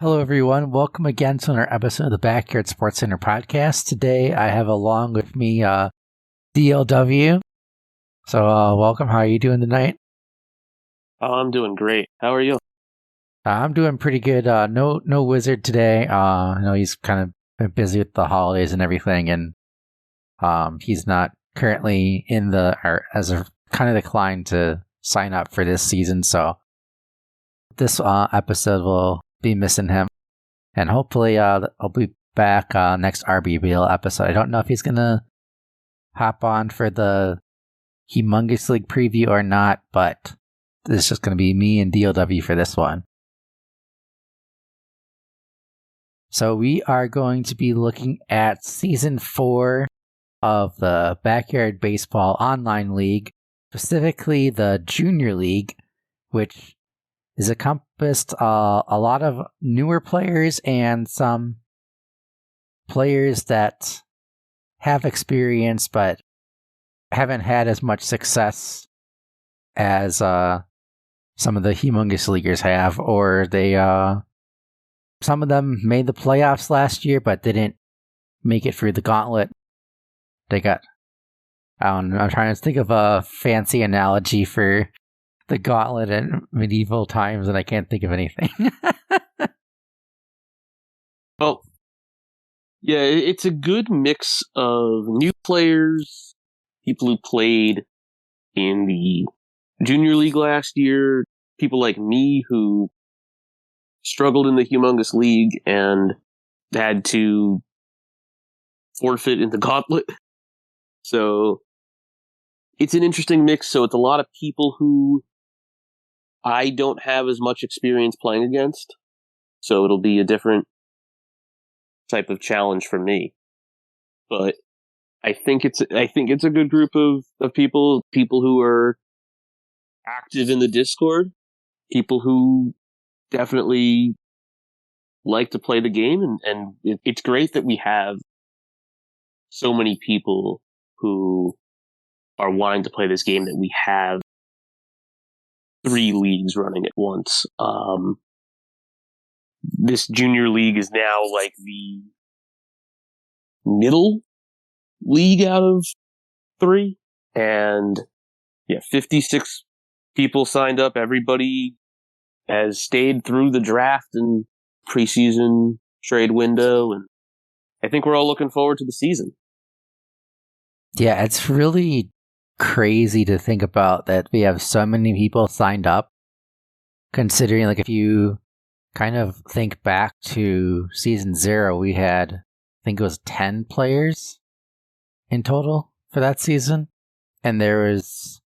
Hello, everyone. Welcome again to another episode of the Backyard Sportscenter podcast. Today, I have along with me DLW. So, welcome. How are you doing tonight? Oh, I'm doing great. How are you? I'm doing pretty good. No Wizard today. I know he's kind of been busy with the holidays and everything, and he's not currently as a kind of declined to sign up for this season. So, this episode will be missing him, and hopefully I'll be back next RBBL episode. I don't know if he's gonna hop on for the Humongous League preview or not, but it's just gonna be me and DLW for this one. So we are going to be looking at Season 4 of the Backyard Baseball Online League, specifically the Junior League, which is encompassed a lot of newer players and some players that have experience but haven't had as much success as some of the Humongous Leaguers have, or they some of them made the playoffs last year but didn't make it through the gauntlet. They got, I'm trying to think of a fancy analogy for the gauntlet in medieval times, and I can't think of anything. Well, yeah, it's a good mix of new players, people who played in the Junior League last year, people like me who struggled in the Humongous League and had to forfeit in the gauntlet. So it's an interesting mix. So it's a lot of people who I don't have as much experience playing against, so it'll be a different type of challenge for me. But I think it's a good group of people who are active in the Discord, people who definitely like to play the game, and it's great that we have so many people who are wanting to play this game, that we have 3 leagues running at once. This Junior League is now like the middle league out of 3. And yeah, 56 people signed up. Everybody has stayed through the draft and preseason trade window. And I think we're all looking forward to the season. Yeah, it's really crazy to think about that we have so many people signed up, considering, like, if you kind of think back to season 0, we had, I think it was 10 players in total for that season, and there was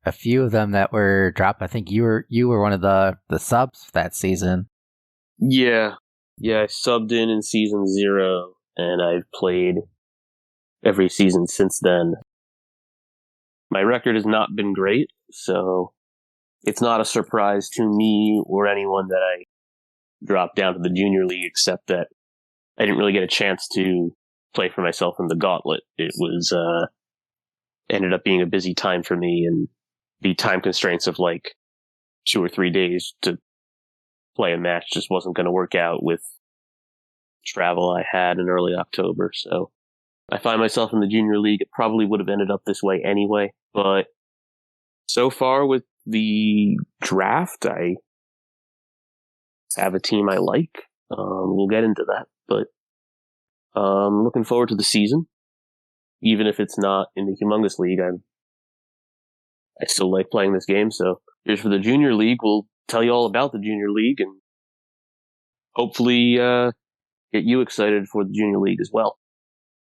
a few of them that were dropped. I think you were one of the subs that season. Yeah, I subbed in season 0, and I've played every season since then. My record has not been great, so it's not a surprise to me or anyone that I dropped down to the Junior League, except that I didn't really get a chance to play for myself in the gauntlet. It was ended up being a busy time for me, and the time constraints of like 2 or 3 days to play a match just wasn't going to work out with travel I had in early October. So I find myself in the Junior League. It probably would have ended up this way anyway, but so far with the draft, I have a team I like. We'll get into that, but I'm looking forward to the season. Even if it's not in the Humongous League, I still like playing this game. So here's for the Junior League. We'll tell you all about the Junior League and hopefully get you excited for the Junior League as well.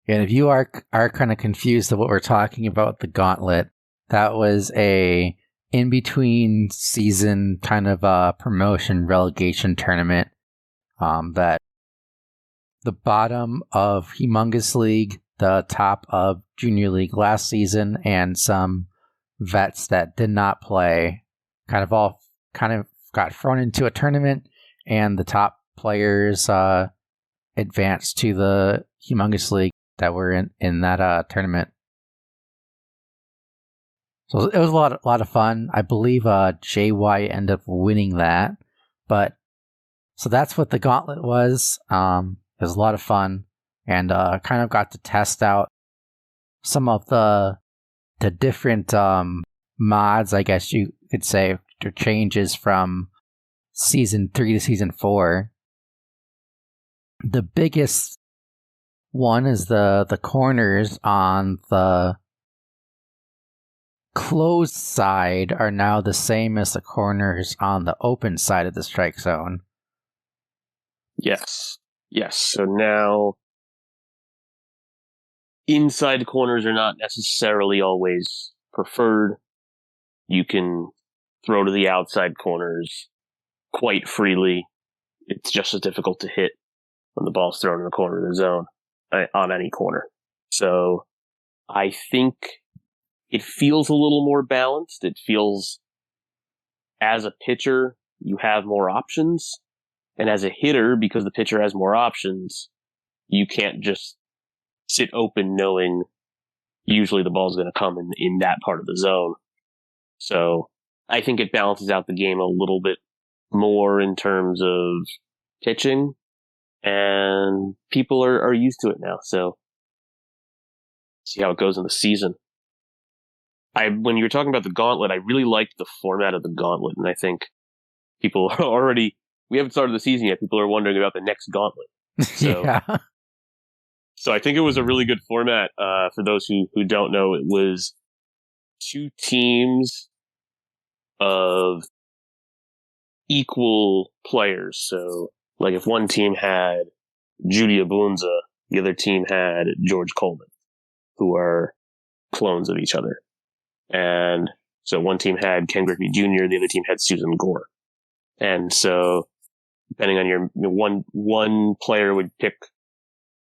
And if you are kind of confused of what we're talking about, the gauntlet, that was a in-between season kind of promotion relegation tournament that the bottom of Humongous League, the top of Junior League last season, and some vets that did not play kind of got thrown into a tournament, and the top players advanced to the Humongous League that were in that tournament. So it was a lot of fun. I believe JY ended up winning that, but So that's what the gauntlet was. It was a lot of fun, and kind of got to test out some of the different mods, I guess you could say, or changes from Season 3 to Season 4. The biggest one is the corners on the closed side are now the same as the corners on the open side of the strike zone. Yes. So now, inside corners are not necessarily always preferred. You can throw to the outside corners quite freely. It's just as difficult to hit when the ball's thrown in the corner of the zone on any corner. So I think it feels a little more balanced. It feels, as a pitcher, you have more options. And as a hitter, because the pitcher has more options, you can't just sit open knowing usually the ball's going to come in that part of the zone. So I think it balances out the game a little bit more in terms of pitching, and people are used to it now. So see how it goes in the season. When you were talking about the gauntlet, I really liked the format of the gauntlet, and I think people are already, we haven't started the season yet, people are wondering about the next gauntlet. So, Yeah. So I think it was a really good format. For those who don't know, it was 2 teams of equal players. So, like, if one team had Judy Abunza, the other team had George Coleman, who are clones of each other. And so one team had Ken Griffey Jr., the other team had Susan Gore. And so, depending on your one player would pick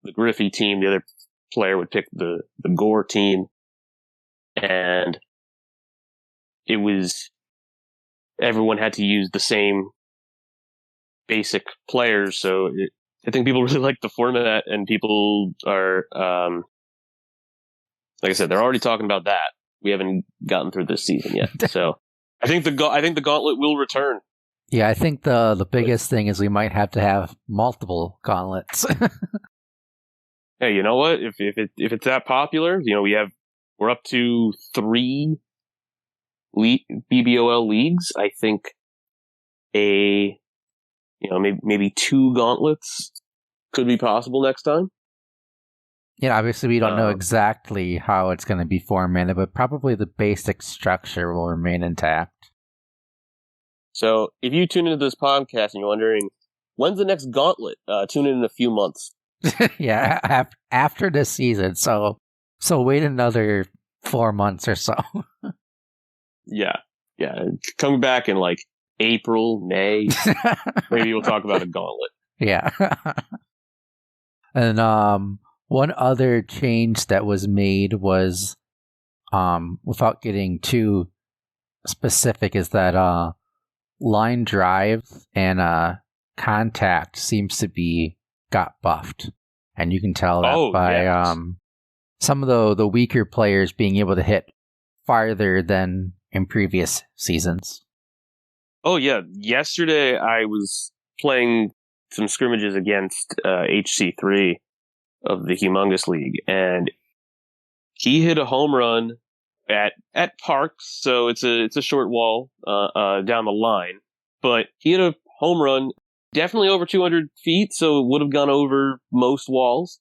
the Griffey team, the other player would pick the Gore team. And it was, everyone had to use the same basic players. So I think people really like the format, and people are, like I said, they're already talking about that. We haven't gotten through this season yet. So I think the gauntlet will return. Yeah, I think the biggest thing is we might have to have multiple gauntlets. Hey, you know what? If it's that popular, we're up to 3 BBOL leagues. I think maybe 2 gauntlets could be possible next time. Yeah, obviously we don't know exactly how it's going to be formatted, but probably the basic structure will remain intact. So if you tune into this podcast and you're wondering, when's the next gauntlet? Tune in a few months. Yeah, after this season. So wait another 4 months or so. Yeah. Coming back in like April, May, maybe we'll talk about a gauntlet. Yeah. And one other change that was made was, without getting too specific, is that line drive and contact seems to be got buffed, and you can tell that by some of the weaker players being able to hit farther than in previous seasons. Oh yeah, yesterday I was playing some scrimmages against HC3 of the Humongous League, and he hit a home run at Parks, so it's a short wall down the line, but he hit a home run definitely over 200 feet, so it would have gone over most walls,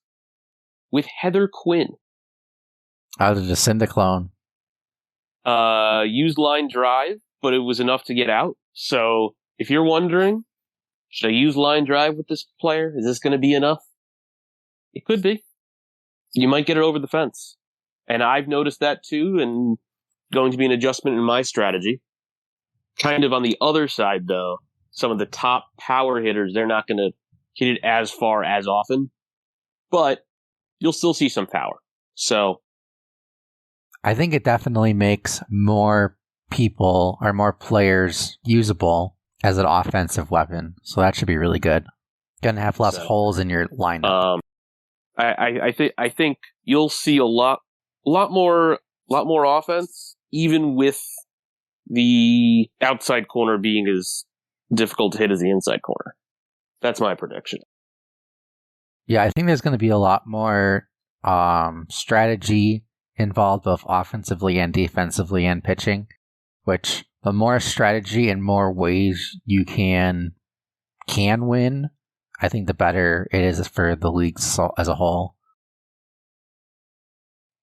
with Heather Quinn. Out of the Syndiclone. Used line drive, but it was enough to get out. So if you're wondering, should I use line drive with this player? Is this going to be enough? It could be. You might get it over the fence. And I've noticed that too, and going to be an adjustment in my strategy. Kind of on the other side, though, some of the top power hitters, they're not going to hit it as far as often, but you'll still see some power. So I think it definitely makes more people or more players usable as an offensive weapon. So that should be really good. Gonna have less holes in your lineup. I think you'll see a lot more offense, even with the outside corner being as difficult to hit as the inside corner. That's my prediction. Yeah, I think there's going to be a lot more strategy involved, both offensively and defensively and pitching, which the more strategy and more ways you can win, I think the better it is for the league as a whole.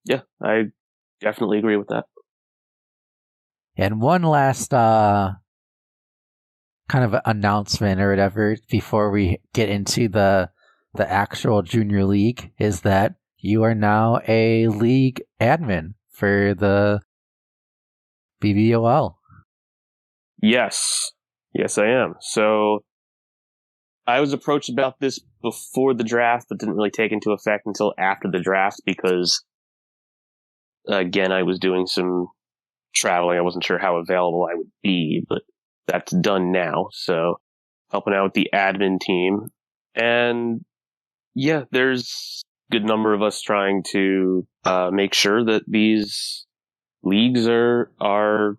Yeah, I definitely agree with that. And one last kind of announcement or whatever before we get into the actual junior league is that you are now a league admin for the BBOL. Yes, I am. So I was approached about this before the draft, but didn't really take into effect until after the draft because, again, I was doing some traveling. I wasn't sure how available I would be, but that's done now. So helping out with the admin team. And yeah, there's a good number of us trying to make sure that these leagues are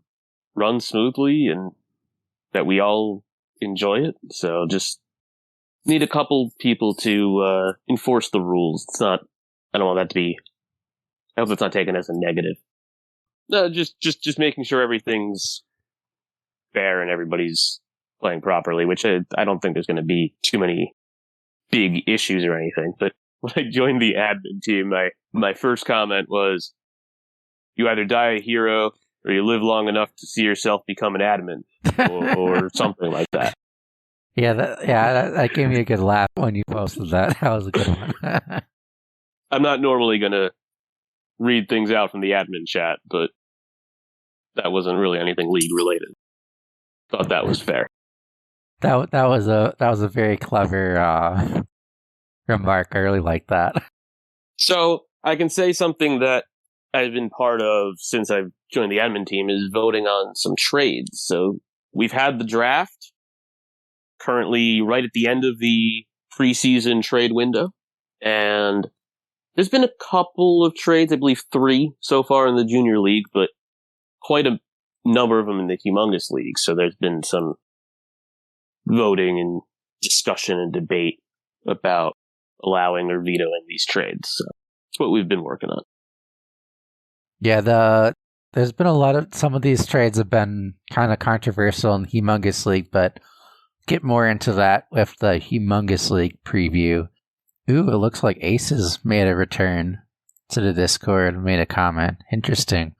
run smoothly and that we all enjoy it. So just need a couple people to enforce the rules. It's not, I don't want that to be, I hope it's not taken as a negative. No, just making sure everything's fair and everybody's playing properly, which I don't think there's going to be too many big issues or anything. But when I joined the admin team, my first comment was, you either die a hero or you live long enough to see yourself become an admin or something like that. Yeah, that gave me a good laugh when you posted that. That was a good one. I'm not normally going to read things out from the admin chat, but that wasn't really anything league related. Thought that was fair. That was a very clever remark. I really like that. So I can say something that I've been part of since I've joined the admin team is voting on some trades. So we've had the draft, currently right at the end of the preseason trade window, and there's been a couple of trades, I believe 3 so far in the junior league, but quite a number of them in the humongous league. So there's been some voting and discussion and debate about allowing or vetoing these trades. So that's what we've been working on. Yeah, there's been some of these trades have been kind of controversial in humongous league, but get more into that with the humongous league preview. Ooh, it looks like Aces made a return to the Discord and made a comment. Interesting.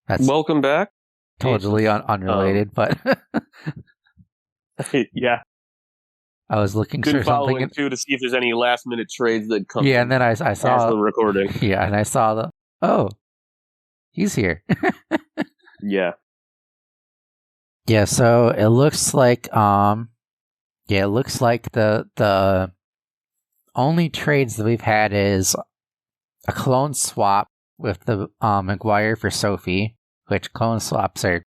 That's welcome back. Totally unrelated, but yeah. I was looking for something too to see if there's any last minute trades that come. Yeah, and then I saw the recording. Yeah, and I saw he's here. Yeah. Yeah, so it looks like the only trades that we've had is a clone swap with the McGuire for Sophie, which clone swaps are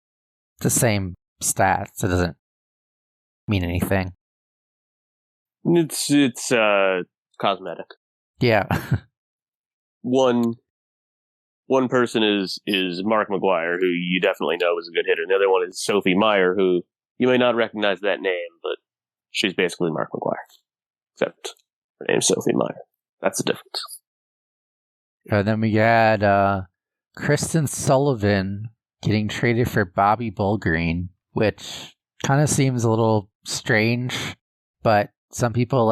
the same stats. It doesn't mean anything. It's cosmetic. Yeah. One person is Mark McGuire, who you definitely know is a good hitter. And the other one is Sophie Meyer, who you may not recognize that name, but she's basically Mark McGuire. Except her name's Sophie Meyer. That's the difference. And then we had Kristen Sullivan getting traded for Bobby Bullgreen, which kind of seems a little strange, but some people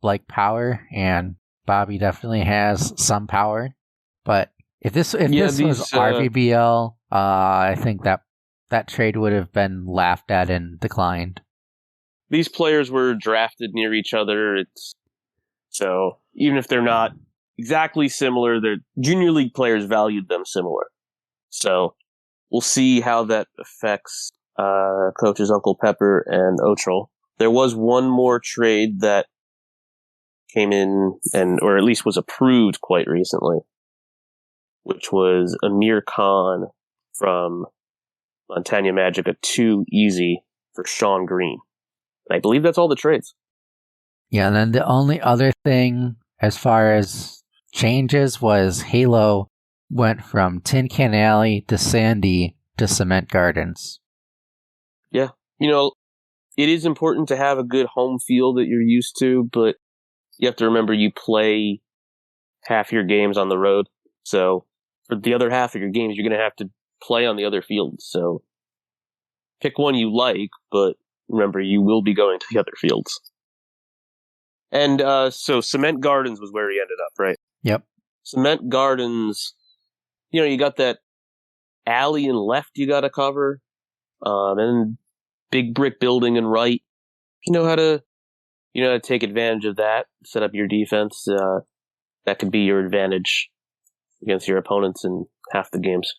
like power, and Bobby definitely has some power. But if this was RVBL, I think that trade would have been laughed at and declined. These players were drafted near each other. So even if they're not exactly similar, their junior league players valued them similar. So we'll see how that affects coaches Unclepepper and Otrol. There was one more trade that came in or at least was approved quite recently, which was Amir Khan from MontagnaMagica to eezy for Sean Green. And I believe that's all the trades. Yeah, and then the only other thing as far as changes was Halo went from Tin Can Alley to Sandy to Cement Gardens. Yeah. it is important to have a good home field that you're used to, but you have to remember you play half your games on the road. So for the other half of your games, you're going to have to play on the other fields. So pick one you like, but remember you will be going to the other fields. And so Cement Gardens was where he ended up, right? Yep. Cement Gardens, you got that alley and left you got to cover, and big brick building and right. You know how to take advantage of that, set up your defense. That could be your advantage against your opponents in half the games.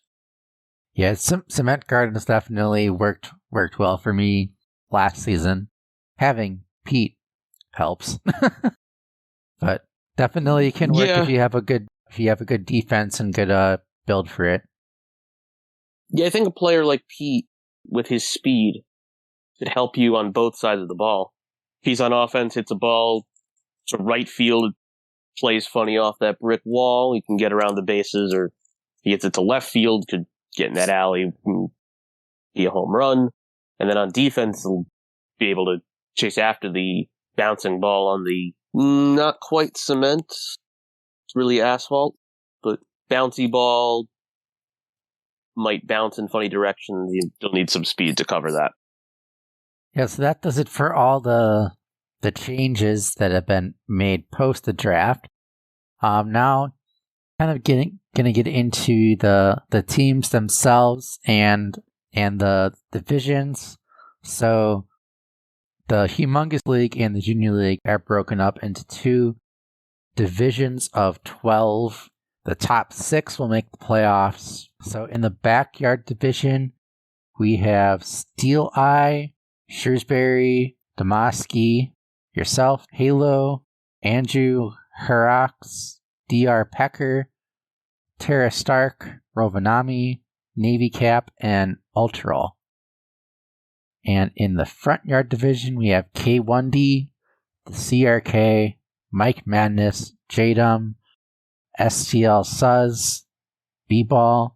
Yeah, Cement Gardens definitely worked well for me last season. Having Pete helps, but definitely can work if you have a good defense and good build for it. Yeah, I think a player like Pete with his speed could help you on both sides of the ball. If he's on offense, hits a ball to right field, plays funny off that brick wall, he can get around the bases, or he hits it to left field, could get in that alley, be a home run. And then on defense, he'll be able to chase after the bouncing ball on the not quite cement, it's really asphalt, but bouncy ball, might bounce in funny directions. You'll need some speed to cover that. Yeah, so that does it for all the changes that have been made post the draft. Now, kind of gonna get into the teams themselves and the divisions. So, the Humongous League and the Junior League are broken up into two divisions of 12. The top 6 will make the playoffs. So, in the Backyard Division, we have Steeleeye, Shrewsbury, Daumski, yourself, Halo, Anjou, Herox, Drpecker, TheTaraStark, Rovenami, Navycap, and otrol. And in the Front Yard Division, we have K1D, the CRK, MikeMadness, Jadom, stluz, BBall,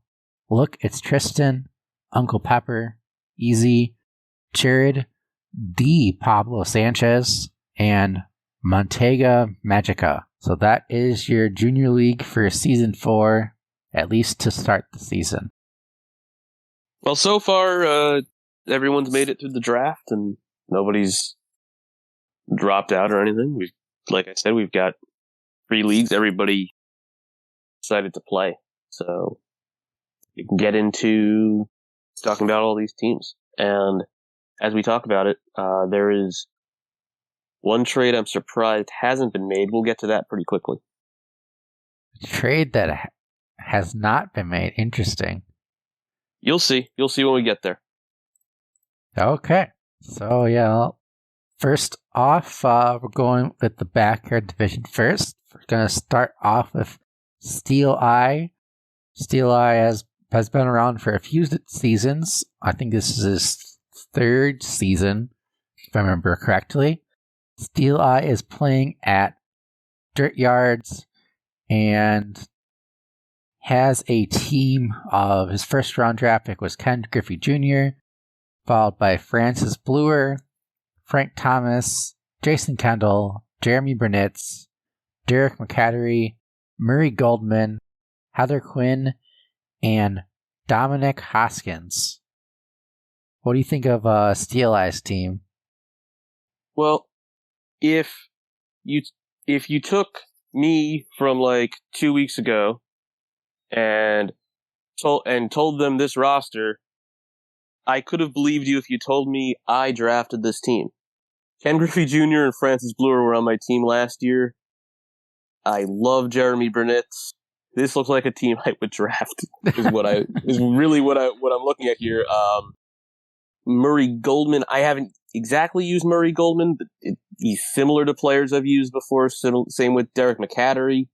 lookitstristan, Unclepepper, eezy, Jared, ThePabloSanchez, and MontagnaMagica. So that is your Junior League for Season 4, at least to start the season. Well, so far, everyone's made it through the draft, and nobody's dropped out or anything. Like I said, we've got 3 leagues. Everybody decided to play. So you can get into talking about all these teams. And as we talk about it, there is one trade I'm surprised hasn't been made. We'll get to that pretty quickly. Trade that has not been made. Interesting. You'll see. You'll see when we get there. Okay. So, yeah. First off, we're going with the Backyard Division first. We're going to start off with Steeleeye. Steeleeye has been around for a few seasons. I think this is his 3rd season, if I remember correctly. Steeleeye is playing at Dirt Yards and has a team of his first round draft pick was Ken Griffey Jr., followed by Francis Bluer, Frank Thomas, Jason Kendall, Jeremy Burnitz, Derek McCattery, Murray Goldman, Heather Quinn, and Dominic Hoskins. What do you think of Steeleye's team? Well, if you took me from like 2 weeks ago and told them this roster, I could have believed you if you told me I drafted this team. Ken Griffey Jr. and Francis Bluer were on my team last year. I love Jeremy Burnitz. This looks like a team I would draft. Is really what I'm looking at here. Murray Goldman. I haven't exactly used Murray Goldman, but he's similar to players I've used before. Same with Derek McCattery.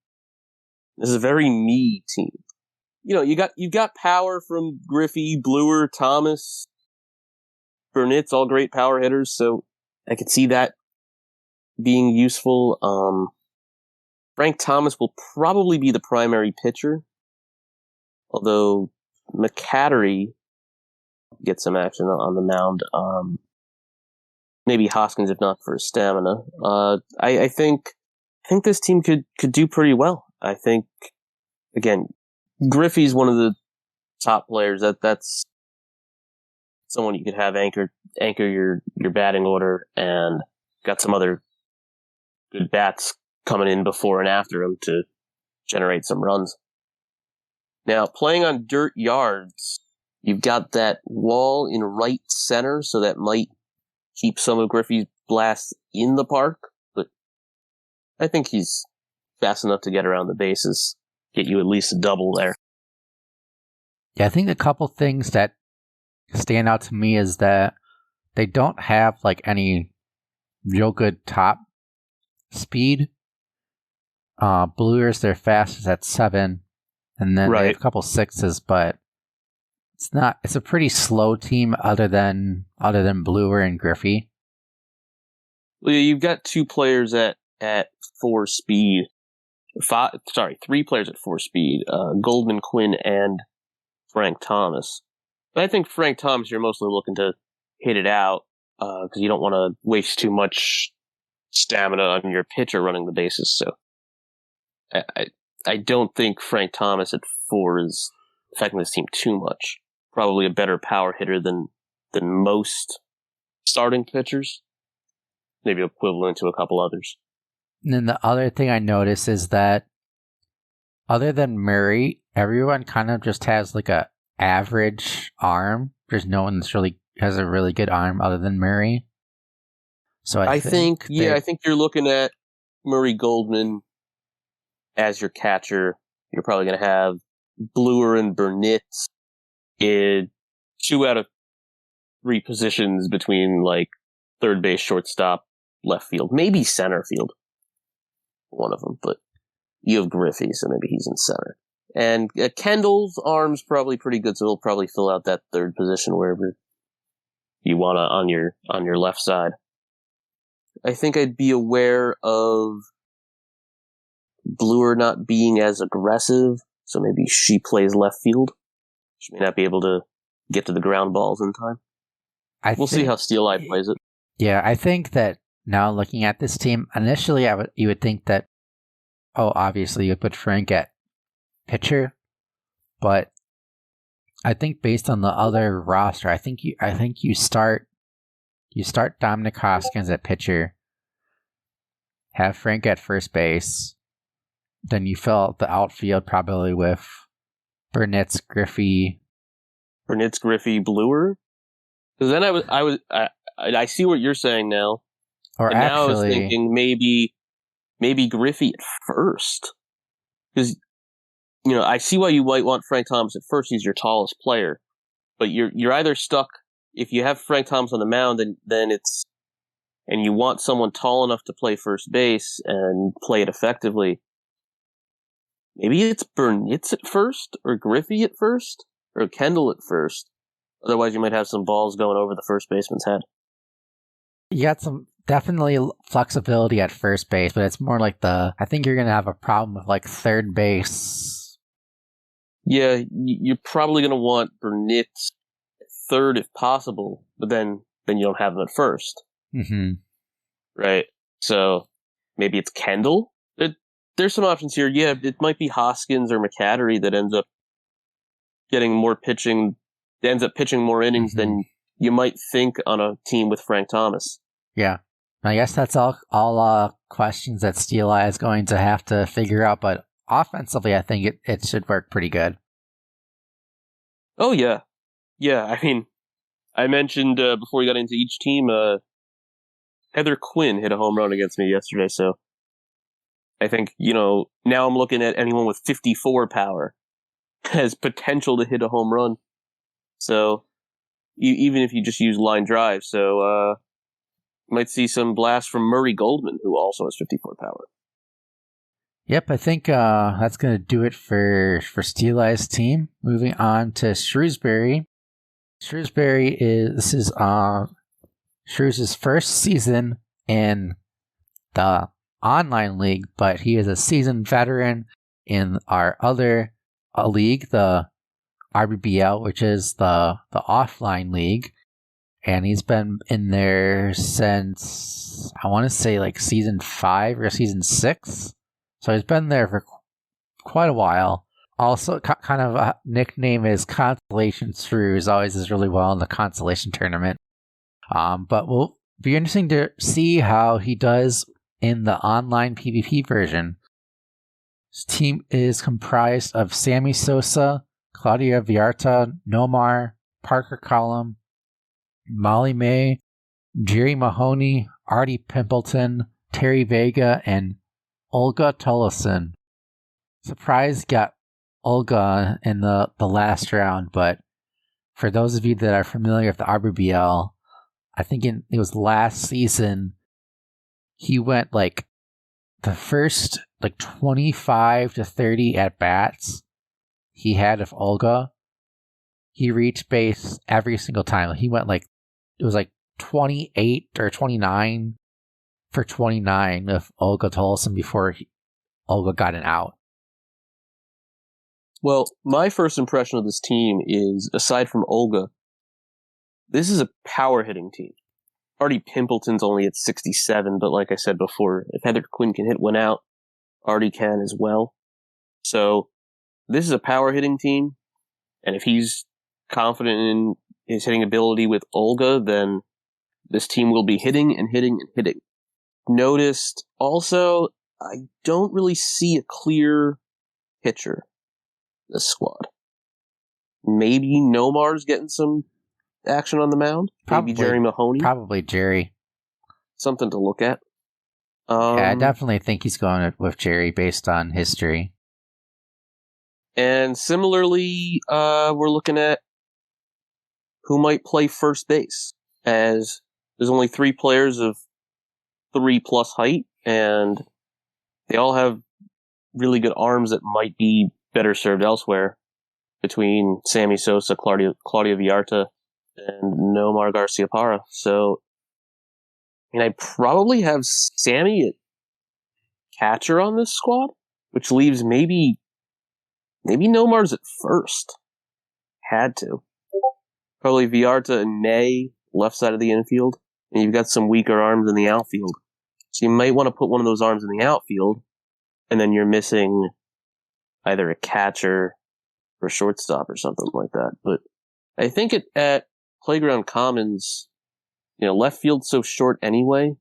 This is a very me team. You've got power from Griffey, Bluer, Thomas, Burnitz, all great power hitters. So I could see that being useful. Frank Thomas will probably be the primary pitcher, although McCattery gets some action on the mound. maybe Hoskins if not for his stamina. I think this team could do pretty well. I think, again, Griffey's one of the top players. That's someone you could have anchor your batting order, and got some other good bats coming in before and after him to generate some runs. Now, playing on dirt yards, you've got that wall in right center, so that might keep some of Griffey's blasts in the park, but I think he's fast enough to get around the bases, get you at least a double there. Yeah, I think a couple things that stand out to me is that they don't have like any real good top speed. Bluers, they're fastest at 7, and then they have a couple 6s, but it's a pretty slow team other than Bluer and Griffey. Well, you've got 2 players at 4 speed. 3 players at 4 speed. Goldman, Quinn, and Frank Thomas. But I think Frank Thomas, you're mostly looking to hit it out, because you don't want to waste too much stamina on your pitcher running the bases. So I don't think Frank Thomas at 4 is affecting this team too much. Probably a better power hitter than most starting pitchers. Maybe equivalent to a couple others. And then the other thing I notice is that other than Murray, everyone kind of just has like a average arm. There's no one that's really has a really good arm other than Murray. So I think you're looking at Murray Goldman as your catcher. You're probably going to have Bluer and Burnett in 2 out of 3 positions between like third base, shortstop, left field, maybe center field. One of them, but you have Griffey, so maybe he's in center. And Kendall's arm's probably pretty good, so he'll probably fill out that third position wherever you want on your left side. I think I'd be aware of Bluer not being as aggressive, so maybe she plays left field. She may not be able to get to the ground balls in time. We'll see how Steeleeye plays it. Yeah, I think that now looking at this team, initially you would think that, obviously you would put Frank at pitcher, but I think based on the other roster, I think you start Dominic Hoskins at pitcher, have Frank at first base, then you fill out the outfield probably with Burnett's Griffey, Bluer. Because then I see what you're saying now. Or and actually, now I was thinking maybe Griffey at first, because I see why you might want Frank Thomas at first. He's your tallest player, but you're either stuck if you have Frank Thomas on the mound, then it's, and you want someone tall enough to play first base and play it effectively. Maybe it's Burnett at first, or Griffey at first, or Kendall at first. Otherwise, you might have some balls going over the first baseman's head. You got some definitely flexibility at first base, but it's more like I think you're going to have a problem with like third base. Yeah, you're probably going to want Burnett at third if possible, but then you don't have him at first. Mm-hmm. Right. So maybe it's Kendall. There's some options here. Yeah, it might be Hoskins or McCattery that ends up getting more pitching, ends up pitching more innings than you might think on a team with Frank Thomas. Yeah. I guess that's all questions that Steeleeye is going to have to figure out, but offensively, I think it should work pretty good. Oh, yeah. Yeah, I mean, I mentioned before we got into each team, Heather Quinn hit a home run against me yesterday, so I think, now I'm looking at anyone with 54 power has potential to hit a home run. So, even if you just use line drive, so you might see some blasts from Murray Goldman, who also has 54 power. Yep, I think that's going to do it for Steeleye's team. Moving on to Shrewsbury. This is Shrews' first season in the online league, but he is a seasoned veteran in our other league, the RBBL, which is the offline league. and he's been in there since, I want to say, like season 5 or season 6. So he's been there for quite a while. Also, kind of a nickname is Constellation Shrews. Always does really well in the Constellation tournament. But we'll be interesting to see how he does in the online PvP version. His team is comprised of Sammy Sosa, Claudia Villarta, Nomar, Parker Collum, Molly May, Jerry Mahoney, Artie Pimpleton, Terry Vega, and Olga Tullison. Surprise got Olga in the last round, but for those of you that are familiar with the BBall, I think it was last season, he went like the first like 25 to 30 at bats he had of Olga. He reached base every single time. He went like, it was like 28 or 29 for 29 of Olga Tullison before Olga got an out. Well, my first impression of this team is, aside from Olga, this is a power hitting team. Artie Pimpleton's only at 67, but like I said before, if Heather Quinn can hit one out, Artie can as well. So this is a power hitting team, and if he's confident in his hitting ability with Olga, then this team will be hitting and hitting and hitting. Noticed also, I don't really see a clear pitcher in this squad. Maybe Nomar's getting some action on the mound. Maybe Jerry Mahoney. Probably Jerry. Something to look at. Yeah, I definitely think he's going with Jerry based on history. And similarly, we're looking at who might play first base, as there's only 3 players of 3+ height, and they all have really good arms that might be better served elsewhere, between Sammy Sosa, Claudia Villarta, and Nomar Garcia Parra. So, I mean, I probably have Sammy at catcher on this squad, which leaves maybe Nomar's at first. Had to. Probably Villarta and May, left side of the infield. And you've got some weaker arms in the outfield. So you might want to put one of those arms in the outfield, and then you're missing either a catcher or shortstop or something like that. But I think at Playground Commons, left field's so short anyway,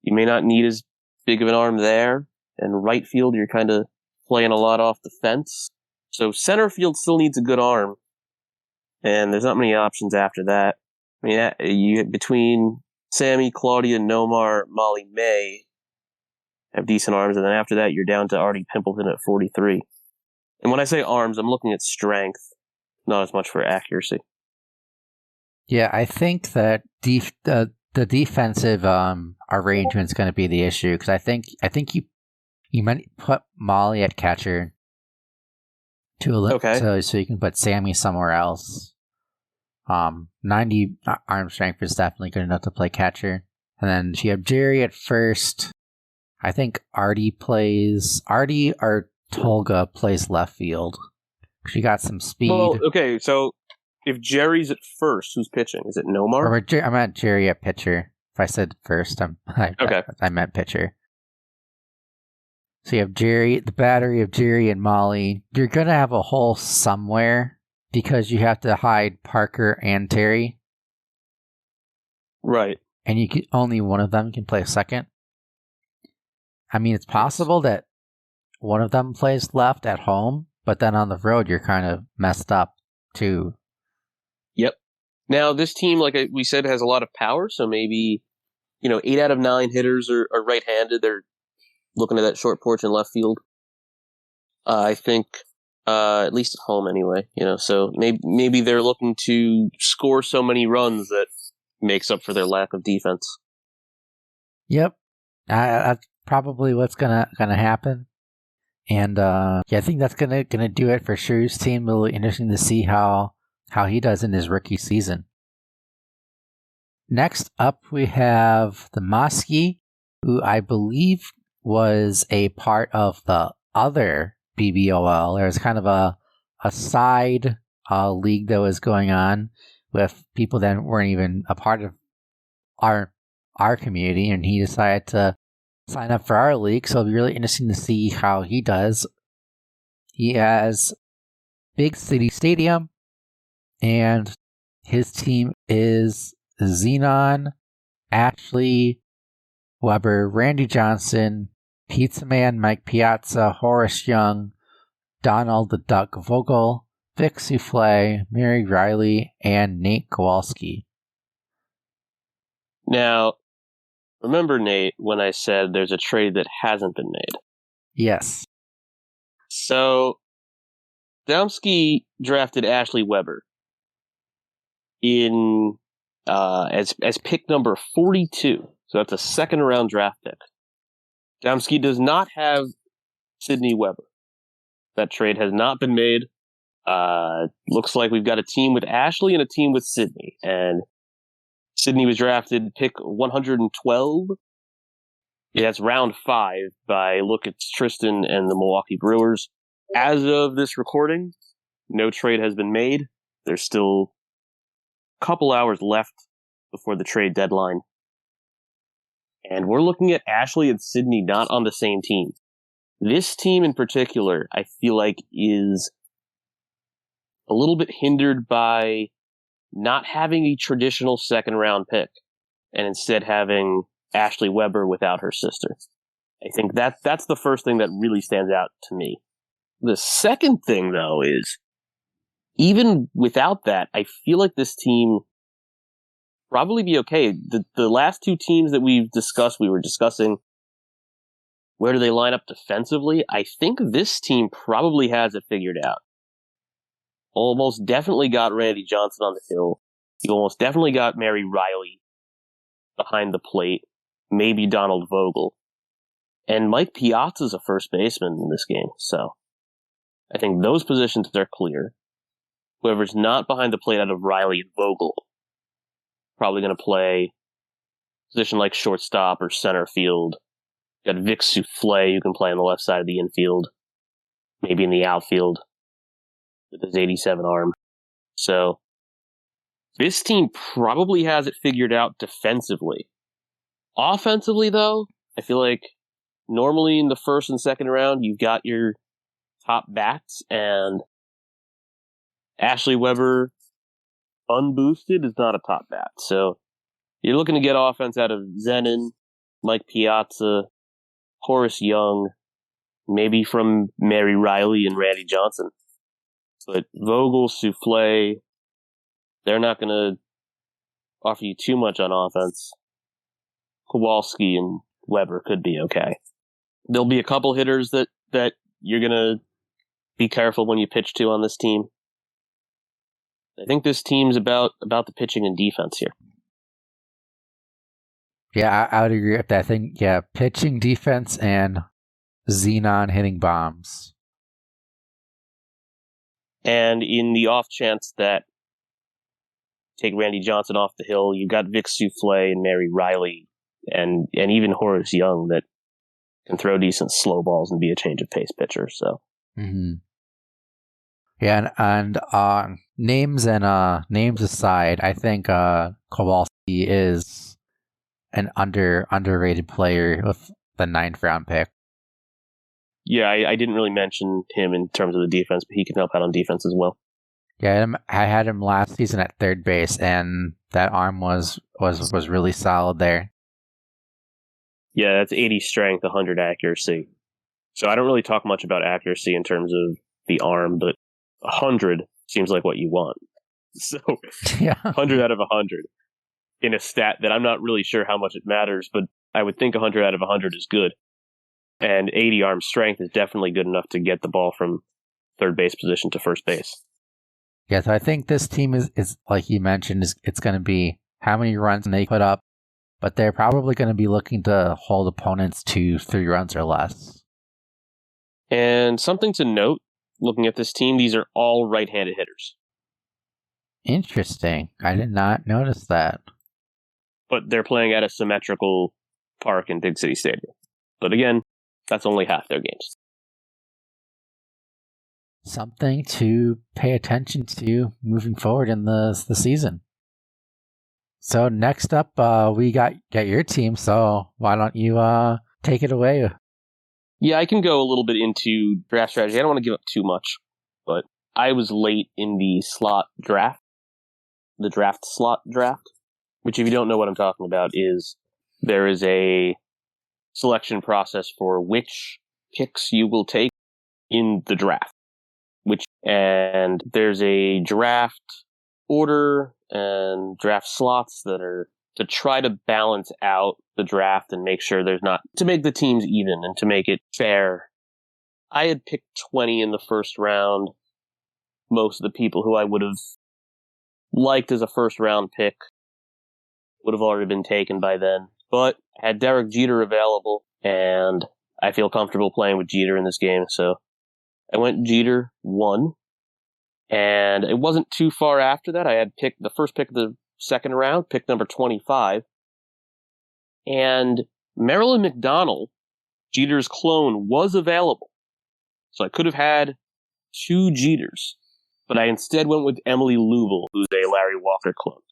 you may not need as big of an arm there. And right field, you're kind of playing a lot off the fence. So center field still needs a good arm, and there's not many options after that. I mean, between Sammy, Claudia, Nomar, Molly May have decent arms, and then after that, you're down to Artie Pimpleton at 43. And when I say arms, I'm looking at strength, not as much for accuracy. Yeah, I think that the defensive arrangement's going to be the issue, because I think you might put Molly at catcher so you can put Sammy somewhere else. 90 arm strength is definitely good enough to play catcher. And then you have Jerry at first. I think Artie or Tolga plays left field. She got some speed. Well, okay, so if Jerry's at first, who's pitching? Is it Nomar? I'm at Jerry at pitcher. If I said first, I meant pitcher. So you have Jerry, the battery of Jerry and Molly. You're going to have a hole somewhere because you have to hide Parker and Terry. Right. And only one of them can play second. I mean, it's possible that one of them plays left at home, but then on the road, you're kind of messed up too. Yep. Now, this team, like we said, has a lot of power, so maybe, 8 out of 9 hitters are right-handed. They're looking at that short porch in left field. I think, at least at home anyway, so maybe they're looking to score so many runs that makes up for their lack of defense. Yep. That's probably what's gonna happen. And I think that's gonna do it for Shrews' team. It'll be interesting to see how he does in his rookie season. Next up, we have the Daumski, who I believe was a part of the other BBOL. There was kind of a side league that was going on with people that weren't even a part of our community, and he decided to sign up for our league. So it'll be really interesting to see how he does. He has Big City Stadium, and his team is Xenon, Ashley, Weber, Randy Johnson, Pizza Man, Mike Piazza, Horace Young, Donald the Duck Vogel, Vic Souffle, Mary Riley, and Nate Kowalski. Now, remember, Nate, when I said there's a trade that hasn't been made? Yes. So, Daumski drafted Ashley Weber in as pick number 42. So that's a second round draft pick. Daumski does not have Sydney Weber. That trade has not been made. Looks like we've got a team with Ashley and a team with Sydney. And Sydney was drafted pick 112. Yeah, that's round 5 by lookitstristan and the Milwaukee Brewers. As of this recording, no trade has been made. There's still a couple hours left before the trade deadline. And we're looking at Ashley and Sydney not on the same team. This team in particular, I feel like, is a little bit hindered by not having a traditional second round pick and instead having Ashley Weber without her sister. I think that's the first thing that really stands out to me. The second thing, though, is even without that, I feel like this team probably be okay. The last two teams that we were discussing where do they line up defensively. I think this team probably has it figured out. Almost definitely got Randy Johnson on the hill. You almost definitely got Mary Riley behind the plate. Maybe Donald Vogel. And Mike Piazza's a first baseman in this game, so I think those positions are clear. Whoever's not behind the plate out of Riley and Vogel probably going to play a position like shortstop or center field. You got Vic Souffle, who can play on the left side of the infield, maybe in the outfield with his 87 arm. So this team probably has it figured out defensively. Offensively, though, I feel like normally in the first and second round, you've got your top bats, and Ashley Weber, unboosted, is not a top bat. So you're looking to get offense out of Zenon, Mike Piazza, Horace Young, maybe from Mary Riley and Randy Johnson. But Vogel, Souffle, they're not going to offer you too much on offense. Kowalski and Weber could be okay. There'll be a couple hitters that you're going to be careful when you pitch to on this team. I think this team's about the pitching and defense here. Yeah, I would agree with that. I think, pitching, defense, and Xenon hitting bombs. And in the off chance that take Randy Johnson off the hill, you've got Vic Souffle and Mary Riley and even Horace Young that can throw decent slow balls and be a change of pace pitcher. So, yeah, and names aside, I think Kowalski is an underrated player with the 9th round pick. Yeah, I didn't really mention him in terms of the defense, but he can help out on defense as well. Yeah, I had him last season at third base, and that arm was really solid there. Yeah, that's 80 strength, 100 accuracy. So I don't really talk much about accuracy in terms of the arm, but 100 seems like what you want. So yeah. 100 out of 100 in a stat that I'm not really sure how much it matters, but I would think 100 out of 100 is good. And 80 arm strength is definitely good enough to get the ball from third base position to first base. Yeah, so I think this team is like you mentioned, it's going to be how many runs they put up, but they're probably going to be looking to hold opponents to 3 runs or less. And something to note, looking at this team, these are all right-handed hitters. Interesting. I did not notice that. But they're playing at a symmetrical park in Big City Stadium. But again, that's only half their games. something to pay attention to moving forward in the season. So next up, we got your team. So why don't you take it away? Yeah, I can go a little bit into draft strategy. I don't want to give up too much, but I was late in the draft slot draft, which if you don't know what I'm talking about is there is a selection process for which picks you will take in the draft. And there's a draft order and draft slots that are to try to balance out the draft and make sure to make the teams even and to make it fair. I had picked 20 in the first round. Most of the people who I would have liked as a first round pick would have already been taken by then. But I had Derek Jeter available, and I feel comfortable playing with Jeter in this game, so I went Jeter 1. And it wasn't too far after that. I had picked the first pick of the second round, pick number 25. And Marilyn McDonald, Jeter's clone, was available. So I could have had 2 Jeters. But I instead went with Emily Lubel, who's a Larry Walker clone.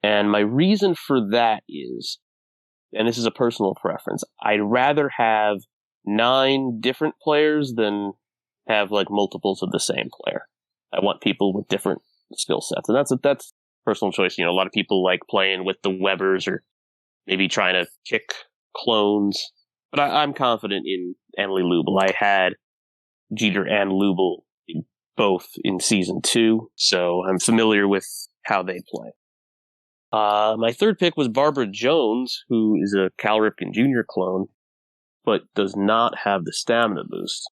And my reason for that is, and this is a personal preference, I'd rather have 9 different players than have like multiples of the same player. I want people with different skill sets. And that's personal choice. You know, a lot of people like playing with the Webbers or maybe trying to kick clones. But I'm confident in Emily Lubel. I had Jeter and Lubel both in season 2, so I'm familiar with how they play. My third pick was Barbara Jones, who is a Cal Ripken Jr. clone, but does not have the stamina boost.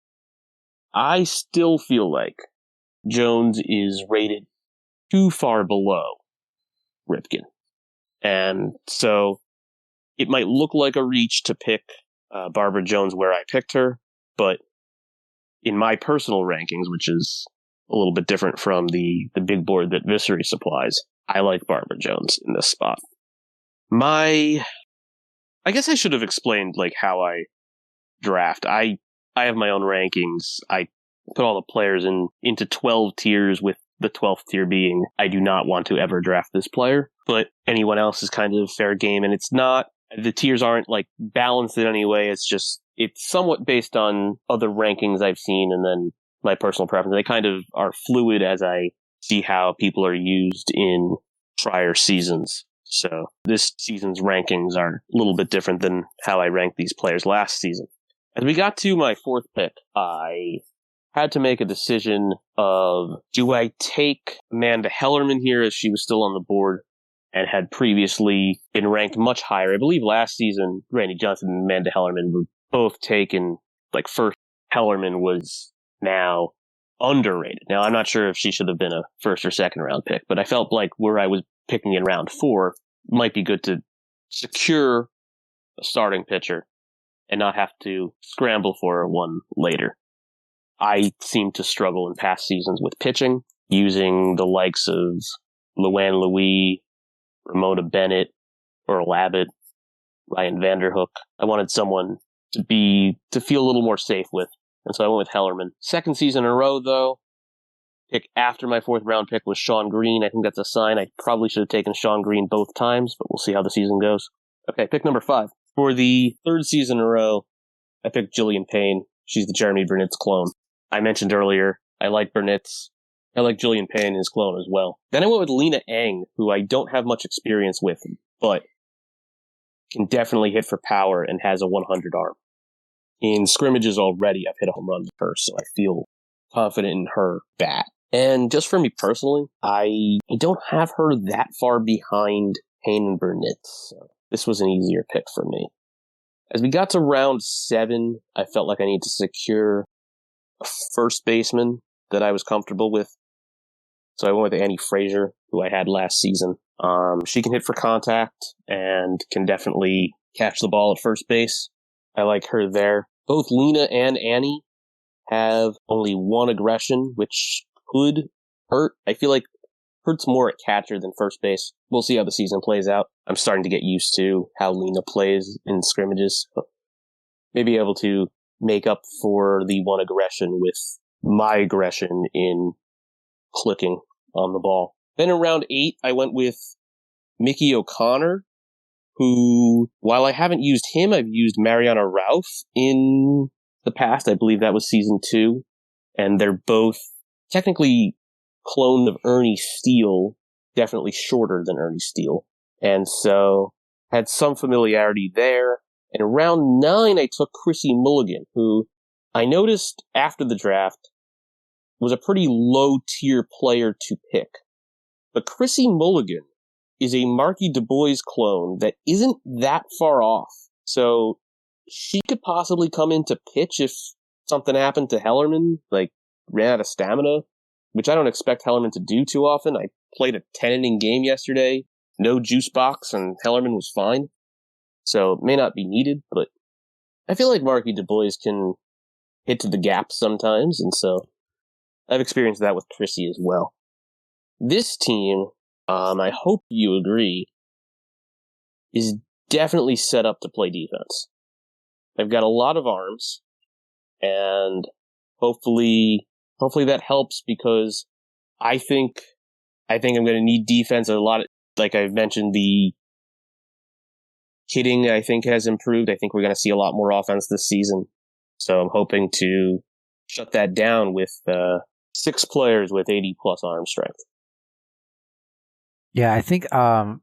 I still feel like Jones is rated too far below Ripken. And so it might look like a reach to pick Barbara Jones where I picked her, but in my personal rankings, which is a little bit different from the big board that Visery supplies, I like Barbara Jones in this spot. I guess I should have explained like how I draft. I have my own rankings. I put all the players into 12 tiers, with the 12th tier being I do not want to ever draft this player, but anyone else is kind of fair game. And it's not, the tiers aren't like balanced in any way. It's somewhat based on other rankings I've seen and then my personal preference. They kind of are fluid as I see how people are used in prior seasons. So this season's rankings are a little bit different than how I ranked these players last season. As we got to my fourth pick, I had to make a decision of, do I take Amanda Hellerman here as she was still on the board and had previously been ranked much higher? I believe last season, Randy Johnson and Amanda Hellerman were both taken, like first. Hellerman was now underrated. Now, I'm not sure if she should have been a first or second round pick, but I felt like where I was picking in round 4 might be good to secure a starting pitcher and not have to scramble for one later. I seem to struggle in past seasons with pitching, using the likes of Luann Louis, Ramona Bennett, Earl Abbott, Ryan Vanderhook. I wanted someone to feel a little more safe with, and so I went with Hellerman. Second season in a row, though, pick after my 4th round pick was Sean Green. I think that's a sign. I probably should have taken Sean Green both times, but we'll see how the season goes. Okay, pick number 5. For the 3rd season in a row, I picked Jillian Payne. She's the Jeremy Burnett's clone. I mentioned earlier, I like Burnett's. I like Jillian Payne, his clone, as well. Then I went with Lena Eng, who I don't have much experience with, but can definitely hit for power and has a 100 arm. In scrimmages already, I've hit a home run with her, so I feel confident in her bat. And just for me personally, I don't have her that far behind Payne and Burnett, so this was an easier pick for me. As we got to round 7, I felt like I needed to secure a first baseman that I was comfortable with. So I went with Annie Frazier, who I had last season. She can hit for contact and can definitely catch the ball at first base. I like her there. Both Lena and Annie have only 1 aggression, which could hurt. I feel like hurts more at catcher than first base. We'll see how the season plays out. I'm starting to get used to how Lena plays in scrimmages. Maybe able to make up for the 1 aggression with my aggression in clicking on the ball. Then in round 8, I went with Mickey O'Connor, who, while I haven't used him, I've used Mariana Ralph in the past. I believe that was season 2. And they're both technically cloned of Ernie Steele, definitely shorter than Ernie Steele. And so had some familiarity there. And in round 9, I took Chrissy Mulligan, who I noticed after the draft was a pretty low-tier player to pick. But Chrissy Mulligan is a Marky Du Bois clone that isn't that far off. So she could possibly come into pitch if something happened to Hellerman, like ran out of stamina, which I don't expect Hellerman to do too often. I played a 10-inning game yesterday, no juice box, and Hellerman was fine. So it may not be needed, but I feel like Marky Du Bois can hit to the gap sometimes, and so I've experienced that with Chrissy as well. This team, I hope you agree, is definitely set up to play defense. They've got a lot of arms, and hopefully that helps because I think I'm going to need defense a lot. Like I've mentioned, the hitting I think has improved. I think we're going to see a lot more offense this season. So I'm hoping to shut that down with 6 players with 80 plus arm strength. Yeah, I think the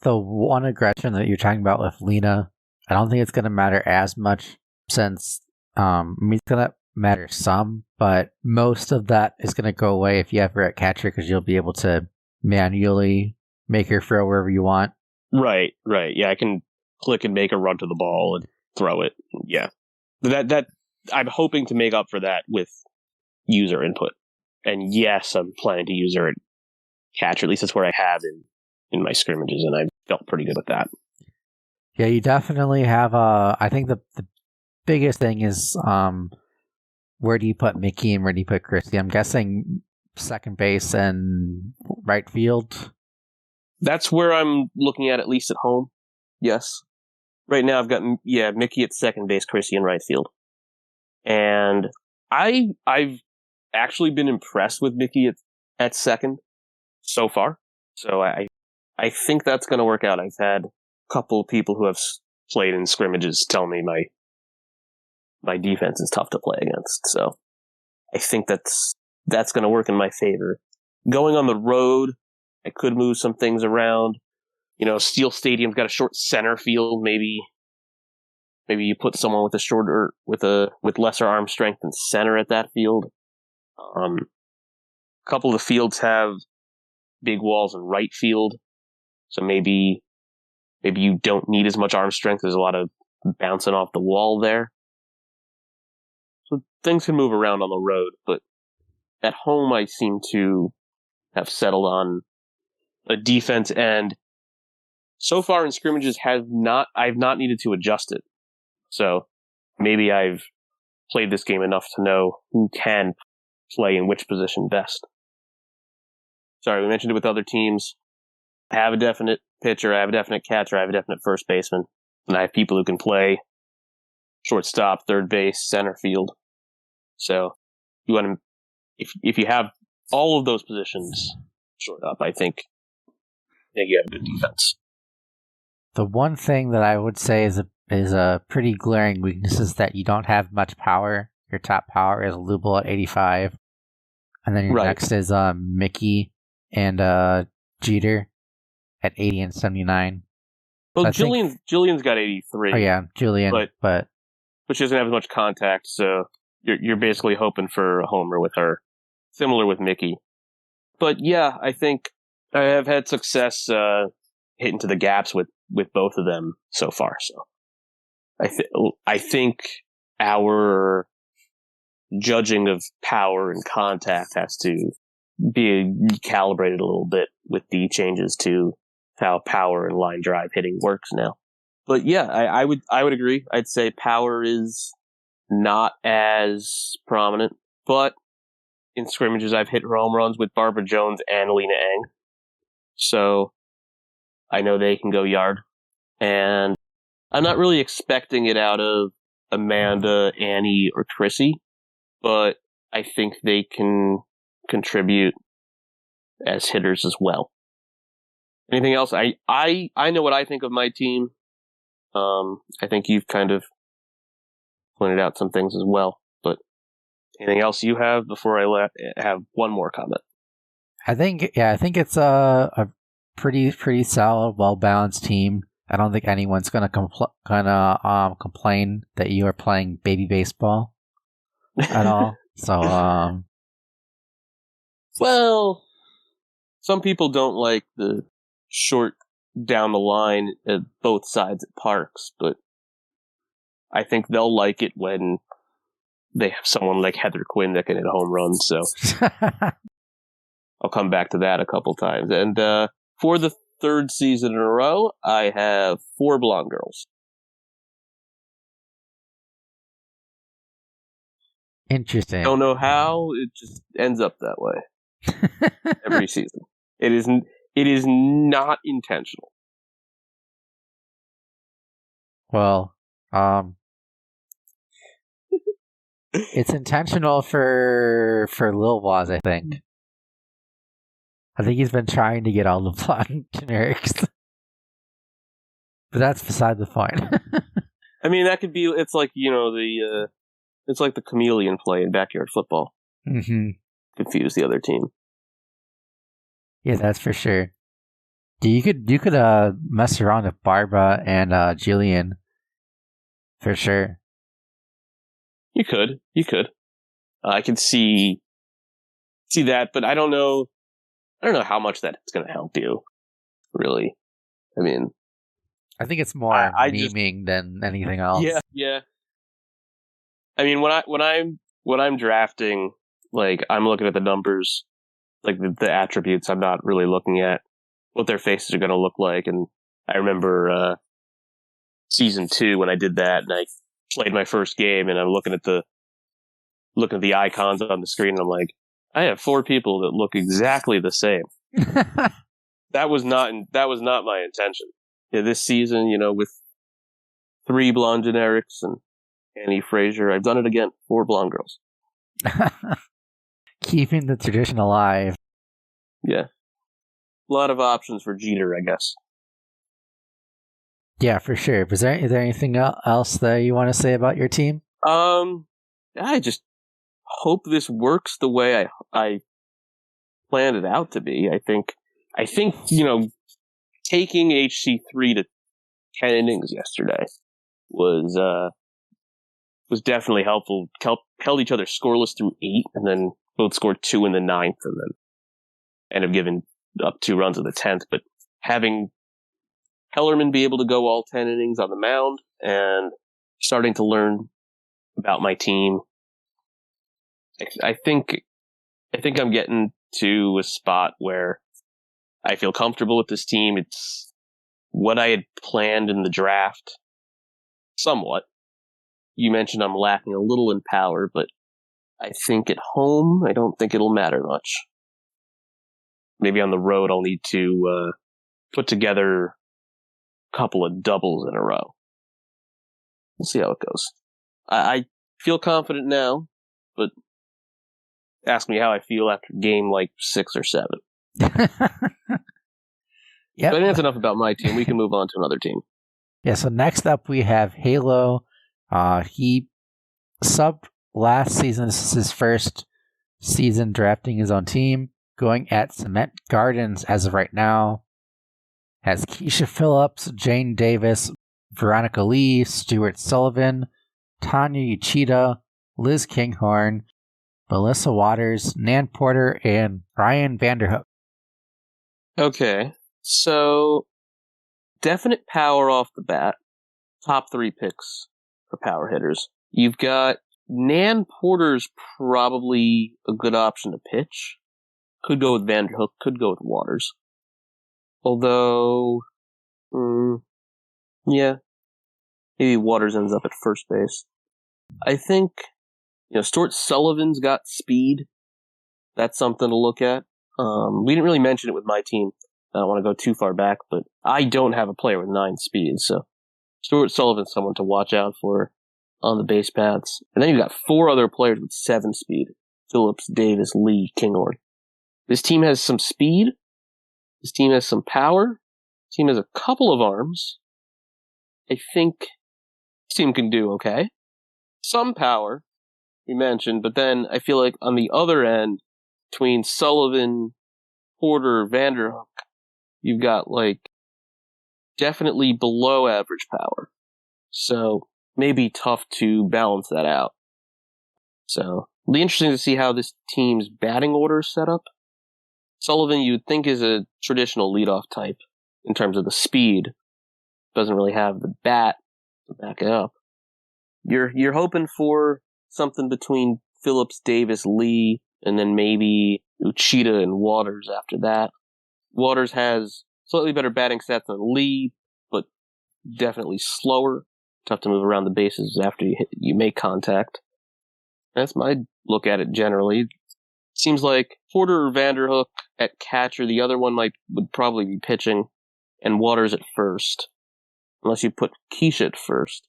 one aggression that you're talking about with Lena, I don't think it's going to matter as much since it's going to matter some, but most of that is going to go away if you have her at catcher because you'll be able to manually make her throw wherever you want. Right. Yeah, I can click and make her run to the ball and throw it. Yeah. That I'm hoping to make up for that with user input. And yes, I'm planning to use her at catcher. At least that's where I have in my scrimmages, and I felt pretty good with that. Yeah, you definitely have I think the biggest thing is where do you put Mickey and where do you put Christy? I'm guessing second base and right field. That's where I'm looking at least at home. Yes. Right now I've got Mickey at second base, Christy in right field. And I've actually been impressed with Mickey at second so far. So I think that's going to work out. I've had a couple of people who have played in scrimmages tell me my defense is tough to play against. So I think that's going to work in my favor. Going on the road, I could move some things around. You know, Steel Stadium's got a short center field. Maybe you put someone with a shorter, with lesser arm strength in center at that field. A couple of the fields have big walls in right field, so maybe you don't need as much arm strength. There's a lot of bouncing off the wall there. So things can move around on the road, but at home I seem to have settled on a defense, and so far in scrimmages I've not needed to adjust it. So maybe I've played this game enough to know who can play in which position best. Sorry, we mentioned it with other teams. I have a definite pitcher, I have a definite catcher, I have a definite first baseman, and I have people who can play shortstop, third base, center field. So you want to, if you have all of those positions short up, I think you have a good defense. The one thing that I would say is a pretty glaring weakness is that you don't have much power. Your top power is Lubel at 85, and then your next is Mickey and Jeter at 80 and 79. Well, Jillian's got 83. Oh yeah, Julian, but she doesn't have as much contact, so you're basically hoping for a homer with her, similar with Mickey. But yeah, I think I have had success hitting to the gaps with both of them so far. So I think our judging of power and contact has to be recalibrated a little bit with the changes to how power and line drive hitting works now. But yeah, I would agree. I'd say power is not as prominent, but in scrimmages I've hit home runs with Barbara Jones and Lena Eng. So I know they can go yard. And I'm not really expecting it out of Amanda, Annie, or Chrissy, but I think they can contribute as hitters as well. Anything else? I know what I think of my team. I think you've kind of pointed out some things as well. But anything else you have before I have one more comment? I think it's a pretty solid, well balanced team. I don't think anyone's gonna complain that you are playing baby baseball at all. So well, some people don't like the short down the line at both sides at parks, but I think they'll like it when they have someone like Heather Quinn that can hit home runs. So I'll come back to that a couple times. And for the third season in a row, I have 4 blonde girls. Interesting. Don't know how, it just ends up that way every season. It is not intentional. Well, it's intentional for Lil Waz, I think. I think he's been trying to get all the blonde generics. But that's beside the point. I mean, that could be, it's like, it's like the chameleon play in backyard football. Mm-hmm. Confuse the other team. Yeah, that's for sure. You could mess around with Barbara and Jillian. For sure. You could. I can see that, but I don't know how much that's going to help you, really. I mean, I think it's more memeing than anything else. Yeah. I mean, when I'm drafting, like, I'm looking at the numbers, like the attributes. I'm not really looking at what their faces are going to look like. And I remember season 2 when I did that, and I played my first game, and I'm looking at the icons on the screen, and I'm like, I have 4 people that look exactly the same. That was not my intention. Yeah, this season, with 3 blonde generics and Annie Fraser, I've done it again. 4 blonde girls. Keeping the tradition alive. Yeah. A lot of options for Jeter, I guess. Yeah, for sure. Is there anything else that you want to say about your team? I just hope this works the way I planned it out to be. I think taking HC3 to 10 innings yesterday was definitely helpful. Held each other scoreless through 8, and then both scored 2 in the 9th, and then ended up giving up 2 runs in the 10th. But having Hellerman be able to go all 10 innings on the mound and starting to learn about my team, I think I'm getting to a spot where I feel comfortable with this team. It's what I had planned in the draft, somewhat. You mentioned I'm lacking a little in power, but I think at home, I don't think it'll matter much. Maybe on the road, I'll need to put together a couple of doubles in a row. We'll see how it goes. I feel confident now, but ask me how I feel after game like 6 or 7. Yep. But that's enough about my team. We can move on to another team. Yeah, so next up we have Halo. He subbed last season. This is his first season drafting his own team. Going at Cement Gardens as of right now. Has Keisha Phillips, Jane Davis, Veronica Lee, Stuart Sullivan, Tanya Uchida, Liz Kinghorn, Melissa Waters, Nan Porter, and Ryan Vanderhook. Okay, so definite power off the bat. Top 3 picks for power hitters. You've got Nan Porter's probably a good option to pitch. Could go with Vanderhook, could go with Waters. Although, yeah, maybe Waters ends up at first base. I think, Stuart Sullivan's got speed. That's something to look at. We didn't really mention it with my team. I don't want to go too far back, but I don't have a player with 9 speed, so Stuart Sullivan's someone to watch out for on the base paths. And then you've got 4 other players with 7 speed. Phillips, Davis, Lee, Kinghorn. This team has some speed. This team has some power. This team has a couple of arms. I think this team can do okay. Some power, we mentioned, but then I feel like on the other end, between Sullivan, Porter, Vanderhook, you've got definitely below average power. So maybe tough to balance that out. So it'll be interesting to see how this team's batting order is set up. Sullivan, you'd think, is a traditional leadoff type in terms of the speed. Doesn't really have the bat to back it up. You're hoping for something between Phillips, Davis, Lee, and then maybe Uchida and Waters after that. Waters has slightly better batting stats than Lee, but definitely slower. Tough to move around the bases after you make contact. That's my look at it generally. Seems like Porter or Vanderhook at catcher, the other one would probably be pitching, and Waters at first. Unless you put Keisha at first.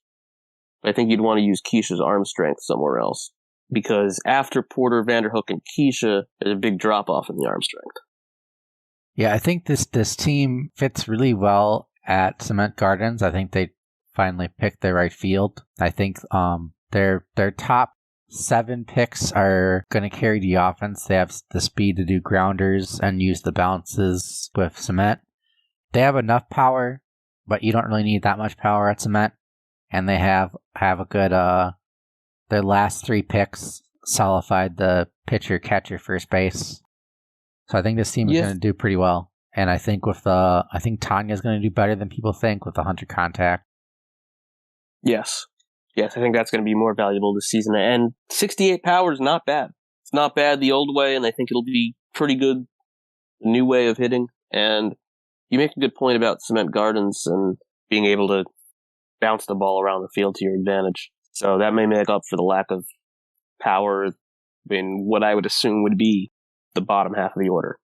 I think you'd want to use Keisha's arm strength somewhere else. Because after Porter, Vanderhook, and Keisha, there's a big drop-off in the arm strength. Yeah, I think this team fits really well at Cement Gardens. I think they finally picked the right field. I think their top 7 picks are going to carry the offense. They have the speed to do grounders and use the bounces with Cement. They have enough power, but you don't really need that much power at Cement. And they have a good, their last 3 picks solidified the pitcher, catcher, first base. So I think this team is going to do pretty well. And I think I think Tanya's going to do better than people think with the 100 contact. Yes, I think that's going to be more valuable this season. And 68 power is not bad. It's not bad the old way, and I think it'll be pretty good the new way of hitting. And you make a good point about Cement Gardens and being able to bounce the ball around the field to your advantage. So that may make up for the lack of power in what I would assume would be the bottom half of the order.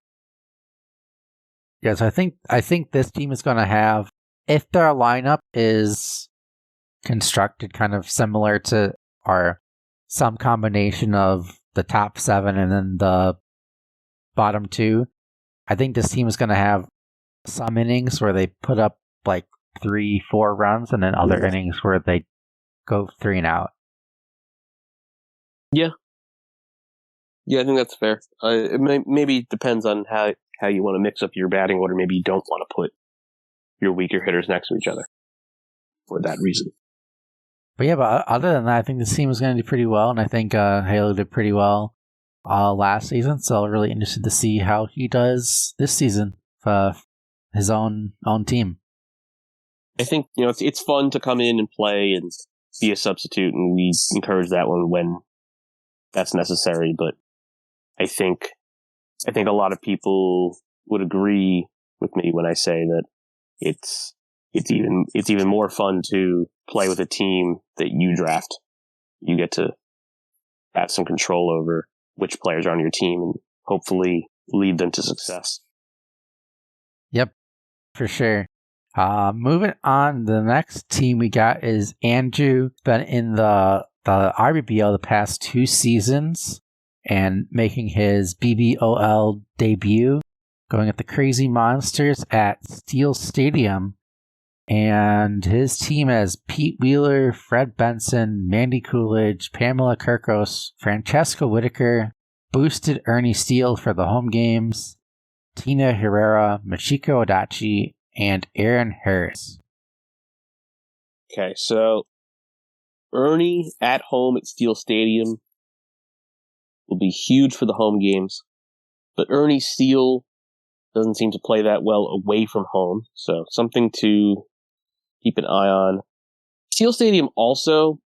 Yes, I think this team is going to have, if their lineup is constructed kind of similar to some combination of the top 7 and then the bottom 2, I think this team is going to have some innings where they put up 3-4 runs and then other innings where they go 3 and out. Yeah, I think that's fair. It maybe depends on how you want to mix up your batting order. Maybe you don't want to put your weaker hitters next to each other for that reason. But other than that, I think this team is going to do pretty well, and I think Halo did pretty well last season, so I'm really interested to see how he does this season for his own team. I think, it's fun to come in and play and be a substitute, and we encourage that one when that's necessary, but I think a lot of people would agree with me when I say that it's even more fun to play with a team that you draft. You get to have some control over which players are on your team and hopefully lead them to success. Yep, for sure. Moving on, the next team we got is Andrew. Been in the RBBL the past 2 seasons and making his BBOL debut, going at the Crazy Monsters at Steel Stadium. And his team has Pete Wheeler, Fred Benson, Mandy Coolidge, Pamela Kirkos, Francesca Whitaker, boosted Ernie Steele for the home games, Tina Herrera, Machiko Adachi, and Aaron Harris. Okay, so Ernie at home at Steel Stadium will be huge for the home games, but Ernie Steele doesn't seem to play that well away from home, so something to keep an eye on. Steel Stadium also,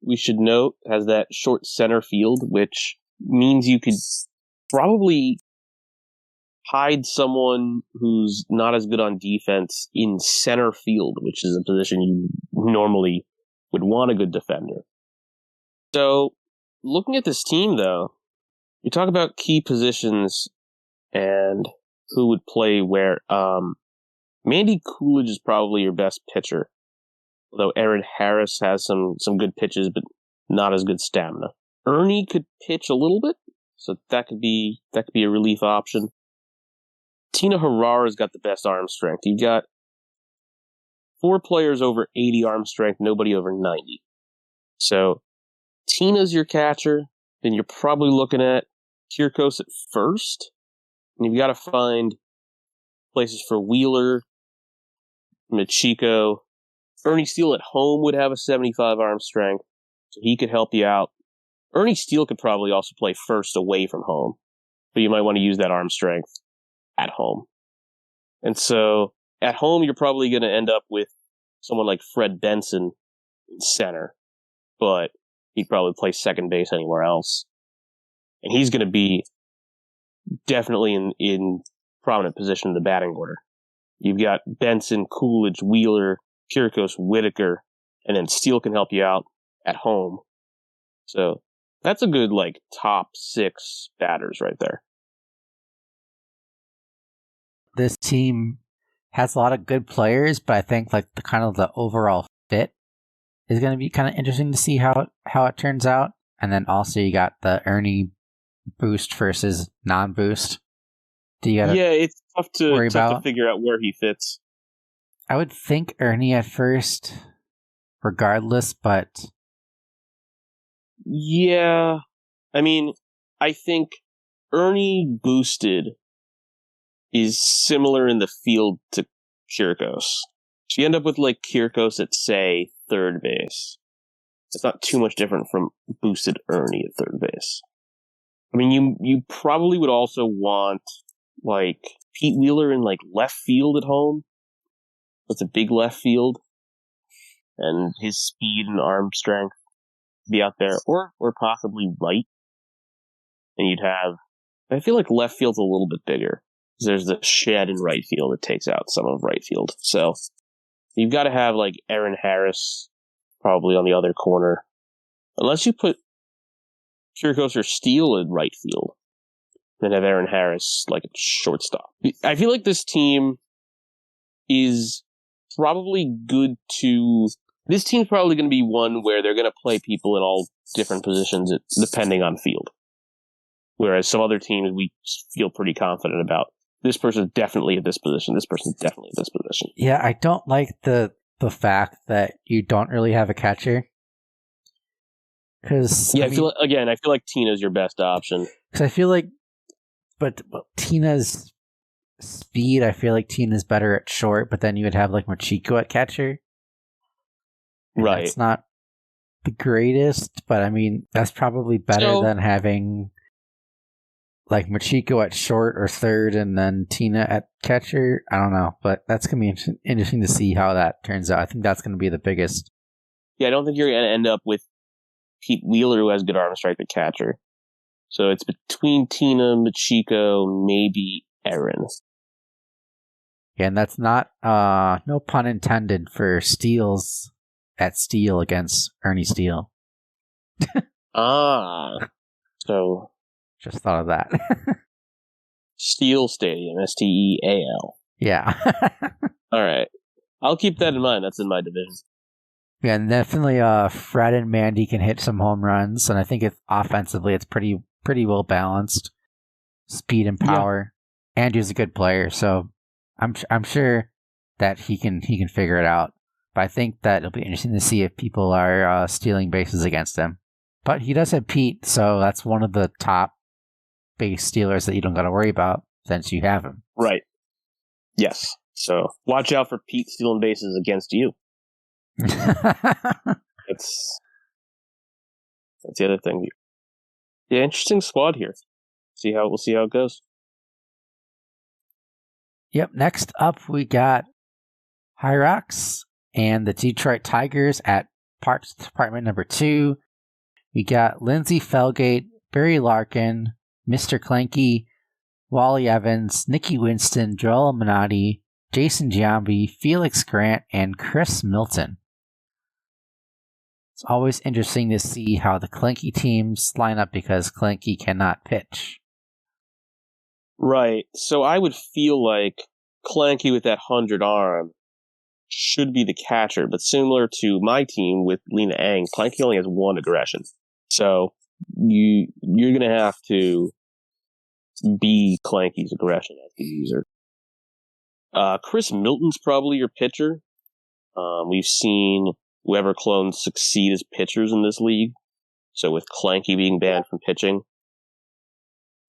we should note, has that short center field, which means you could probably hide someone who's not as good on defense in center field, which is a position you normally would want a good defender. So, looking at this team, though, you talk about key positions and who would play where. Mandy Coolidge is probably your best pitcher, although Aaron Harris has some good pitches, but not as good stamina. Ernie could pitch a little bit, so that could be a relief option. Tina Harara's got the best arm strength. You've got 4 players over 80 arm strength, nobody over 90. So Tina's your catcher, then you're probably looking at Kyrgios at first, and you've got to find places for Wheeler, Magica. Ernie Steele at home would have a 75 arm strength, so he could help you out. Ernie Steele could probably also play first away from home, but you might want to use that arm strength at home. And so at home, you're probably going to end up with someone like Fred Benson in center, but he'd probably play second base anywhere else. And he's going to be definitely in prominent position in the batting order. You've got Benson, Coolidge, Wheeler, Kyrgios, Whitaker, and then Steele can help you out at home. So that's a good top 6 batters right there. This team has a lot of good players, but I think the overall fit is going to be kind of interesting to see how it turns out. And then also you got the Ernie boost versus non-boost. It's tough to to figure out where he fits. I would think Ernie at first, regardless, but yeah, I mean, I think Ernie boosted is similar in the field to Kyrgios. So you end up with Kyrgios at, say, third base. It's not too much different from boosted Ernie at third base. I mean, you probably would also want Pete Wheeler in left field at home. It's a big left field, and his speed and arm strength be out there, or possibly right. And you'd have, I feel like left field's a little bit bigger. There's the shed in right field that takes out some of right field. So you've got to have Aaron Harris probably on the other corner. Unless you put Kyrgios or Steele in right field, then have Aaron Harris at shortstop. I feel like this team is probably good to... This team's probably going to be one where they're going to play people in all different positions depending on field. Whereas some other teams we feel pretty confident about. This person's definitely at this position. This person's definitely at this position. Yeah, I don't like the fact that you don't really have a catcher. Because I feel like Tina's your best option. Because I feel like, but Tina's speed, I feel like Tina's better at short, but then you would have Magica at catcher. Right. It's not the greatest, but I mean, that's probably better than having Magica at short or third and then Tina at catcher. I don't know, but that's going to be interesting to see how that turns out. I think that's going to be the biggest. Yeah, I don't think you're going to end up with Pete Wheeler, who has good arm strength at catcher. So it's between Tina, Magica, maybe Aaron. Yeah, and that's not, no pun intended for Steele's at Steele against Ernie Steele. So just thought of that. Steele Stadium, Steal. Yeah. All right. I'll keep that in mind. That's in my division. Yeah, and definitely Fred and Mandy can hit some home runs, and I think offensively it's pretty well balanced. Speed and power. Yeah. Andrew's a good player, so I'm sure that he can figure it out. But I think that it'll be interesting to see if people are stealing bases against him. But he does have Pete, so that's one of the top base stealers that you don't got to worry about since you have him. Right. Yes. So watch out for Pete stealing bases against you. That's the other thing. Yeah, interesting squad here. We'll see how it goes. Yep. Next up, we got Hyrox and the Detroit Tigers at Parks Department number 2. We got Lindsey Felgate, Barry Larkin, Mr. Clanky, Wally Evans, Nicky Winston, Joel Minotti, Jason Giambi, Felix Grant, and Chris Milton. It's always interesting to see how the Clanky teams line up because Clanky cannot pitch. Right. So I would feel like Clanky with that 100 arm should be the catcher, but similar to my team with Lena Ang, Clanky only has 1 aggression. So you're going to have to be Clanky's aggression as the user. Chris Milton's probably your pitcher. We've seen whoever clones succeed as pitchers in this league. So with Clanky being banned from pitching,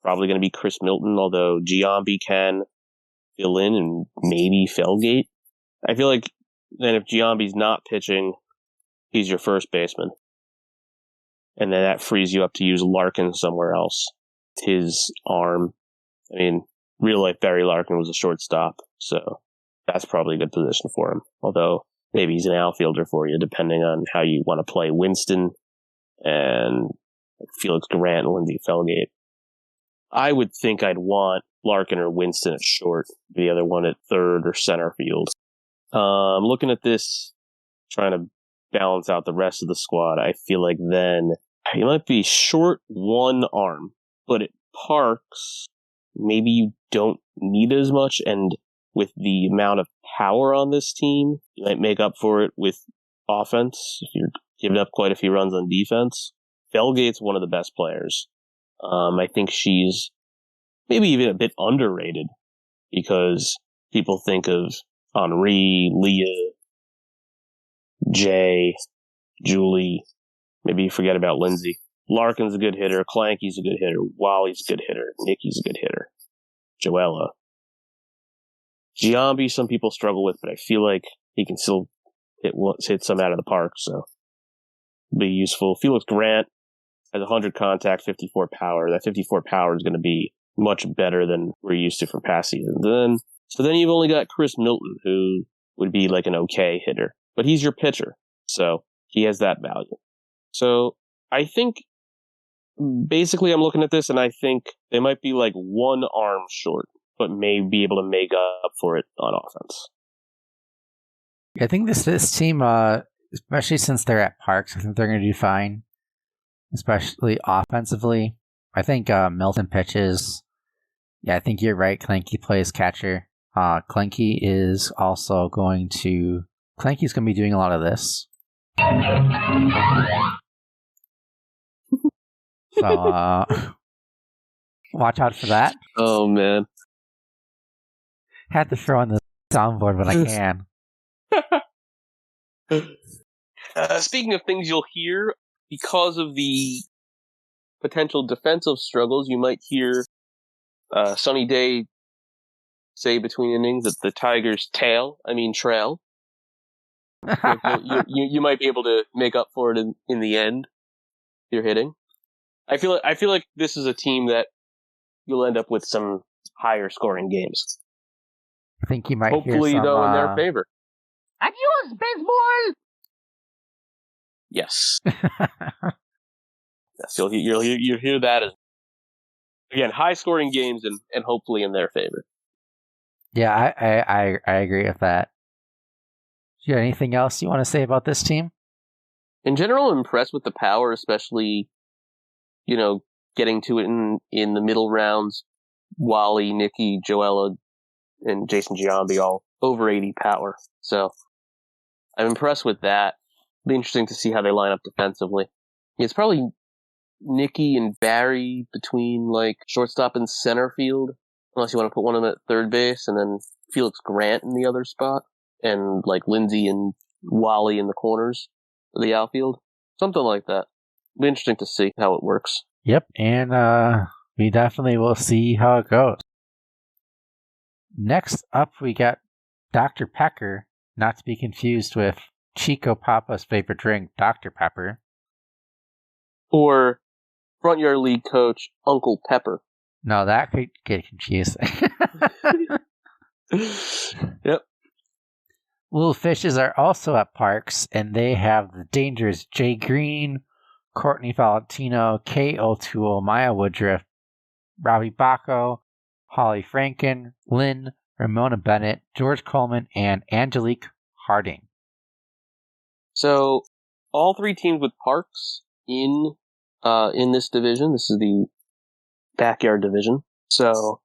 probably going to be Chris Milton, although Giambi can fill in and maybe Felgate. I feel like then if Giambi's not pitching, he's your first baseman. And then that frees you up to use Larkin somewhere else. His arm, I mean, real life Barry Larkin was a shortstop, so that's probably a good position for him. Although maybe he's an outfielder for you, depending on how you want to play Winston and Felix Grant and Lindsey Felgate. I would think I'd want Larkin or Winston at short, the other one at third or center field. Looking at this, trying to balance out the rest of the squad, I feel like then you might be short one arm, but at Parks, maybe you don't need as much, and with the amount of power on this team, you might make up for it with offense if you're giving up quite a few runs on defense. Felgate's one of the best players. I think she's maybe even a bit underrated because people think of Henri, Leah, Jay, Julie. Maybe you forget about Lindsay. Larkin's a good hitter. Clanky's a good hitter. Wally's a good hitter. Nikki's a good hitter. Joella. Giambi, some people struggle with, but I feel like he can still hit some out of the park, so be useful. Felix Grant has 100 contact, 54 power. That 54 power is going to be much better than we're used to from past seasons. So then you've only got Chris Milton, who would be like an okay hitter, but he's your pitcher, so he has that value. So I think basically I'm looking at this and I think they might be like one arm short, but may be able to make up for it on offense. I think this team, especially since they're at Parks, I think they're going to do fine, especially offensively. I think Milton pitches. Yeah, I think you're right. Clanky plays catcher. Clanky's going to be doing a lot of this. So, watch out for that. Oh, man. Had to throw on the soundboard when I can. Speaking of things you'll hear, because of the potential defensive struggles, you might hear Sunny Day say between innings that the Tigers' trail. you might be able to make up for it in the end. You're hitting. I feel like this is a team that you'll end up with some higher scoring games. I think you might hopefully hear some, though in their favor. Adios, baseball. Yes. Yes, you'll hear that as again high scoring games and hopefully in their favor. Yeah, I agree with that. Do you have anything else you want to say about this team? In general, I'm impressed with the power, especially, getting to it in the middle rounds. Wally, Nikki, Joella, and Jason Giambi all over 80 power. So I'm impressed with that. It'll be interesting to see how they line up defensively. It's probably Nikki and Barry between like shortstop and center field, unless you want to put one of them at third base, and then Felix Grant in the other spot, and like Lindsay and Wally in the corners of the outfield. Something like that. It'll be interesting to see how it works. Yep, and we definitely will see how it goes. Next up, we got Drpecker, not to be confused with Chico Papa's favorite drink, Dr. Pepper. Or Front Yard League coach, Uncle Pepper. No, that could get confusing. Yep. Little Fishes are also at Parks, and they have the dangerous Jay Green, Courtney Valentino, Kay O'Toole, Maya Woodruff, Robbie Bacco, Holly Franken, Lynn, Ramona Bennett, George Coleman, and Angelique Harding. So, all three teams with Parks in this division. This is the backyard division. So,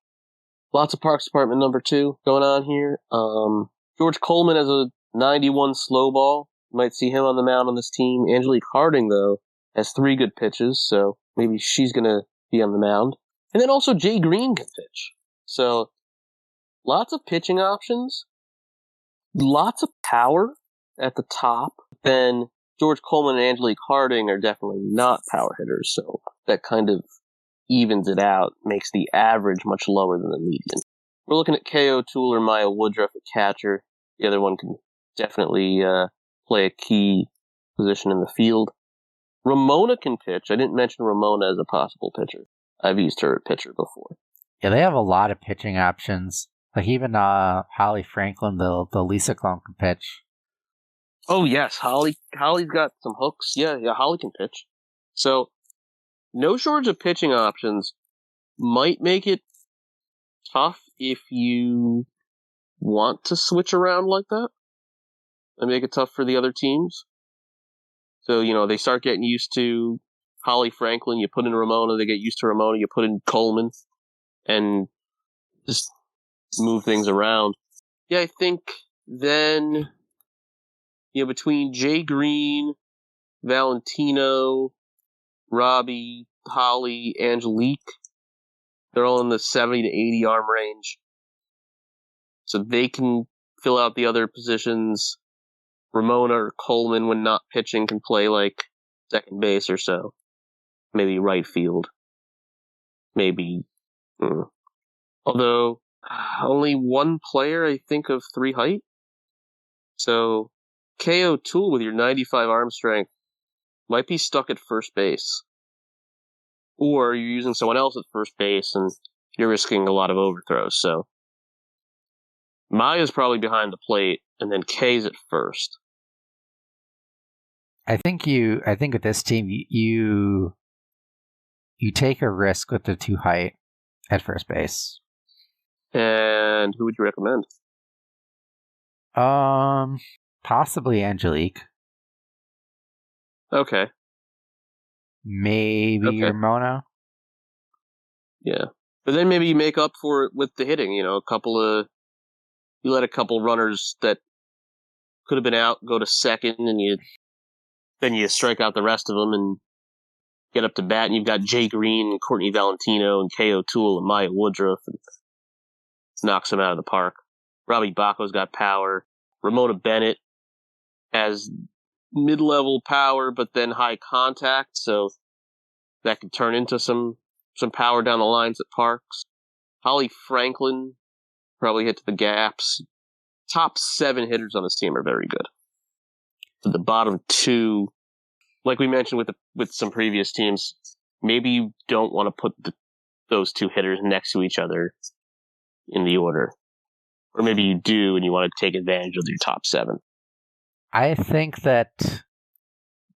lots of Parks Department number 2 going on here. George Coleman has a 91 slow ball. You might see him on the mound on this team. Angelique Harding, though, has 3 good pitches, so maybe she's going to be on the mound. And then also Jay Green can pitch. So lots of pitching options, lots of power at the top. Then George Coleman and Angelique Harding are definitely not power hitters, so that kind of evens it out, makes the average much lower than the median. We're looking at K.O. Toole or Maya Woodruff at catcher. The other one can definitely play a key position in the field. Ramona can pitch. I didn't mention Ramona as a possible pitcher. I've used her at pitcher before. Yeah, they have a lot of pitching options. Like even Holly Franklin, the Lisa clone, can pitch. Oh yes, Holly's got some hooks. Yeah, Holly can pitch. So no shortage of pitching options. Might make it tough if you want to switch around like that and make it tough for the other teams. So, they start getting used to Holly Franklin, you put in Ramona, they get used to Ramona, you put in Coleman, and just move things around. Yeah, I think then, between Jay Green, Valentino, Robbie, Holly, Angelique, they're all in the 70 to 80 arm range. So they can fill out the other positions. Ramona or Coleman, when not pitching, can play like second base or so. Maybe right field. Maybe. Although, only one player, I think, of 3 height. So, K.O. Toole with your 95 arm strength might be stuck at first base. Or you're using someone else at first base and you're risking a lot of overthrows. So, Maya's probably behind the plate, and then K's at first. I think with this team, you take a risk with the 2 height at first base. And who would you recommend? Possibly Angelique. Okay. Maybe Ramona. Yeah. But then maybe you make up for it with the hitting, you let a couple runners that could have been out go to second, and then you strike out the rest of them and get up to bat, and you've got Jay Green and Courtney Valentino and K.O. Toole and Maya Woodruff, and knocks them out of the park. Robbie Bacco's got power. Ramona Bennett has mid-level power, but then high contact, so that could turn into some power down the lines at parks. Holly Franklin probably hit to the gaps. Top 7 hitters on this team are very good. But the bottom 2, like we mentioned with some previous teams, maybe you don't want to put those 2 hitters next to each other in the order. Or maybe you do and you want to take advantage of your top 7. I think that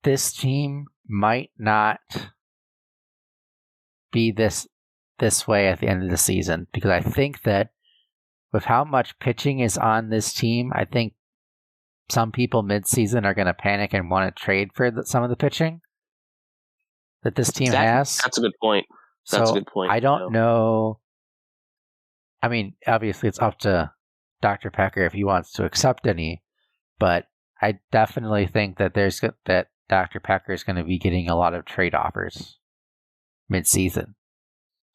this team might not be this way at the end of the season, because I think that with how much pitching is on this team, I think some people mid-season are going to panic and want to trade for some of the pitching that this team has. That's a good point. That's a good point. I don't know. I mean, obviously it's up to Drpecker if he wants to accept any, but I definitely think that that Drpecker is going to be getting a lot of trade offers mid-season.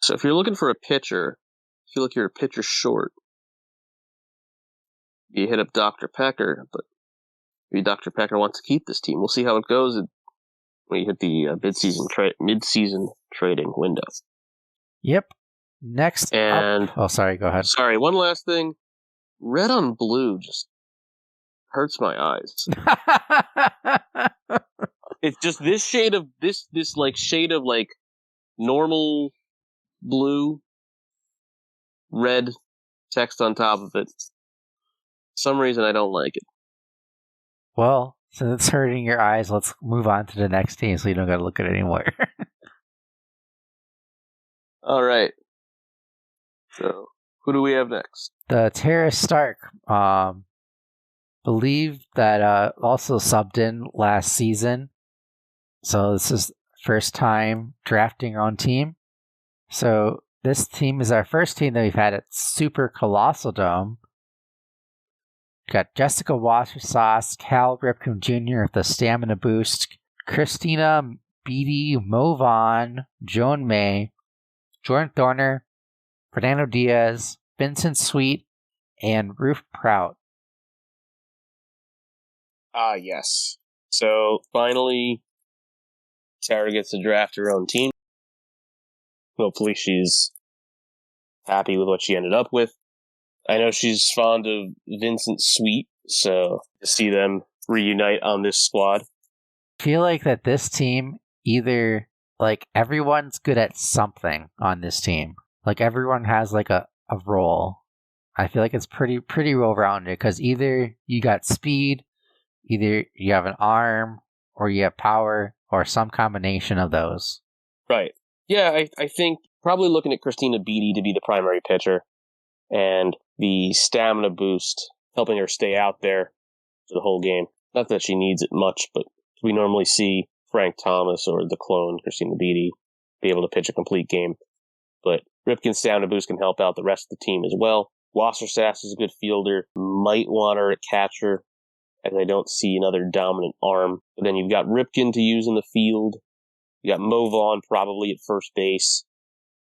So if you're looking for a pitcher, I feel like you're a pitcher short. You hit up Drpecker, but maybe Drpecker wants to keep this team. We'll see how it goes when you hit the mid-season trading window. Yep. Next and up. Oh, sorry. Go ahead. Sorry. One last thing. Red on blue just hurts my eyes. It's just this shade of normal blue, red text on top of it. For some reason I don't like it. Well, since it's hurting your eyes, let's move on to the next team so you don't got to look at it anymore. All right. So, who do we have next? The TaraStark. Believe that also subbed in last season. So this is first time drafting our own team. So this team is our first team that we've had at Super Colossal Dome. We've got Jessica Wassersauce, Cal Ripcombe Jr. with the stamina boost, Christina Beatty, Mo Vaughn, Joan May, Jordan Thorner, Fernando Diaz, Vincent Sweet, and Ruth Prout. Yes. So finally, Tara gets to draft her own team. Hopefully she's happy with what she ended up with. I know she's fond of Vincent Sweet, so to see them reunite on this squad. I feel like that this team either, like, everyone's good at something on this team. Like, everyone has, like, a role. I feel like it's pretty well-rounded, because either you got speed, either you have an arm, or you have power, or some combination of those. Right. Yeah, I think probably looking at Christina Beatty to be the primary pitcher, and the stamina boost helping her stay out there for the whole game. Not that she needs it much, but we normally see Frank Thomas or the clone Christina Beatty be able to pitch a complete game. But Ripken's stamina boost can help out the rest of the team as well. Wassersass is a good fielder. Might want her at catcher, as I don't see another dominant arm. But then you've got Ripken to use in the field. You got Mo Vaughn probably at first base.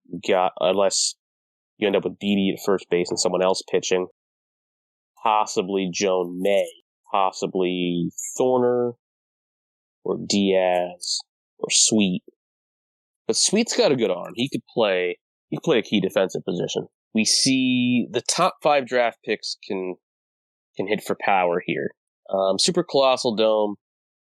You got, unless you end up with Beatty at first base and someone else pitching, possibly Joan May, possibly Thorner, or Diaz, or Sweet. But Sweet's got a good arm. He could play a key defensive position. We see the top 5 draft picks can hit for power here. Super Colossal Dome,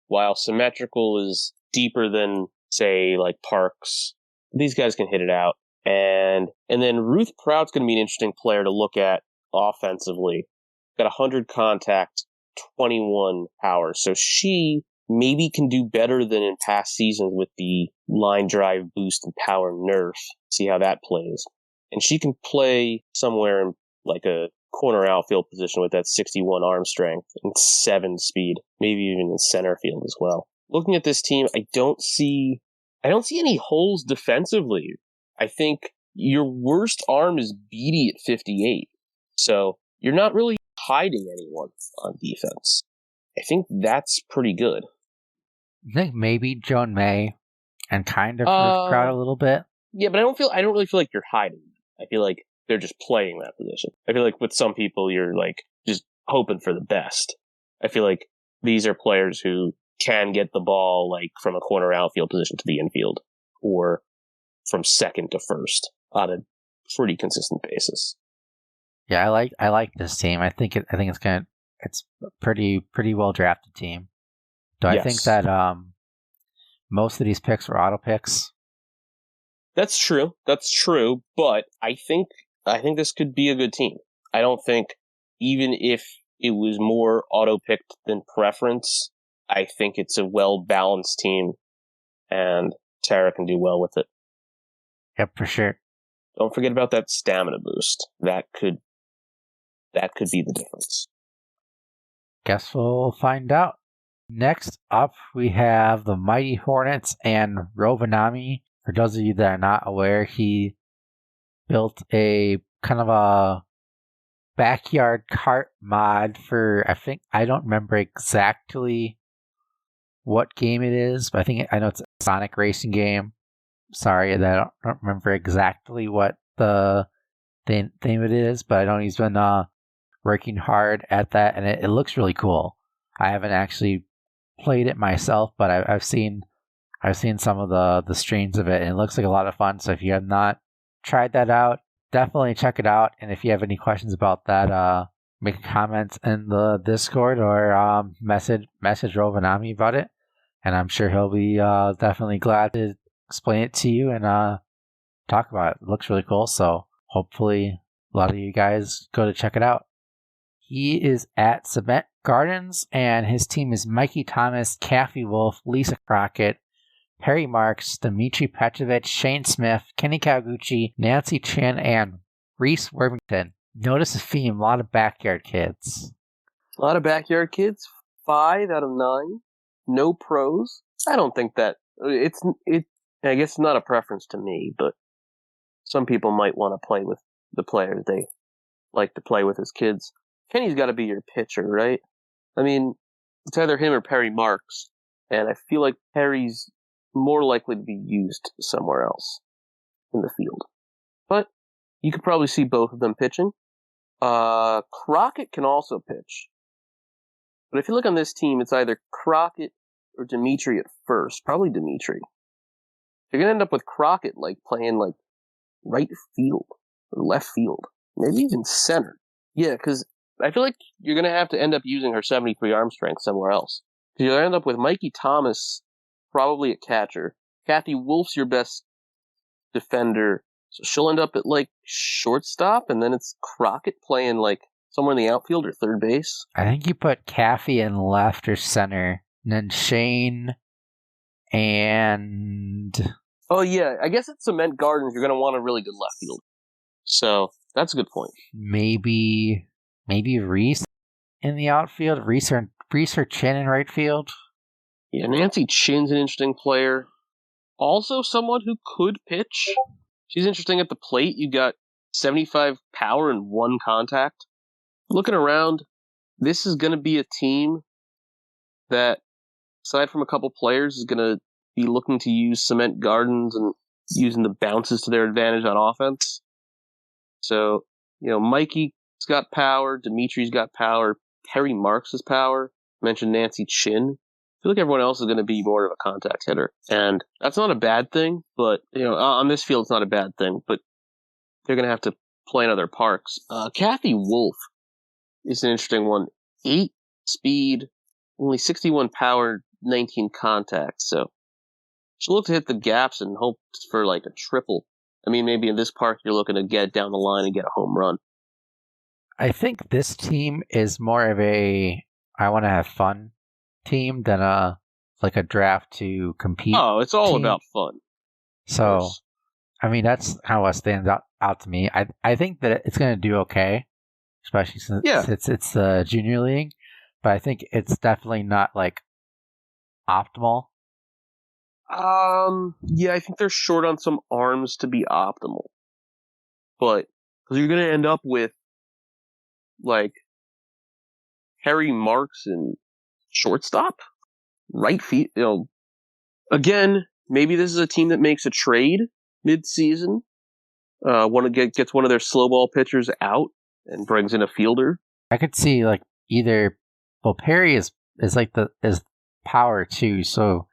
while symmetrical, is deeper than, say, like Parks. These guys can hit it out. And then Ruth Prout's going to be an interesting player to look at offensively. Got 100 contact, 21 power. So she maybe can do better than in past seasons with the line drive boost and power nerf. See how that plays. And she can play somewhere in like a corner outfield position with that 61 arm strength and 7 speed, maybe even in center field as well. Looking at this team, I don't see any holes defensively. I think your worst arm is Beatty at 58. So you're not really hiding anyone on defense. I think that's pretty good. I think maybe Joan May and kind of Ruth Prout a little bit. Yeah, but I don't really feel like you're hiding. I feel like they're just playing that position. I feel like with some people, you're like just hoping for the best. I feel like these are players who can get the ball like from a corner outfield position to the infield, or from second to first on a pretty consistent basis. Yeah, I like this team. I think it's a pretty well drafted team. Do I think that most of these picks were auto picks? That's true. But I think this could be a good team. I don't think, even if it was more auto picked than preference, I think it's a well balanced team, and Tara can do well with it. Yep, for sure. Don't forget about that stamina boost. That could be the difference. Guess we'll find out. Next up, we have the Mighty Hornets and Rovenami. For those of you that are not aware, he built a kind of a backyard kart mod for, I don't remember exactly what game it is, but I know it's a Sonic racing game. Sorry that I don't remember exactly what the theme it is, but I know he's been working hard at that, and it looks really cool. I haven't actually played it myself, but I've seen some of the streams of it, and it looks like a lot of fun. So if you have not tried that out, definitely check it out. And if you have any questions about that, make a comment in the Discord, or message Rovenami about it, and I'm sure he'll be definitely glad to explain it to you and talk about it. It looks really cool, so hopefully a lot of you guys go to check it out. He is at Cement Gardens, and his team is Mikey Thomas, Kathy Wolf, Lisa Crockett, Perry Marks, Dimitri Petrovich, Shane Smith, Kenny Kawaguchi, Nancy Chan, and Reese Worthington. Notice a theme, a lot of backyard kids. A lot of backyard kids. 5 out of 9. No pros. I don't think that I guess it's not a preference to me, but some people might want to play with the players they like to play with as kids. Kenny's got to be your pitcher, right? I mean, it's either him or Perry Marks, and I feel like Perry's more likely to be used somewhere else in the field. But you could probably see both of them pitching. Crockett can also pitch. But if you look on this team, it's either Crockett or Dimitri at first. Probably Dimitri. You're going to end up with Crockett playing right field or left field. Maybe even center. Yeah, because I feel like you're going to have to end up using her 73 arm strength somewhere else. Because you'll end up with Mikey Thomas probably at catcher. Kathy Wolf's your best defender. So she'll end up at shortstop, and then it's Crockett playing somewhere in the outfield or third base. I think you put Kathy in left or center, and then Shane and... Oh yeah, I guess at Cement Gardens you're going to want a really good left field. So that's a good point. Maybe Reese in the outfield, Reese or Chin in right field. Yeah, Nancy Chin's an interesting player. Also someone who could pitch. She's interesting at the plate. You got 75 power and 1 contact. Looking around, this is going to be a team that, aside from a couple players, is going to be looking to use Cement Gardens and using the bounces to their advantage on offense. So, Mikey's got power, Dimitri's got power, Terry Marks has power. Mentioned Nancy Chin. I feel like everyone else is going to be more of a contact hitter. And that's not a bad thing, but, on this field, it's not a bad thing, but they're going to have to play in other parks. Kathy Wolf is an interesting one. 8 speed, only 61 power, 19 contact. So she'll look to hit the gaps and hope for a triple. I mean, maybe in this park, you're looking to get down the line and get a home run. I think this team is more of a I want to have fun team than a draft to compete. Oh, it's all team. about fun. So, I mean, that's how it stands out to me. I think that it's going to do okay, especially since it's the junior league. But I think it's definitely not optimal. Yeah, I think they're short on some arms to be optimal. But because you're going to end up with Harry Marks and shortstop, right field. Again, maybe this is a team that makes a trade mid-season. Gets one of their slow ball pitchers out and brings in a fielder. I could see either. Well, Perry is power too, so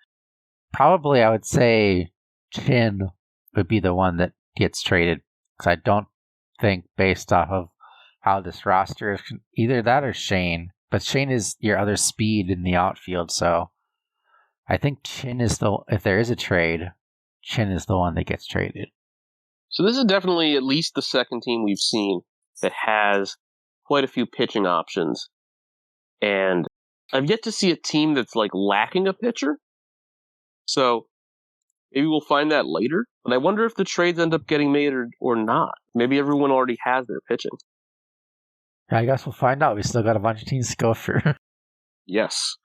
probably I would say Chin would be the one that gets traded, because I don't think, based off of how this roster is, either that or Shane. But Shane is your other speed in the outfield, so I think Chin is if there is a trade, Chin is the one that gets traded. So this is definitely at least the second team we've seen that has quite a few pitching options. And I've yet to see a team that's lacking a pitcher. So maybe we'll find that later. But I wonder if the trades end up getting made or not. Maybe everyone already has their pitching. I guess we'll find out. We still got a bunch of teams to go through. Yes.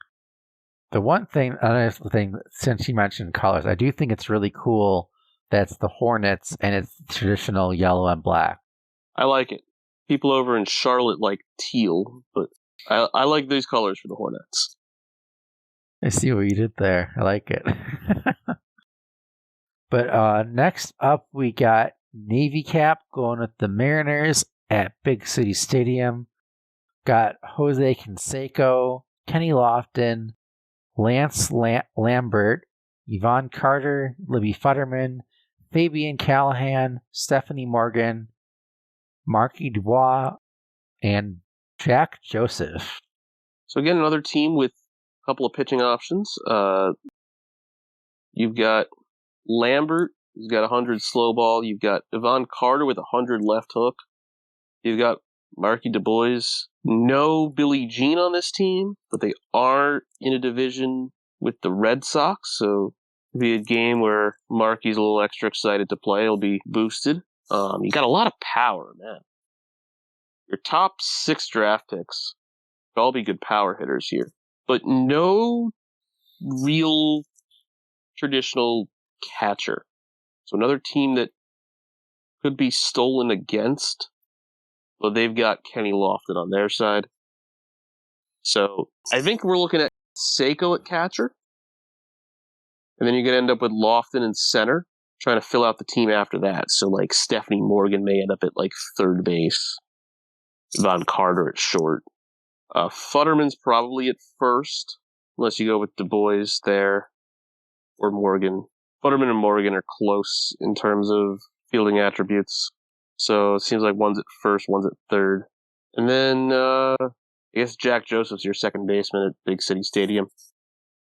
The another thing, since you mentioned colors, I do think it's really cool that it's the Hornets and it's traditional yellow and black. I like it. People over in Charlotte like teal, but I like these colors for the Hornets. I see what you did there. I like it. But next up, we got Navycap going with the Mariners at Big City Stadium. Got Jose Canseco, Kenny Lofton, Lance Lambert, Yvonne Carter, Libby Futterman, Fabian Callahan, Stephanie Morgan, Marky Dubois, and Jack Joseph. So again, another team with a couple of pitching options. You've got Lambert, who's got 100 slow ball. You've got Yvonne Carter with 100 left hook. You've got Marky Dubois. No Billie Jean on this team, but they are in a division with the Red Sox, so it'll be a game where Marky's a little extra excited to play. He'll be boosted. You got a lot of power, man. Your top 6 draft picks will all be good power hitters here, but no real traditional catcher. So another team that could be stolen against, but they've got Kenny Lofton on their side. So I think we're looking at Seiko at catcher. And then you're going to end up with Lofton in center, trying to fill out the team after that. So, like, Stephanie Morgan may end up at, like, third base. Von Carter at short. Futterman's probably at first, unless you go with Du Bois there, or Morgan. Futterman and Morgan are close in terms of fielding attributes. So it seems like one's at first, one's at third. And then, I guess Jack Joseph's your second baseman at Big City Stadium.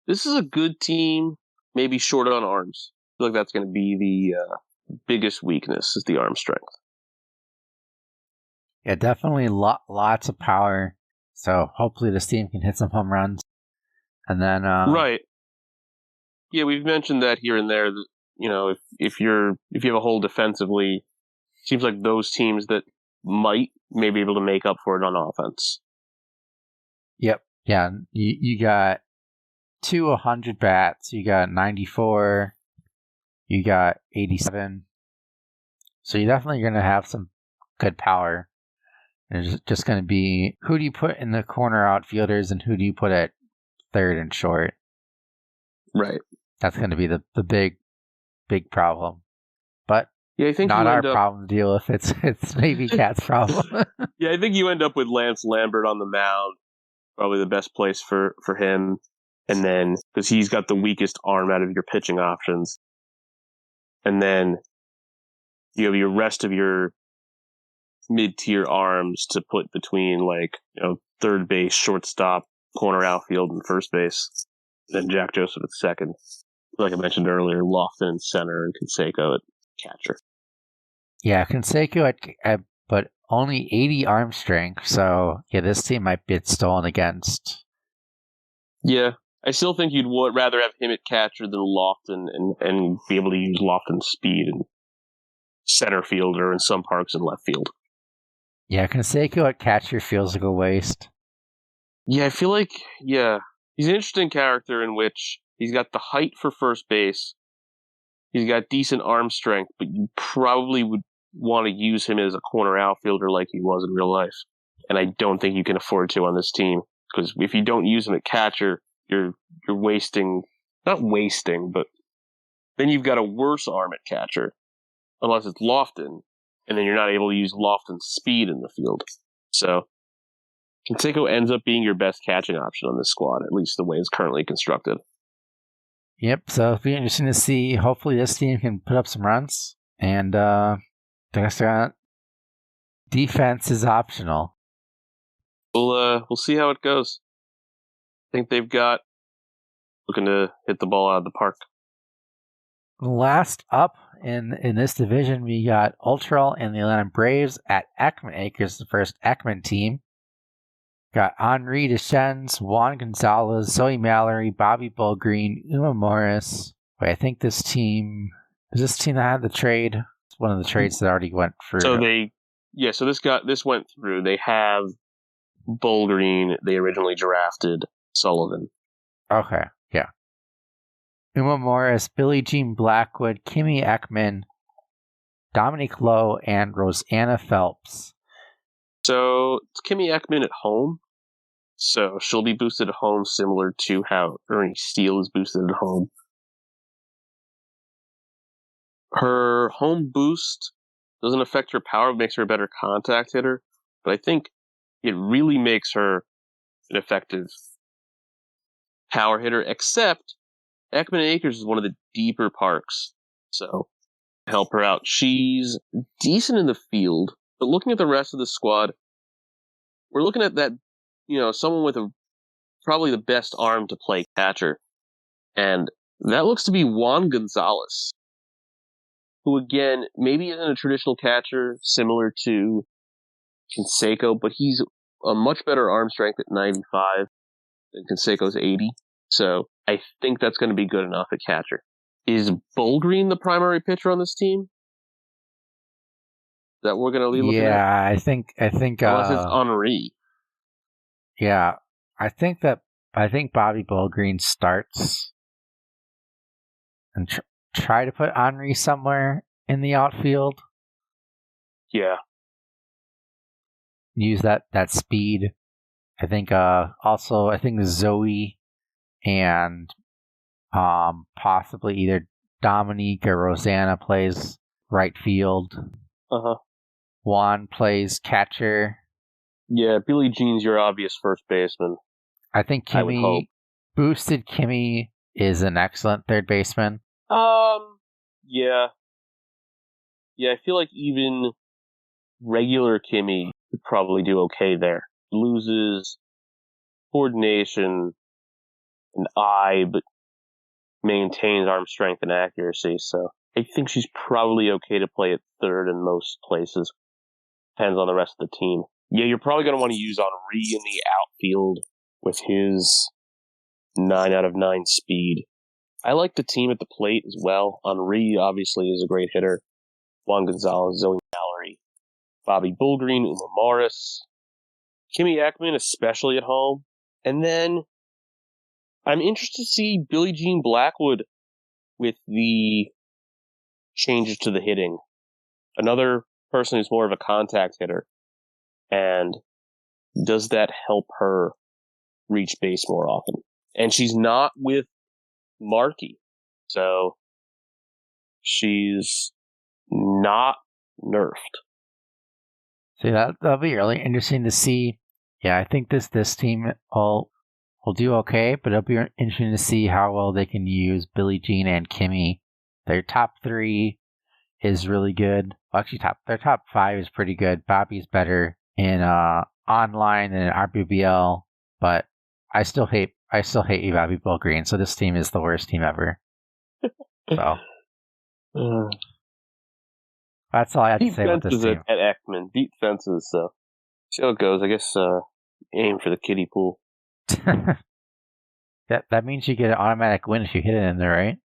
This is a good team, maybe short on arms. I feel like that's going to be the biggest weakness, is the arm strength. Yeah, definitely lots of power. So hopefully this team can hit some home runs. And then right. Yeah, we've mentioned that here and there. That, you know, if you have a hole defensively, seems like those teams that might be able to make up for it on offense. Yep. Yeah, you got 100 bats. You got 94. You got 87. So you're definitely going to have some good power. There's just going to be, who do you put in the corner outfielders and who do you put at third and short? Right. That's going to be the big problem. But yeah, I think not our problem to deal with. It's Navycap's problem. Yeah, I think you end up with Lance Lambert on the mound. Probably the best place for him. And then, because he's got the weakest arm out of your pitching options. And then you have your rest of your mid-tier arms to put between, like, you know, third base, shortstop, corner outfield, and first base. Then Jack Joseph at second. Like I mentioned earlier, Lofton in center and Canseco at catcher. Yeah, Canseco but only 80 arm strength. So yeah, this team might get stolen against. Yeah, I still think you'd rather have him at catcher than Lofton and be able to use Lofton's speed in center field or in some parks in left field. Yeah, Canseco at catcher feels like a waste. Yeah, I feel like, he's an interesting character in which he's got the height for first base. He's got decent arm strength, but you probably would want to use him as a corner outfielder like he was in real life. And I don't think you can afford to on this team, because if you don't use him at catcher, you're wasting, not wasting, but then you've got a worse arm at catcher, unless it's Lofton, and then you're not able to use Lofton's speed in the field. So Canseco ends up being your best catching option on this squad, at least the way it's currently constructed. Yep, so it'll be interesting to see. Hopefully this team can put up some runs. And defense is optional. We'll see how it goes. I think they've got looking to hit the ball out of the park. Last up in this division, we got Otrol and the Atlanta Braves at Ekman Acres, the first Ekman team. Got Henri Deschennes, Juan Gonzalez, Zoe Mallory, Bobby Bullgreen, Uma Morris. Wait, I think this team... Is this team that had the trade? It's one of the trades that already went through. So this went through. They have Bullgreen. They originally drafted Sullivan. Okay, yeah. Uma Morris, Billie Jean Blackwood, Kimmy Ekman, Dominique Lowe, and Rosanna Phelps. So it's Kimmy Ekman at home. So she'll be boosted at home, similar to how Ernie Steele is boosted at home. Her home boost doesn't affect her power, it makes her a better contact hitter. But I think it really makes her an effective power hitter, except Ekman Acres is one of the deeper parks. So help her out. She's decent in the field, but looking at the rest of the squad, we're looking at that, someone with probably the best arm to play catcher. And that looks to be Juan Gonzalez, who, again, maybe isn't a traditional catcher similar to Canseco, but he's a much better arm strength at 95 than Canseco's 80. So I think that's going to be good enough at catcher. Is Bullgreen the primary pitcher on this team? That we're going to be looking at? Yeah, I think unless it's Henri. Yeah, I think Bobby Bullgreen starts and try to put Henri somewhere in the outfield. Yeah. Use that speed. I think also Zoe and Possibly either Dominique or Rosanna plays right field. Juan plays catcher. Yeah, Billie Jean's your obvious first baseman. I think I would hope. Boosted Kimmy is an excellent third baseman. Yeah. Yeah, I feel like even regular Kimmy would probably do okay there. Loses coordination and eye, but maintains arm strength and accuracy, so I think she's probably okay to play at third in most places. Depends on the rest of the team. Yeah, you're probably going to want to use Henri in the outfield with his 9 out of 9 speed. I like the team at the plate as well. Henri obviously is a great hitter. Juan Gonzalez, Zoe Mallory, Bobby Bullgreen, Uma Morris, Kimmy Ekman, especially at home. And then I'm interested to see Billie Jean Blackwood with the changes to the hitting. Another person who's more of a contact hitter. And does that help her reach base more often? And she's not with Markey. So she's not nerfed. See, that'll be really interesting to see. Yeah, I think this team will do okay, but it'll be interesting to see how well they can use Billie Jean and Kimmy. Their top 3 is really good. Well, actually, their top 5 is pretty good. Bobby's better in online than in RBBL, but I still hate you, Bobby Bullgreen. So this team is the worst team ever. So that's all I have to say about this team. At Ekman, deep fences. So see how it goes. I guess aim for the kiddie pool. That means you get an automatic win if you hit it in there, right?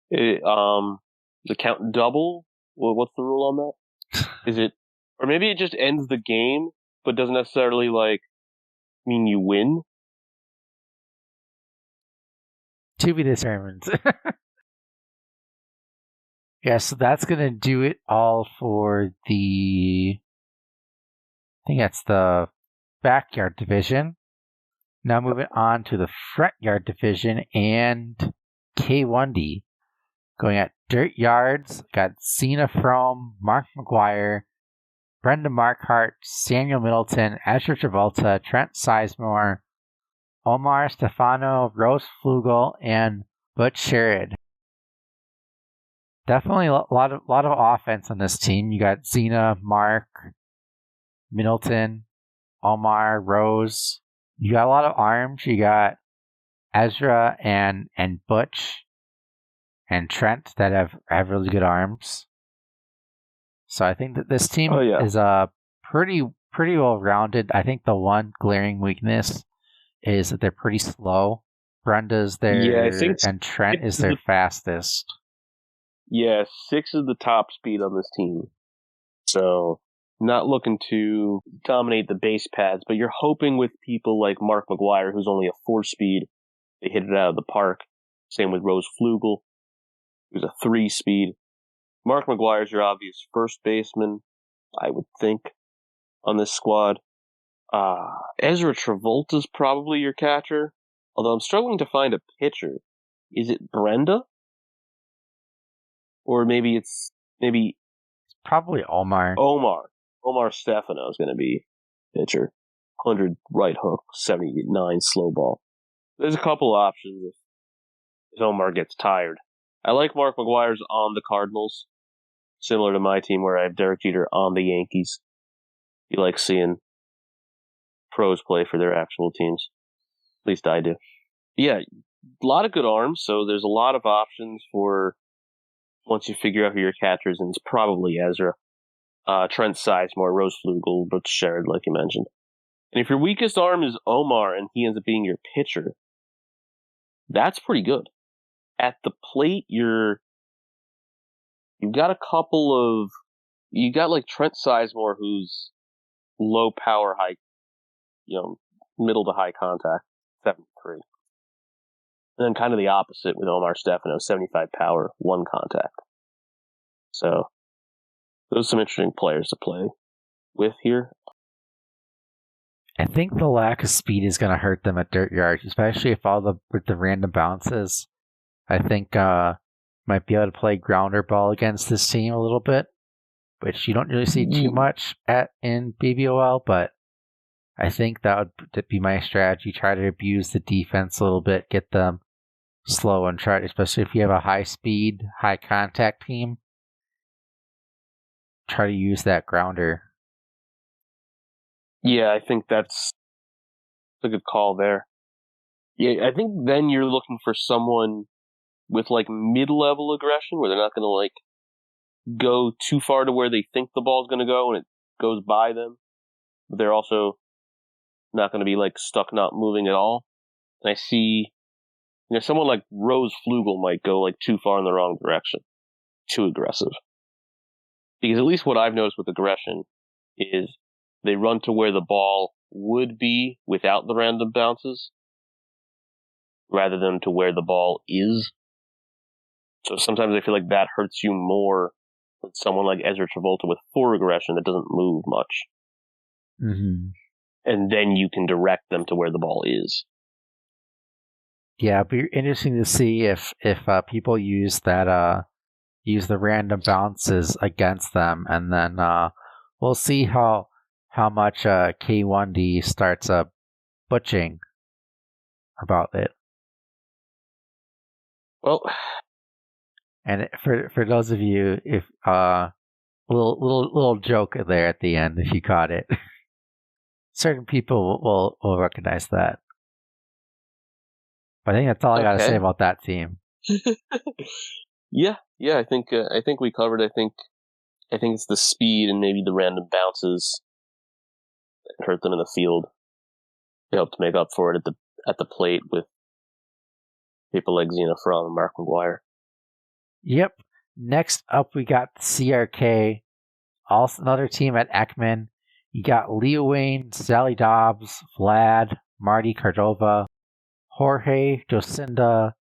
The count double? Well, what's the rule on that? Is it, or maybe it just ends the game, but doesn't necessarily mean you win? To be determined. Yeah, so that's gonna do it all for I think that's the backyard division. Now moving on to the front yard division and K1D. Going at Dirt Yards, got Cena Frome, Mark McGuire, Brenda Markhart, Samuel Middleton, Asher Travolta, Trent Sizemore, Omar Stefano, Rose Flugel, and Butch Sherrod. Definitely a lot of offense on this team. You got Xena, Mark, Middleton, Omar, Rose. You got a lot of arms. You got Ezra and Butch and Trent that have really good arms. So I think that this team is pretty well rounded. I think the one glaring weakness is that they're pretty slow. Brenda's their and Trent is their fastest. Yeah, 6 is the top speed on this team. So not looking to dominate the base pads, but you're hoping with people like Mark McGuire, who's only a 4 speed, they hit it out of the park. Same with Rose Flugel, who's a 3 speed. Mark McGuire's your obvious first baseman, I would think, on this squad. Ezra Travolta's probably your catcher, although I'm struggling to find a pitcher. Is it Brenda? Or maybe it's probably Omar. Omar Stefano is going to be pitcher. 100 right hook, 79 slow ball. There's a couple options if Omar gets tired. I like Mark McGuire's on the Cardinals, similar to my team where I have Derek Jeter on the Yankees. You like seeing pros play for their actual teams. At least I do. Yeah, a lot of good arms, so there's a lot of options for once you figure out who your catcher is, and it's probably Ezra. Trent Sizemore, Rose Flugel, Butch Sherrod, like you mentioned. And if your weakest arm is Omar and he ends up being your pitcher, that's pretty good. At the plate, you've got a couple of... You got like Trent Sizemore, who's low power, high, middle to high contact, 73. And then kind of the opposite with Omar Stefano, 75 power, 1 contact. So those are some interesting players to play with here. I think the lack of speed is going to hurt them at Dirt Yards, especially if with the random bounces. I think might be able to play grounder ball against this team a little bit, which you don't really see too much in BBOL, but I think that would be my strategy. Try to abuse the defense a little bit, get them slow, and try, especially if you have a high speed, high contact team, try to use that grounder. Yeah, I think that's a good call there. Yeah, I think then you're looking for someone with like mid-level aggression where they're not going to like go too far to where they think the ball's going to go and it goes by them. But they're also not going to be like stuck not moving at all. And I see, someone like Rose Flugel might go like too far in the wrong direction, too aggressive. Because at least what I've noticed with aggression is they run to where the ball would be without the random bounces, rather than to where the ball is. So sometimes I feel like that hurts you more than someone like Ezra Travolta with 4 aggression that doesn't move much. Mm-hmm. And then you can direct them to where the ball is. Yeah, it'd be interesting to see if people use that use the random bounces against them, and then we'll see how much K1D starts butching about it. Well, and for those of you, if little joke there at the end, if you caught it, certain people will recognize that. But I think that's all I got to say about that team. Yeah. I think we covered. I think it's the speed and maybe the random bounces that hurt them in the field. They hope to make up for it at the plate with people like Xena Fromm and Mark McGuire. Yep. Next up, we got CRK, also another team at Ekman. You got Leo Wayne, Sally Dobbs, Vlad, Marty Cordova, Jorge, Jocinda,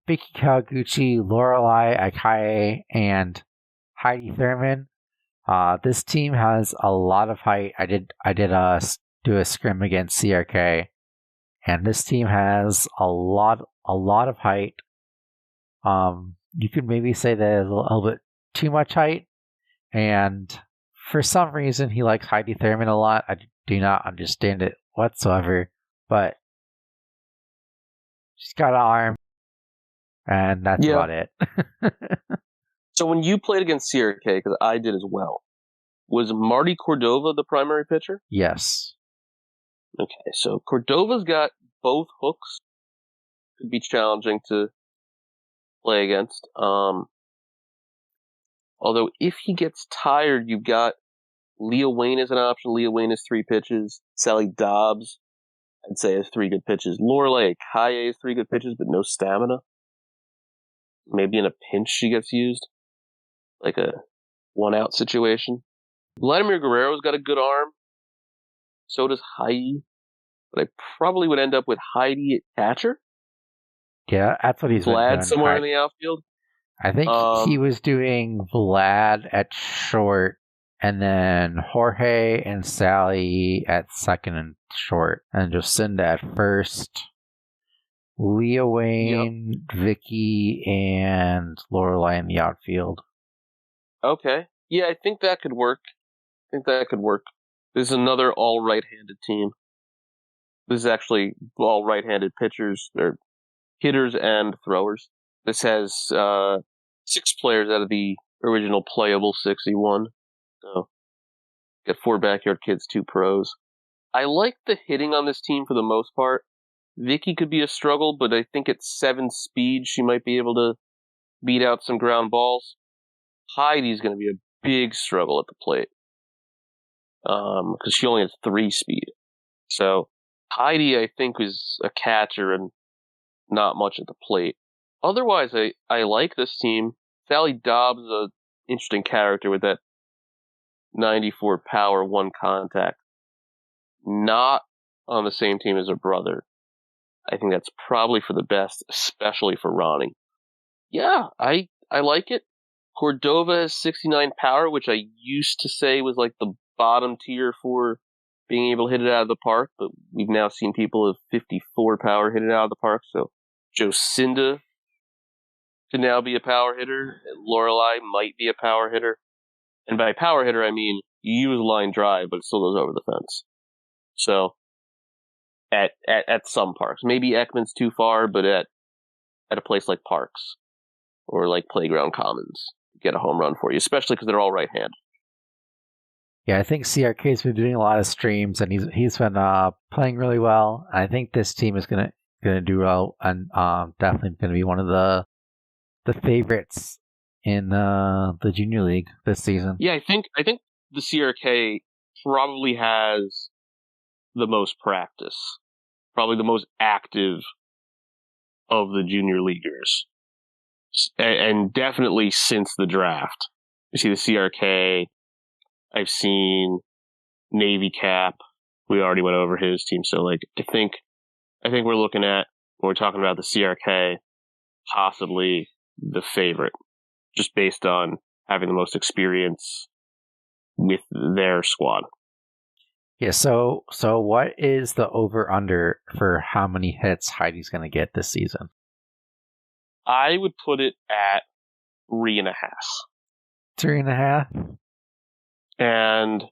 Vicky Kawaguchi, Lorelei Akaye, and Heidi Thurman. This team has a lot of height. I did do a scrim against CRK, and this team has a lot of height. You could maybe say that there's a little bit too much height, and for some reason he likes Heidi Thurman a lot. I do not understand it whatsoever, but she's got an arm, and that's about it. So when you played against CRK, because I did as well, was Marty Cordova the primary pitcher? Yes. Okay, so Cordova's got both hooks. Could be challenging to play against. Although if he gets tired, you've got Leo Wayne as an option. Leo Wayne has 3 pitches. Sally Dobbs, I'd say, has 3 good pitches. Lorelei Akaye has 3 good pitches, but no stamina. Maybe in a pinch she gets used, like a 1-out situation. Vladimir Guerrero's got a good arm. So does Heidi. But I probably would end up with Heidi at catcher. Yeah, that's what he's Vlad been doing. Somewhere in the outfield. I think he was doing Vlad at short, and then Jorge and Sally at second and short, and Jocinda at first. Leo Wayne, Vicky, and Lorelei in the outfield. Okay. Yeah, I think that could work. This is another all right-handed team. This is actually all right-handed pitchers. They're hitters and throwers. This has 6 players out of the original playable 61. So, got 4 backyard kids, 2 pros. I like the hitting on this team for the most part. Vicky could be a struggle, but I think at 7 speed, she might be able to beat out some ground balls. Heidi's going to be a big struggle at the plate because she only has 3 speed. So Heidi, I think, is a catcher and not much at the plate. Otherwise, I like this team. Sally Dobbs is an interesting character with that 94 power, 1 contact. Not on the same team as her brother. I think that's probably for the best, especially for Ronnie. Yeah, I like it. Cordova has 69 power, which I used to say was like the bottom tier for being able to hit it out of the park, but we've now seen people of 54 power hit it out of the park. So Jocinda to now be a power hitter. Lorelei might be a power hitter. And by power hitter, I mean you use line drive, but it still goes over the fence. So, at some parks. Maybe Ekman's too far, but at a place like Parks or like Playground Commons, get a home run for you, especially because they're all right-handed. Yeah, I think CRK's been doing a lot of streams, and he's been playing really well. I think this team is gonna do well, and definitely gonna be one of the favorites in the junior league this season. Yeah, I think the CRK probably has the most practice, probably the most active of the junior leaguers, and definitely since the draft. You see the CRK. I've seen Navycap. We already went over his team, so like I think we're looking at, when we're talking about the CRK, possibly the favorite, just based on having the most experience with their squad. Yeah, so what is the over-under for how many hits Heidi's going to get this season? I would put it at 3.5. 3.5? And,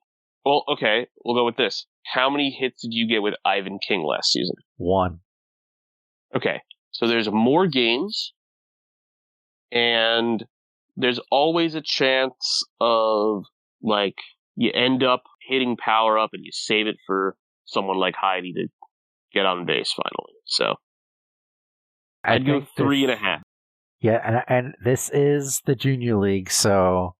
well, okay, we'll go with this. How many hits did you get with Ivan King last season? 1. Okay, so there's more games, and there's always a chance of, like, you end up hitting power up and you save it for someone like Heidi to get on base finally. So I'd go 3.5. Yeah, and this is the junior league, so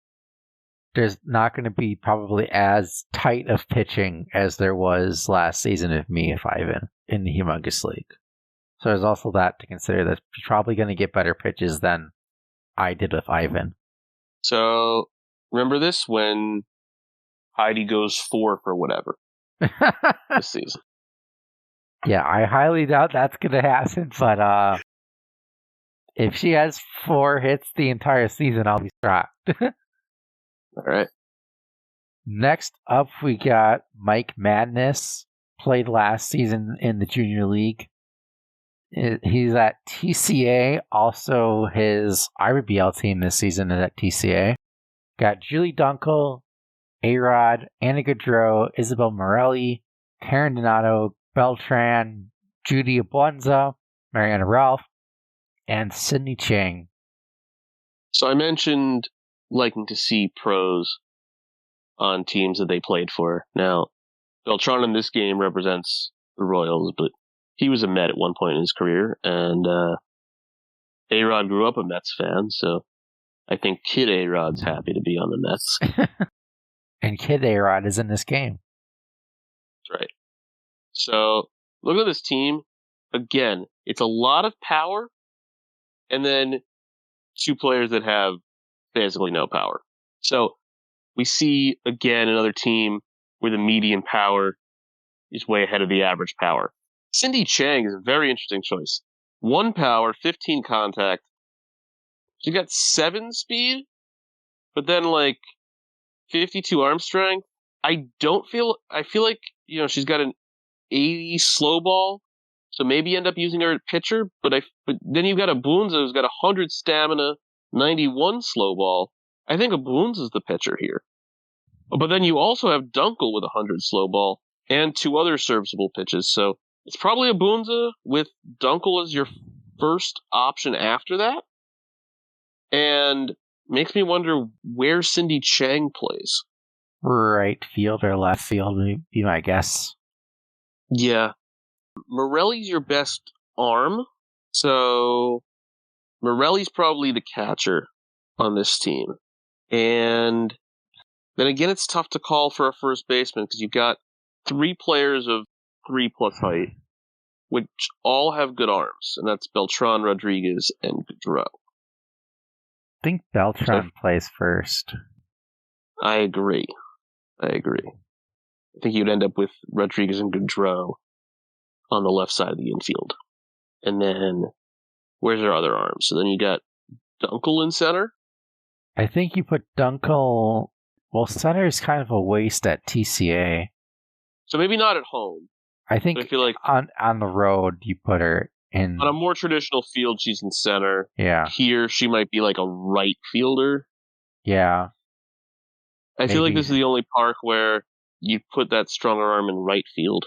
there's not going to be probably as tight of pitching as there was last season of me if Ivan in the Humongous League. So there's also that to consider, that you're probably going to get better pitches than I did with Ivan. So remember this when Heidi goes 4 for whatever this season. Yeah, I highly doubt that's going to happen, but if she has 4 hits the entire season, I'll be shocked. All right. Next up, we got MikeMadness. Played last season in the junior league. He's at TCA. Also, his IBBL team this season is at TCA. Got Julie Dunkel, A-Rod, Anna Gaudreau, Isabel Morelli, Karen Donato, Beltran, Judy Abunza, Mariana Ralph, and Sydney Chang. So I mentioned liking to see pros on teams that they played for. Now, Beltran in this game represents the Royals, but he was a Met at one point in his career, and A-Rod grew up a Mets fan, so I think Kid A-Rod's happy to be on the Mets. And Kid A-Rod is in this game. That's right. So, look at this team. Again, it's a lot of power, and then 2 players that have basically no power. So, we see, again, another team where the median power is way ahead of the average power. Cindy Chang is a very interesting choice. 1 power, 15 contact. She got 7 speed, but then like 52 arm strength. I feel like, she's got an 80 slow ball, so maybe end up using her at pitcher, but then you've got Abunza who's got 100 stamina, 91 slow ball. I think Abunza's the pitcher here. But then you also have Dunkel with 100 slow ball and 2 other serviceable pitches, so it's probably Abunza with Dunkel as your first option after that. And makes me wonder where Cindy Chang plays. Right field or left field would be my guess. Yeah. Morelli's your best arm, so Morelli's probably the catcher on this team. And then again, it's tough to call for a first baseman because you've got 3 players of 3+ height, which all have good arms, and that's Beltran, Rodriguez, and Gaudreau. I think Beltran plays first. I agree. I think you'd end up with Rodriguez and Gaudreau on the left side of the infield. And then, where's their other arms? So then you got Dunkel in center. I think you put Dunkel... Well, center is kind of a waste at TCA. So maybe not at home. I think I feel like on the road you put her in on a more traditional field, she's in center. Yeah. Here, she might be like a right fielder. Yeah. I feel like Maybe. this is the only park where you put that stronger arm in right field.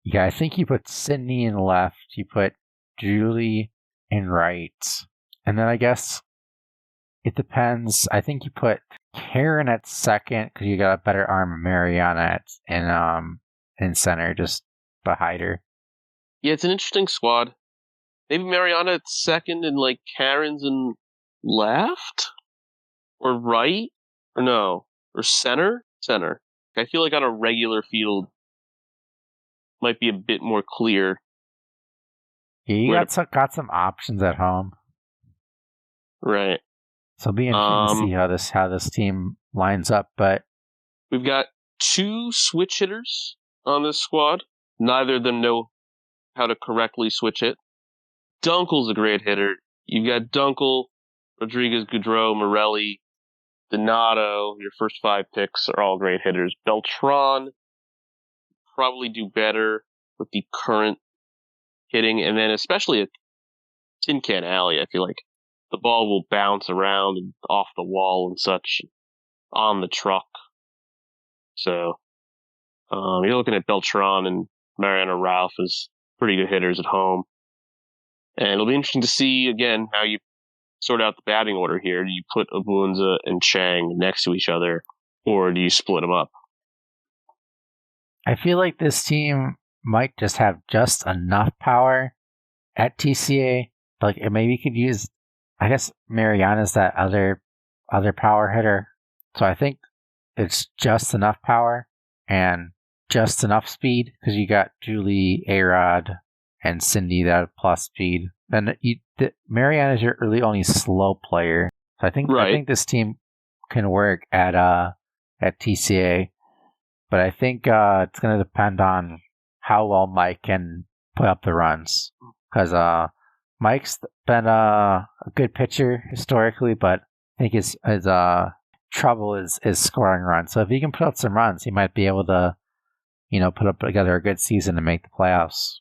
Yeah, I think you put Sydney in left, you put Julie in right. And then I guess it depends. I think you put Karen at second because you got a better arm, and Mariana in center, just behind her. Yeah, it's an interesting squad. Maybe Mariana at second and like Karen's in left? Or right? Or no? Or center? Center. I feel like on a regular field might be a bit more clear. Yeah, you got some options at home. Right. So it'll be interesting to see how this team lines up, but we've got 2 switch hitters on this squad. Neither of them know how to correctly switch hit. Dunkel's a great hitter. You've got Dunkel, Rodriguez, Goudreau, Morelli, Donato. Your first 5 picks are all great hitters. Beltran probably do better with the current hitting, and then especially at Tin Can Alley, I feel like the ball will bounce around and off the wall and such on the truck. So you're looking at Beltran and Mariana Ralph as pretty good hitters at home. And it'll be interesting to see, again, how you sort out the batting order here. Do you put Abunza and Chang next to each other, or do you split them up? I feel like this team might just have just enough power at TCA. Like, maybe you could use, I guess Mariana's that other power hitter. So I think it's just enough power and just enough speed because you got Julie, A-Rod, and Cindy that have plus speed. Then Mariana's your really only slow player. So I think this team can work at TCA. But I think it's going to depend on how well Mike can put up the runs. Because Mike's been a good pitcher historically, but I think his trouble is scoring runs. So if he can put up some runs, he might be able to, put up together a good season and make the playoffs.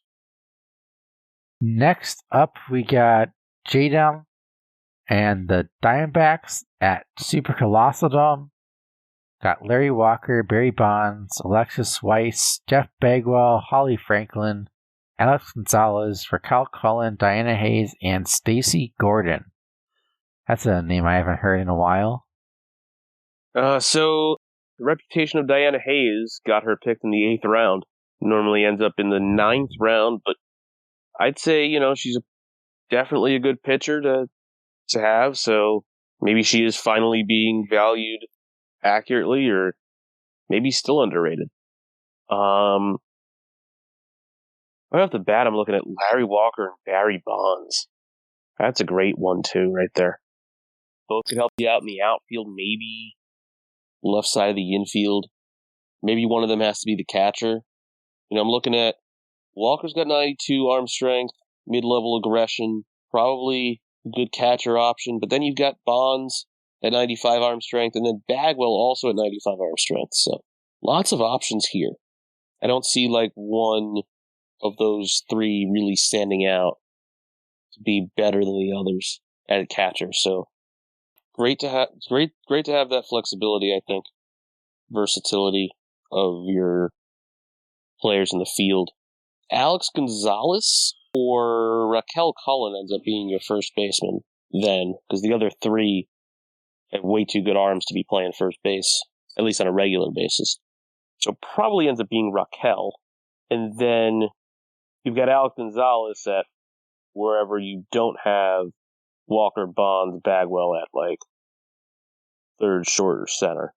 Next up, we got Jadom and the Diamondbacks at Super Colossal Dome. Got Larry Walker, Barry Bonds, Alexis Weiss, Jeff Bagwell, Holly Franklin, Alex Gonzalez, Raquel Cullen, Diana Hayes, and Stacy Gordon. That's a name I haven't heard in a while. So the reputation of Diana Hayes got her picked in the 8th round. Normally ends up in the 9th round, but I'd say, she's definitely a good pitcher to have, so maybe she is finally being valued accurately, or maybe still underrated. Right off the bat, I'm looking at Larry Walker and Barry Bonds. That's a great 1-2 right there. Both could help you out in the outfield, maybe left side of the infield. Maybe one of them has to be the catcher. I'm looking at Walker's got 92 arm strength, mid-level aggression, probably a good catcher option, but then you've got Bonds at 95 arm strength, and then Bagwell also at 95 arm strength. So lots of options here. I don't see like one of those 3 really standing out to be better than the others at catcher. So great to have that flexibility, I think, versatility of your players in the field. Alex Gonzalez or Raquel Cullen ends up being your first baseman then, because the other 3 have way too good arms to be playing first base, at least on a regular basis. So probably ends up being Raquel. And then you've got Alex Gonzalez at wherever you don't have Walker, Bonds, Bagwell at like third, short, or center.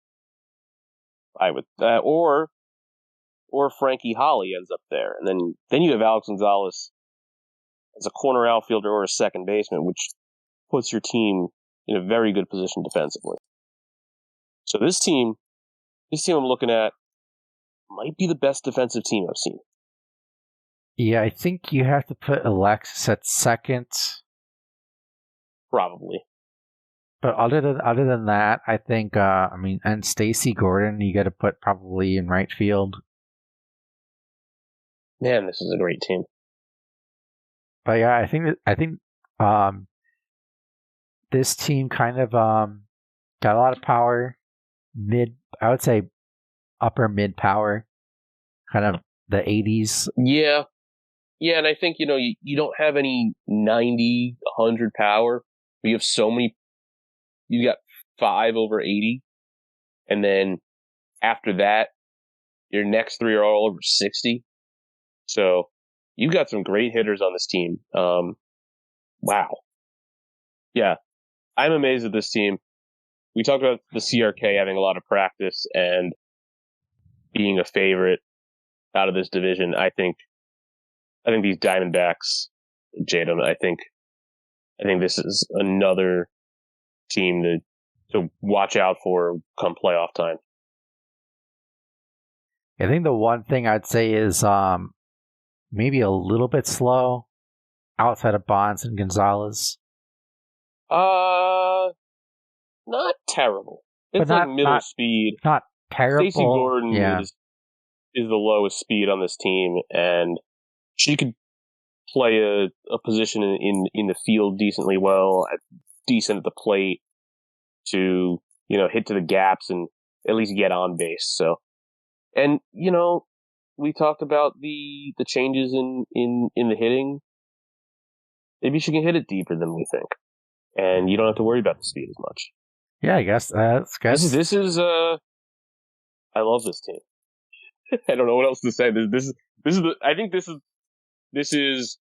I would, or Frankie Holly ends up there, and then you have Alex Gonzalez as a corner outfielder or a second baseman, which puts your team in a very good position defensively. So this team I'm looking at might be the best defensive team I've seen. Yeah, I think you have to put Alexis at second. Probably. But other than that, I think and Stacy Gordon you got to put probably in right field. Man, this is a great team. But yeah, I think this team kind of got a lot of power, I would say upper mid power, kind of the 80s. Yeah. Yeah, and I think, you don't have any 90, 100 power. You have so many. You got 5 over 80. And then after that, your next 3 are all over 60. So you've got some great hitters on this team. Wow. Yeah, I'm amazed at this team. We talked about the CRK having a lot of practice and being a favorite out of this division. I think these Diamondbacks, Jadom, I think this is another team to watch out for come playoff time. I think the one thing I'd say is maybe a little bit slow outside of Bonds and Gonzalez. Not terrible. It's but like middle speed. Not terrible. Stacey Gordon is the lowest speed on this team, and she could play a position in the field decently well, decent at the plate to, hit to the gaps and at least get on base. So, and, we talked about the changes in the hitting. Maybe she can hit it deeper than we think, and you don't have to worry about the speed as much. Yeah, I guess that's good. This is I love this team. I don't know what else to say. I think this is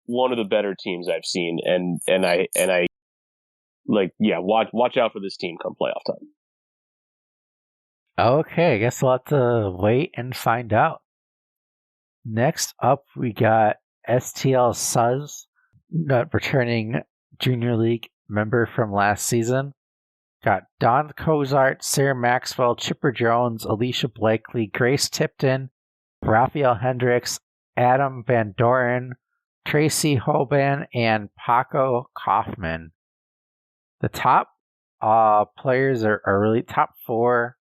one of the better teams I've seen, and I watch out for this team come playoff time. Okay, I guess we'll have to wait and find out. Next up, we got stluz, returning Junior League member from last season. Got Don Cozart, Sarah Maxwell, Chipper Jones, Alicia Blakely, Grace Tipton, Raphael Hendricks, Adam Van Doren, Tracy Hoban, and Paco Kaufman. The top players are really, top 4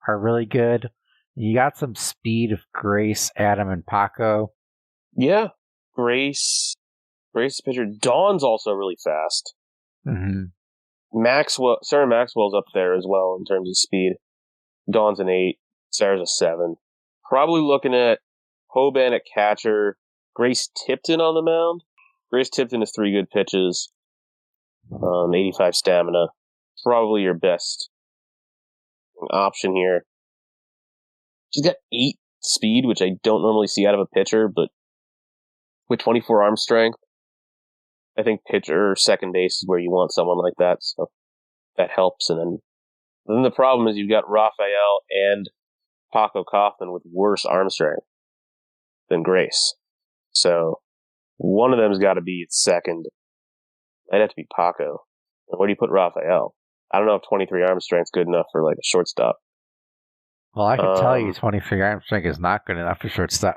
are really good. You got some speed of Grace, Adam, and Paco. Yeah, Grace pitcher. Dawn's also really fast. Mm-hmm. Sarah Maxwell's up there as well in terms of speed. Dawn's an 8, Sarah's a 7. Probably looking at Hoban at catcher, Grace Tipton on the mound. Grace Tipton has 3 good pitches, 85 stamina. Probably your best option here. She's got 8 speed, which I don't normally see out of a pitcher, but with 24 arm strength, I think pitcher or second base is where you want someone like that, so that helps. And then the problem is you've got Raphael and Paco Kaufman with worse arm strength than Grace. So one of them's got to be at second. I'd have to be Paco. And where do you put Raphael? I don't know if 23 arm strength's good enough for like a shortstop. Well, I can tell you 23 arm strength is not good enough for shortstop.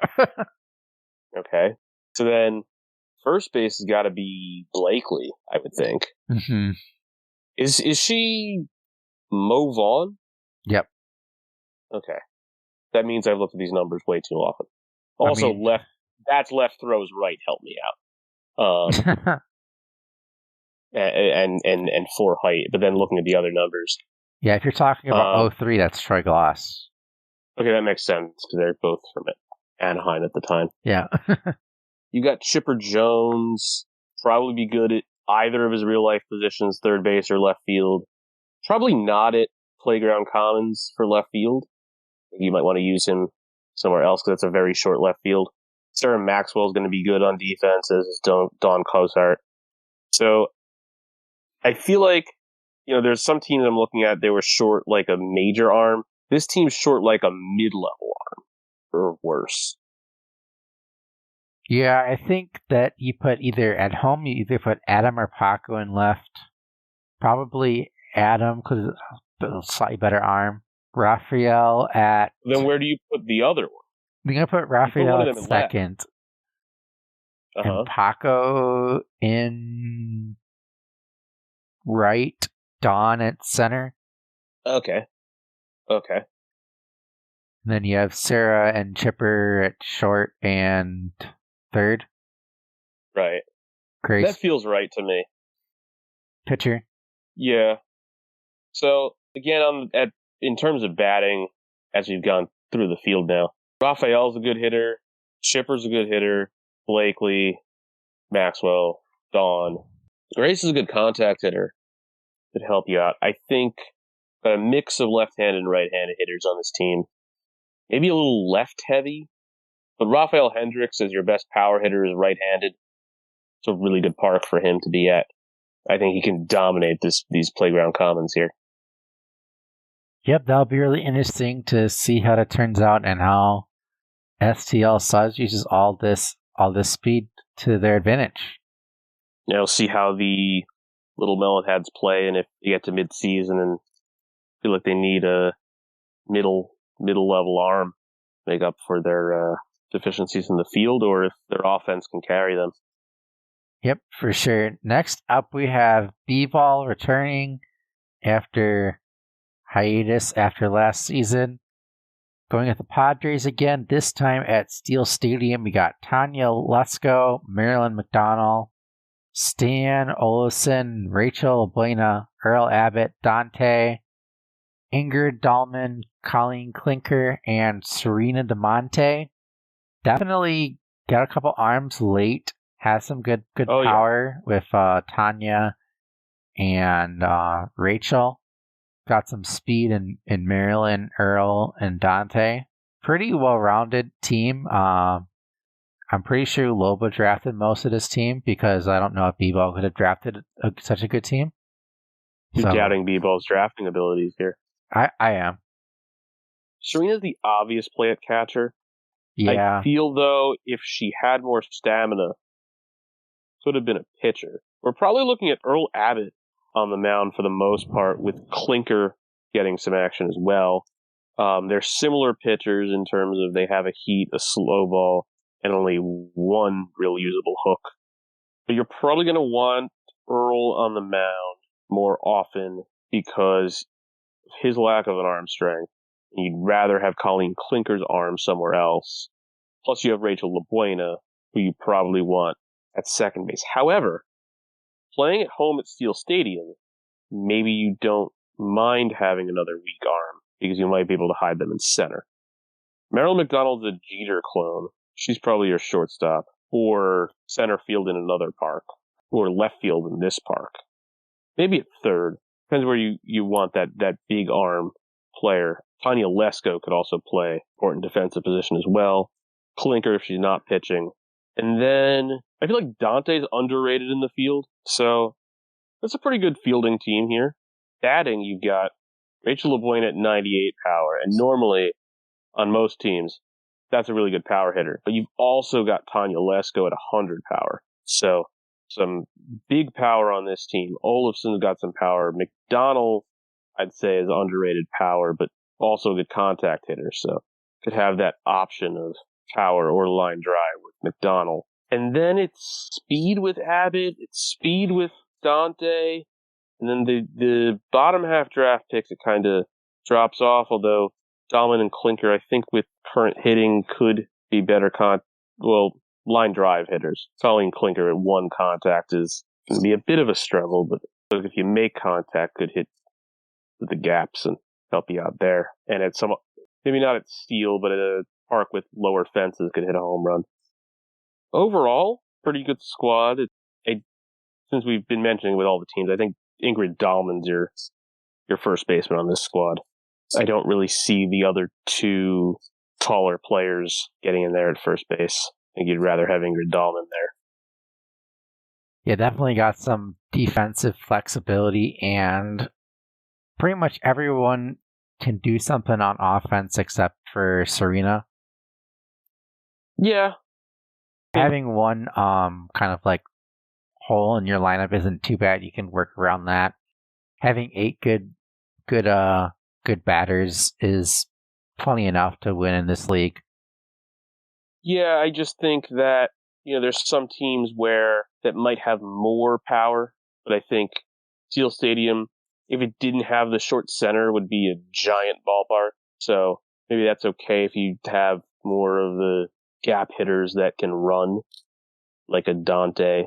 Okay. So then first base has got to be Blakely, I would think. Mm-hmm. Is she Mo Vaughn? Yep. Okay. That means I've looked at these numbers way too often. Also, that's left throws right help me out. And 4 height, but then looking at the other numbers. Yeah, if you're talking about 03, that's Troy Glass. Okay, that makes sense, because they're both from Anaheim at the time. Yeah. You got Chipper Jones, probably be good at either of his real-life positions, third base or left field. Probably not at Playground Commons for left field. You might want to use him somewhere else, because that's a very short left field. Sarah Maxwell is going to be good on defense, as is Don Cozart. So I feel like, there's some teams I'm looking at, they were short like a major arm. This team's short like a mid-level arm, or worse. Yeah, I think that you put at home, you either put Adam or Paco in left. Probably Adam, because it's a slightly better arm. Raphael at... Then where do you put the other one? We're going to put Raphael at second. And Paco in right, Don at center. Okay. And then you have Sarah and Chipper at short and third. Right. Great That feels right to me. pitcher. Yeah. So, again, in terms of batting, as we've gone through the field now, Raphael's a good hitter. Chipper's a good hitter. Blakely, Maxwell, Dawn. Grace is a good contact hitter. Could help you out. I think got a mix of left-handed and right-handed hitters on this team. Maybe a little left-heavy, but Raphael Hendricks as your best power hitter is right-handed. It's a really good park for him to be at. I think he can dominate these playground commons here. Yep, that'll be really interesting to see how that turns out and how STL Stluz uses all this speed to their advantage. We'll see how the little melonheads play, and if they get to mid-season and feel like they need a middle-level arm to make up for their deficiencies in the field, or if their offense can carry them. Yep, for sure. Next up, we have BBall returning after hiatus after last season. Going at the Padres again, this time at Steel Stadium. We got Tanya Lesko, Marilyn McDonald, Stan Olson, Rachel Buena, Earl Abbott, Dante, Ingrid Dahlman, Colleen Klinker, and Serena DeMonte. Definitely got a couple arms late. Has some good power with Tanya and Rachel. Got some speed in Marilyn, Earl, and Dante. Pretty well-rounded team. I'm pretty sure Loba drafted most of this team because I don't know if B-Ball could have drafted such a good team. You're doubting B-Ball's drafting abilities here. I am. Serena's the obvious play at catcher. Yeah. I feel, though, if she had more stamina, could have been a pitcher. We're probably looking at Earl Abbott on the mound for the most part, with Klinker getting some action as well. They're similar pitchers in terms of they have a heat, a slow ball, and only one real usable hook. But you're probably going to want Earl on the mound more often because of his lack of an arm strength. And you'd rather have Colleen Klinker's arm somewhere else. Plus you have Rachel LaBuena, who you probably want at second base. However, playing at home at Steel Stadium, maybe you don't mind having another weak arm because you might be able to hide them in center. Marilyn McDonald's a Jeter clone. She's probably your shortstop, or center field in another park, or left field in this park. Maybe at third. Depends where you want that big arm player. Tanya Lesko could also play important defensive position as well. Klinker if she's not pitching. And then I feel like Dante's underrated in the field, so that's a pretty good fielding team here. Batting, you've got Rachel LaBuena at 98 power, and normally on most teams, that's a really good power hitter. But you've also got Tanya Lesko at 100 power, so some big power on this team. Olafson's got some power. McDonald, I'd say, is underrated power, but also a good contact hitter, so could have that option of power or line drive with McDonald. And then it's speed with Abbott, it's speed with Dante, and then the bottom half draft picks, it kind of drops off, although Dahlman and Klinker, I think with current hitting, could be better line drive hitters. Colleen Klinker at one contact is going to be a bit of a struggle, but if you make contact, could hit the gaps and help you out there. And at some, maybe not at Steel, but at a park with lower fences, could hit a home run. Overall, pretty good squad. Since we've been mentioning with all the teams, I think Ingrid Dahlman's your first baseman on this squad. I don't really see the other two taller players getting in there at first base. I think you'd rather have Ingrid Dahlman there. Yeah, definitely got some defensive flexibility, and pretty much everyone can do something on offense except for Serena. Yeah. Having one kind of like hole in your lineup isn't too bad. You can work around that. Having 8 good batters is plenty enough to win in this league. Yeah, I just think that, there's some teams that might have more power, but I think Steel Stadium, if it didn't have the short center, would be a giant ballpark. So maybe that's okay if you have more of the gap hitters that can run. like a Dante,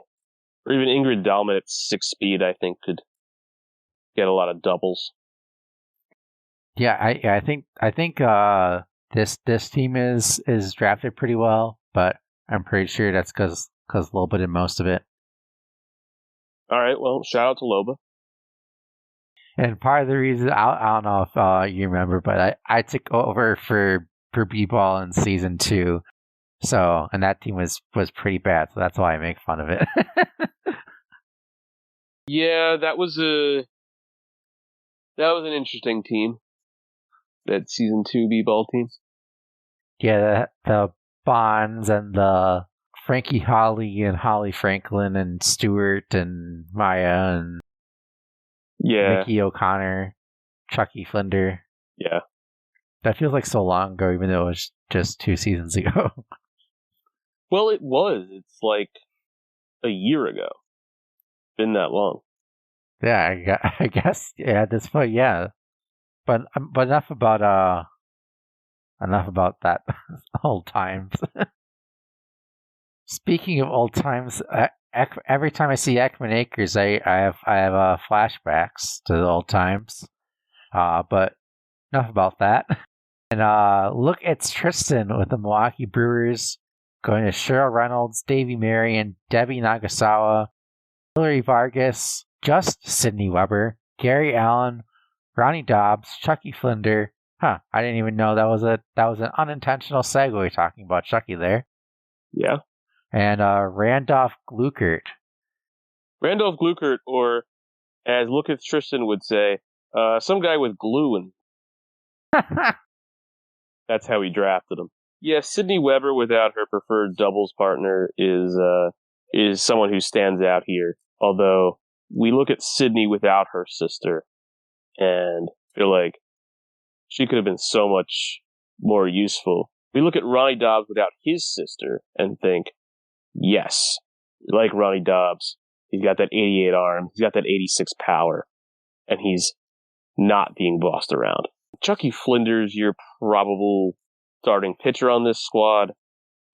or even Ingrid Dahlman at 6 speed, I think could get a lot of doubles. Yeah, I think this team is drafted pretty well, but I'm pretty sure that's because Loba did most of it. All right, well, shout out to Loba. And part of the reason, I don't know if you remember, but I took over for BBall in season 2. So, and that team was pretty bad, so that's why I make fun of it. Yeah, that was an interesting team. That season 2 B-ball team. Yeah, the Bonds and the Frankie Holly and Holly Franklin and Stewart and Maya and Mickey O'Connor, Chucky Flinder. Yeah. That feels like so long ago, even though it was just 2 seasons ago. Well, it was. It's like a year ago. Been that long. Yeah, I guess. Yeah, at this point, yeah. But enough about that old times. Speaking of old times, every time I see Ekman Acres, I have flashbacks to the old times. But enough about that. And look, it's Tristan with the Milwaukee Brewers going to Cheryl Reynolds, Davey Marion, Debbie Nagasawa, Hillary Vargas, just Sydney Weber, Gary Allen, Ronnie Dobbs, Chucky Flinder. Huh, I didn't even know that was an unintentional segue talking about Chucky there. Yeah. And Randolph Glukert. Randolph Glukert, or as Lookitstristan would say, some guy with glue and that's how he drafted him. Yeah, Sydney Weber without her preferred doubles partner is someone who stands out here. Although we look at Sydney without her sister and feel like she could have been so much more useful. We look at Ronnie Dobbs without his sister and think, yes, we like Ronnie Dobbs. He's got that 88 arm. He's got that 86 power. And he's not being bossed around. Chucky Flinder's your probable starting pitcher on this squad.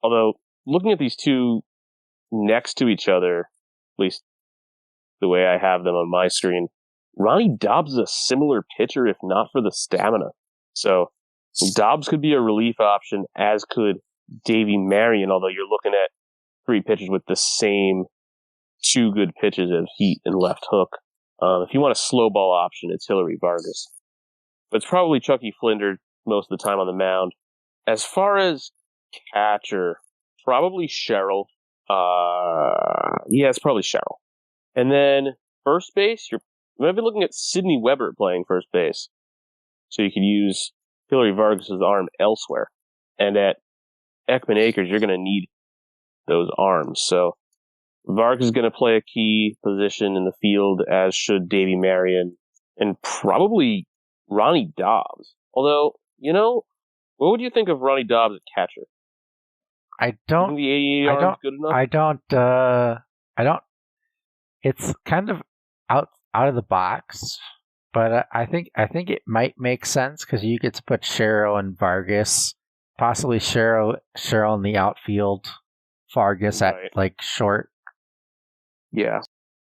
Although, looking at these two next to each other, at least the way I have them on my screen, Ronnie Dobbs is a similar pitcher, if not for the stamina. So, Dobbs could be a relief option, as could Davey Marion, although you're looking at 3 pitchers with the same 2 good pitches of heat and left hook. If you want a slow ball option, it's Hillary Vargas. But it's probably Chucky Flinder most of the time on the mound. As far as catcher, probably Cheryl. Yeah, it's probably Cheryl. And then first base, you might be looking at Sydney Weber playing first base. So you could use Hillary Vargas' arm elsewhere. And at Ekman Acres, you're going to need those arms. So Vargas is going to play a key position in the field, as should Davey Marion, and probably Ronnie Dobbs. Although, what would you think of Ronnie Dobbs at catcher? I don't. The 88 arm's good enough? I don't. It's kind of out of the box, but I think it might make sense because you get to put Cheryl and Vargas, possibly Cheryl in the outfield, Vargas at short. Yeah,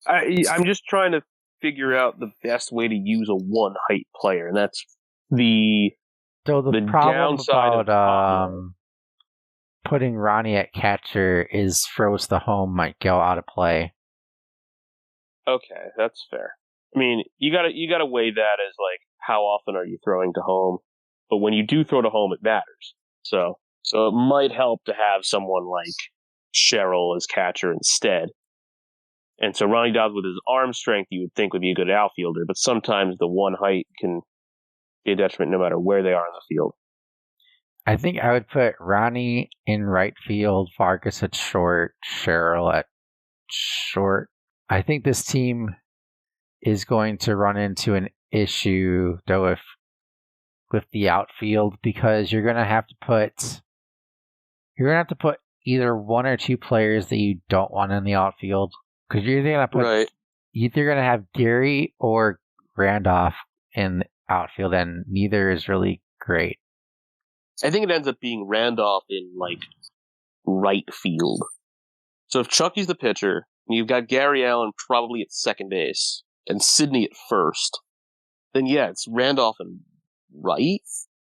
I'm just trying to figure out the best way to use a one height player, and that's the problem downside about putting Ronnie at catcher is throws the home might go out of play. Okay, that's fair. I mean, you gotta weigh that as how often are you throwing to home, but when you do throw to home, it matters. So it might help to have someone like Cheryl as catcher instead. And so Ronnie Dobbs with his arm strength, you would think would be a good outfielder, but sometimes the one height can be a detriment no matter where they are in the field. I think I would put Ronnie in right field, Vargas at short, Cheryl at short. I think this team is going to run into an issue, though, with the outfield, because you're going to have to put either 1 or 2 players that you don't want in the outfield. Because you're either going to have Gary or Randolph in the outfield, and neither is really great. I think it ends up being Randolph in right field. So if Chucky's the pitcher, and you've got Gary Allen probably at second base, and Sidney at first, then yeah, it's Randolph and right.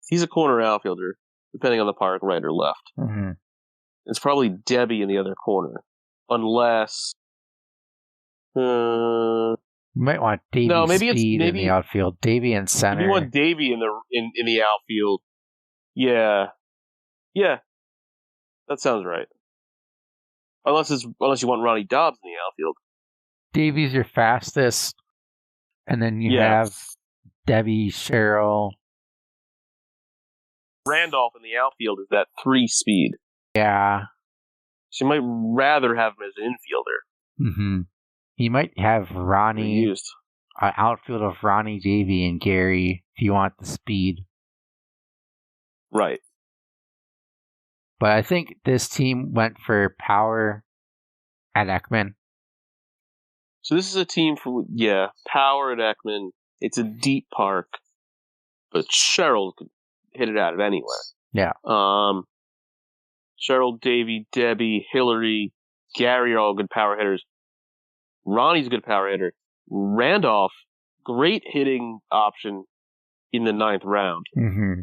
He's a corner outfielder, depending on the park, right or left. Mm-hmm. It's probably Debbie in the other corner, unless. You might want Davey Speed in the outfield. Davey in center. Maybe you want Davey in the outfield. Yeah, that sounds right. Unless you want Ronnie Dobbs in the outfield. Davey's your fastest, and then you have Debbie, Cheryl. Randolph in the outfield is that 3 speed. Yeah. So you might rather have him as an infielder. Mm-hmm. You might have Ronnie, an outfield of Ronnie, Davey, and Gary if you want the speed. Right. But I think this team went for power at Ekman. So this is a team for, power at Ekman. It's a deep park, but Cheryl could hit it out of anywhere. Yeah. Cheryl, Davey, Debbie, Hillary, Gary are all good power hitters. Ronnie's a good power hitter. Randolph, great hitting option in the 9th round. Mm-hmm.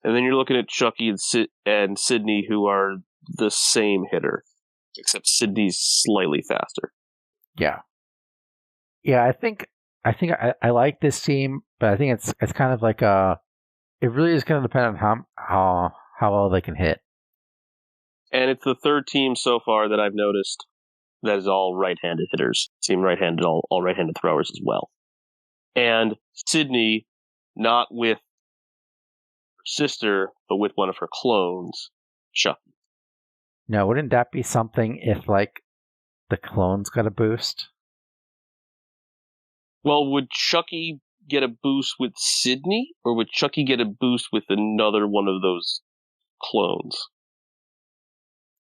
And then you're looking at Chucky and Sidney, who are the same hitter, except Sidney's slightly faster. Yeah. Yeah, I think I like this team, but I think it's kind of like it really is going to depend on how well they can hit. And it's the 3rd team so far that I've noticed that is all right-handed hitters. Team right-handed, all right-handed throwers as well. And Sidney, not with her sister, but with one of her clones, Chucky. Now, wouldn't that be something if, like, the clones got a boost? Well, would Chucky get a boost with Sidney, or would Chucky get a boost with another one of those clones?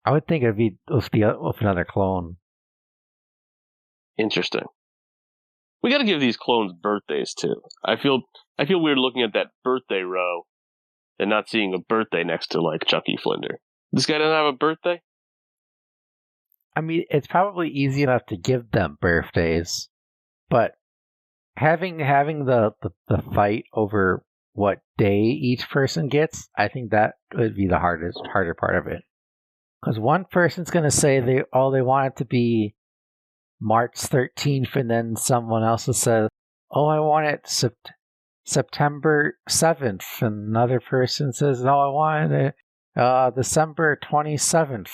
I would think it'd be with another clone. Interesting. We got to give these clones birthdays too. I feel weird looking at that birthday row and not seeing a birthday next to like Chucky Flinder. This guy doesn't have a birthday? I mean, it's probably easy enough to give them birthdays, but having the fight over what day each person gets, I think that would be the harder part of it. Because one person's going to say they want it to be March 13th, and then someone else will say, oh, I want it September 7th, and another person says, no, I want it December 27th.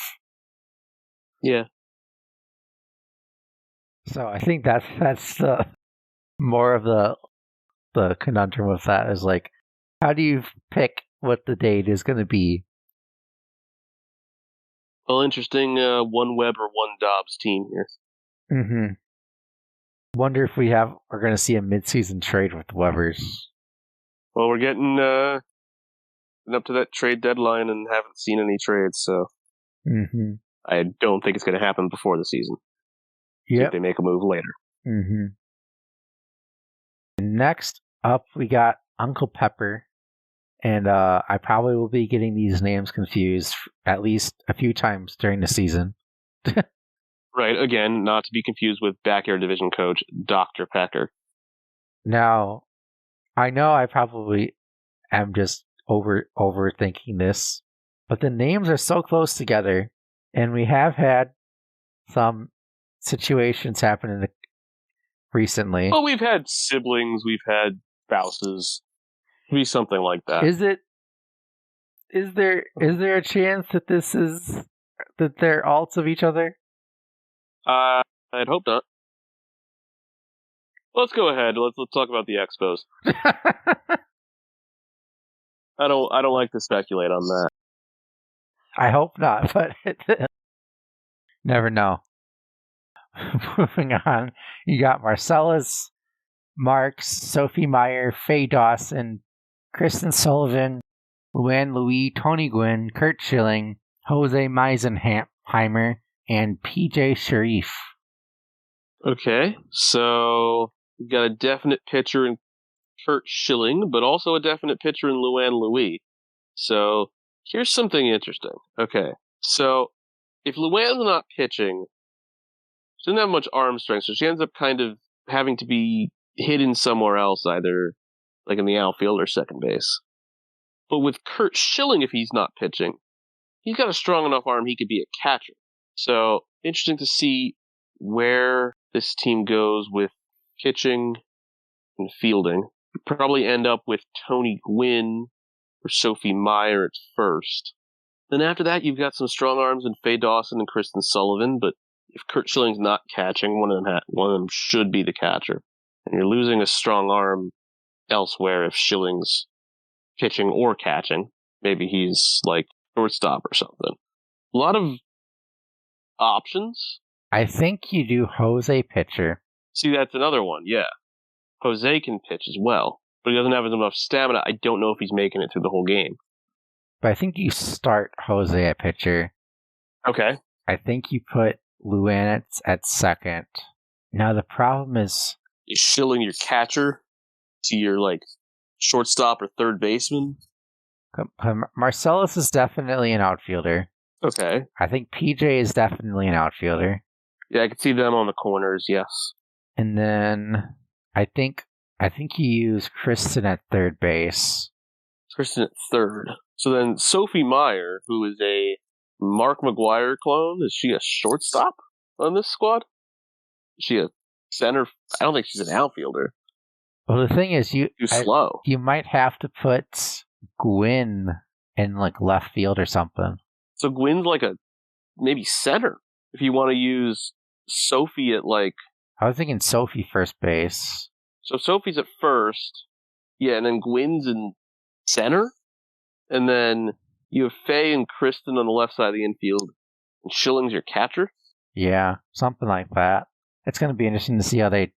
Yeah. So I think that's the more of the conundrum with that is like, how do you pick what the date is going to be? Well, interesting. One Webb or one Dobbs team here. Mm-hmm. Wonder if we're going to see a mid-season trade with the Webbers. Well, we're getting up to that trade deadline and haven't seen any trades, so I don't think it's going to happen before the season. Yeah, they make a move later. Mm-hmm. Next up, we got Unclepepper, and I probably will be getting these names confused at least a few times during the season. Right, again, not to be confused with backyard division coach Drpecker. Now, I know I probably am just overthinking this, but the names are so close together, and we have had some situations happen recently. Well, we've had siblings, we've had spouses, maybe something like that. Is there a chance that that they're alts of each other? I'd hope not. Let's go ahead. Let's talk about the Expos. I don't like to speculate on that. I hope not, but never know. Moving on, you got Marcellus Marks, Sophie Meyer, Faye Dawson, Kristen Sullivan, Luann Louis, Tony Gwynn, Kurt Schilling, Jose Meisenheimer, and PJ Sharif. Okay, so we've got a definite pitcher in Kurt Schilling, but also a definite pitcher in Luann Louis. So here's something interesting. Okay, so if Luann's not pitching, she doesn't have much arm strength, so she ends up kind of having to be hidden somewhere else, either like in the outfield or second base. But with Curt Schilling, if he's not pitching, he's got a strong enough arm he could be a catcher. So interesting to see where this team goes with pitching and fielding. You'd probably end up with Tony Gwynn or Sophie Meyer at first. Then after that, you've got some strong arms in Faye Dawson and Kristen Sullivan, but if Curt Schilling's not catching, one of them should be the catcher. And you're losing a strong arm elsewhere if Schilling's pitching or catching. Maybe he's like shortstop or something. A lot of options. I think you do Jose pitcher. See, that's another one, yeah. Jose can pitch as well, but he doesn't have enough stamina. I don't know if he's making it through the whole game. But I think you start Jose at pitcher. Okay. I think you put Luann at second. Now the problem is Schilling your catcher to your like shortstop or third baseman. Marcellus is definitely an outfielder. Okay. I think PJ is definitely an outfielder. Yeah, I could see them on the corners, yes. And then I think you use Kristen at third base. Kristen at third. So then Sophie Meyer, who is a Mark McGwire clone, is she a shortstop on this squad? Is she a center? I don't think she's an outfielder. Well, the thing is, Too slow. You might have to put Gwyn in like left field or something. So Gwyn's like a maybe center if you want to use Sophie at like. I was thinking Sophie first base. So Sophie's at first, yeah, and then Gwyn's in center, and then you have Faye and Kristen on the left side of the infield, and Schilling's your catcher. Yeah, something like that. It's going to be interesting to see how they.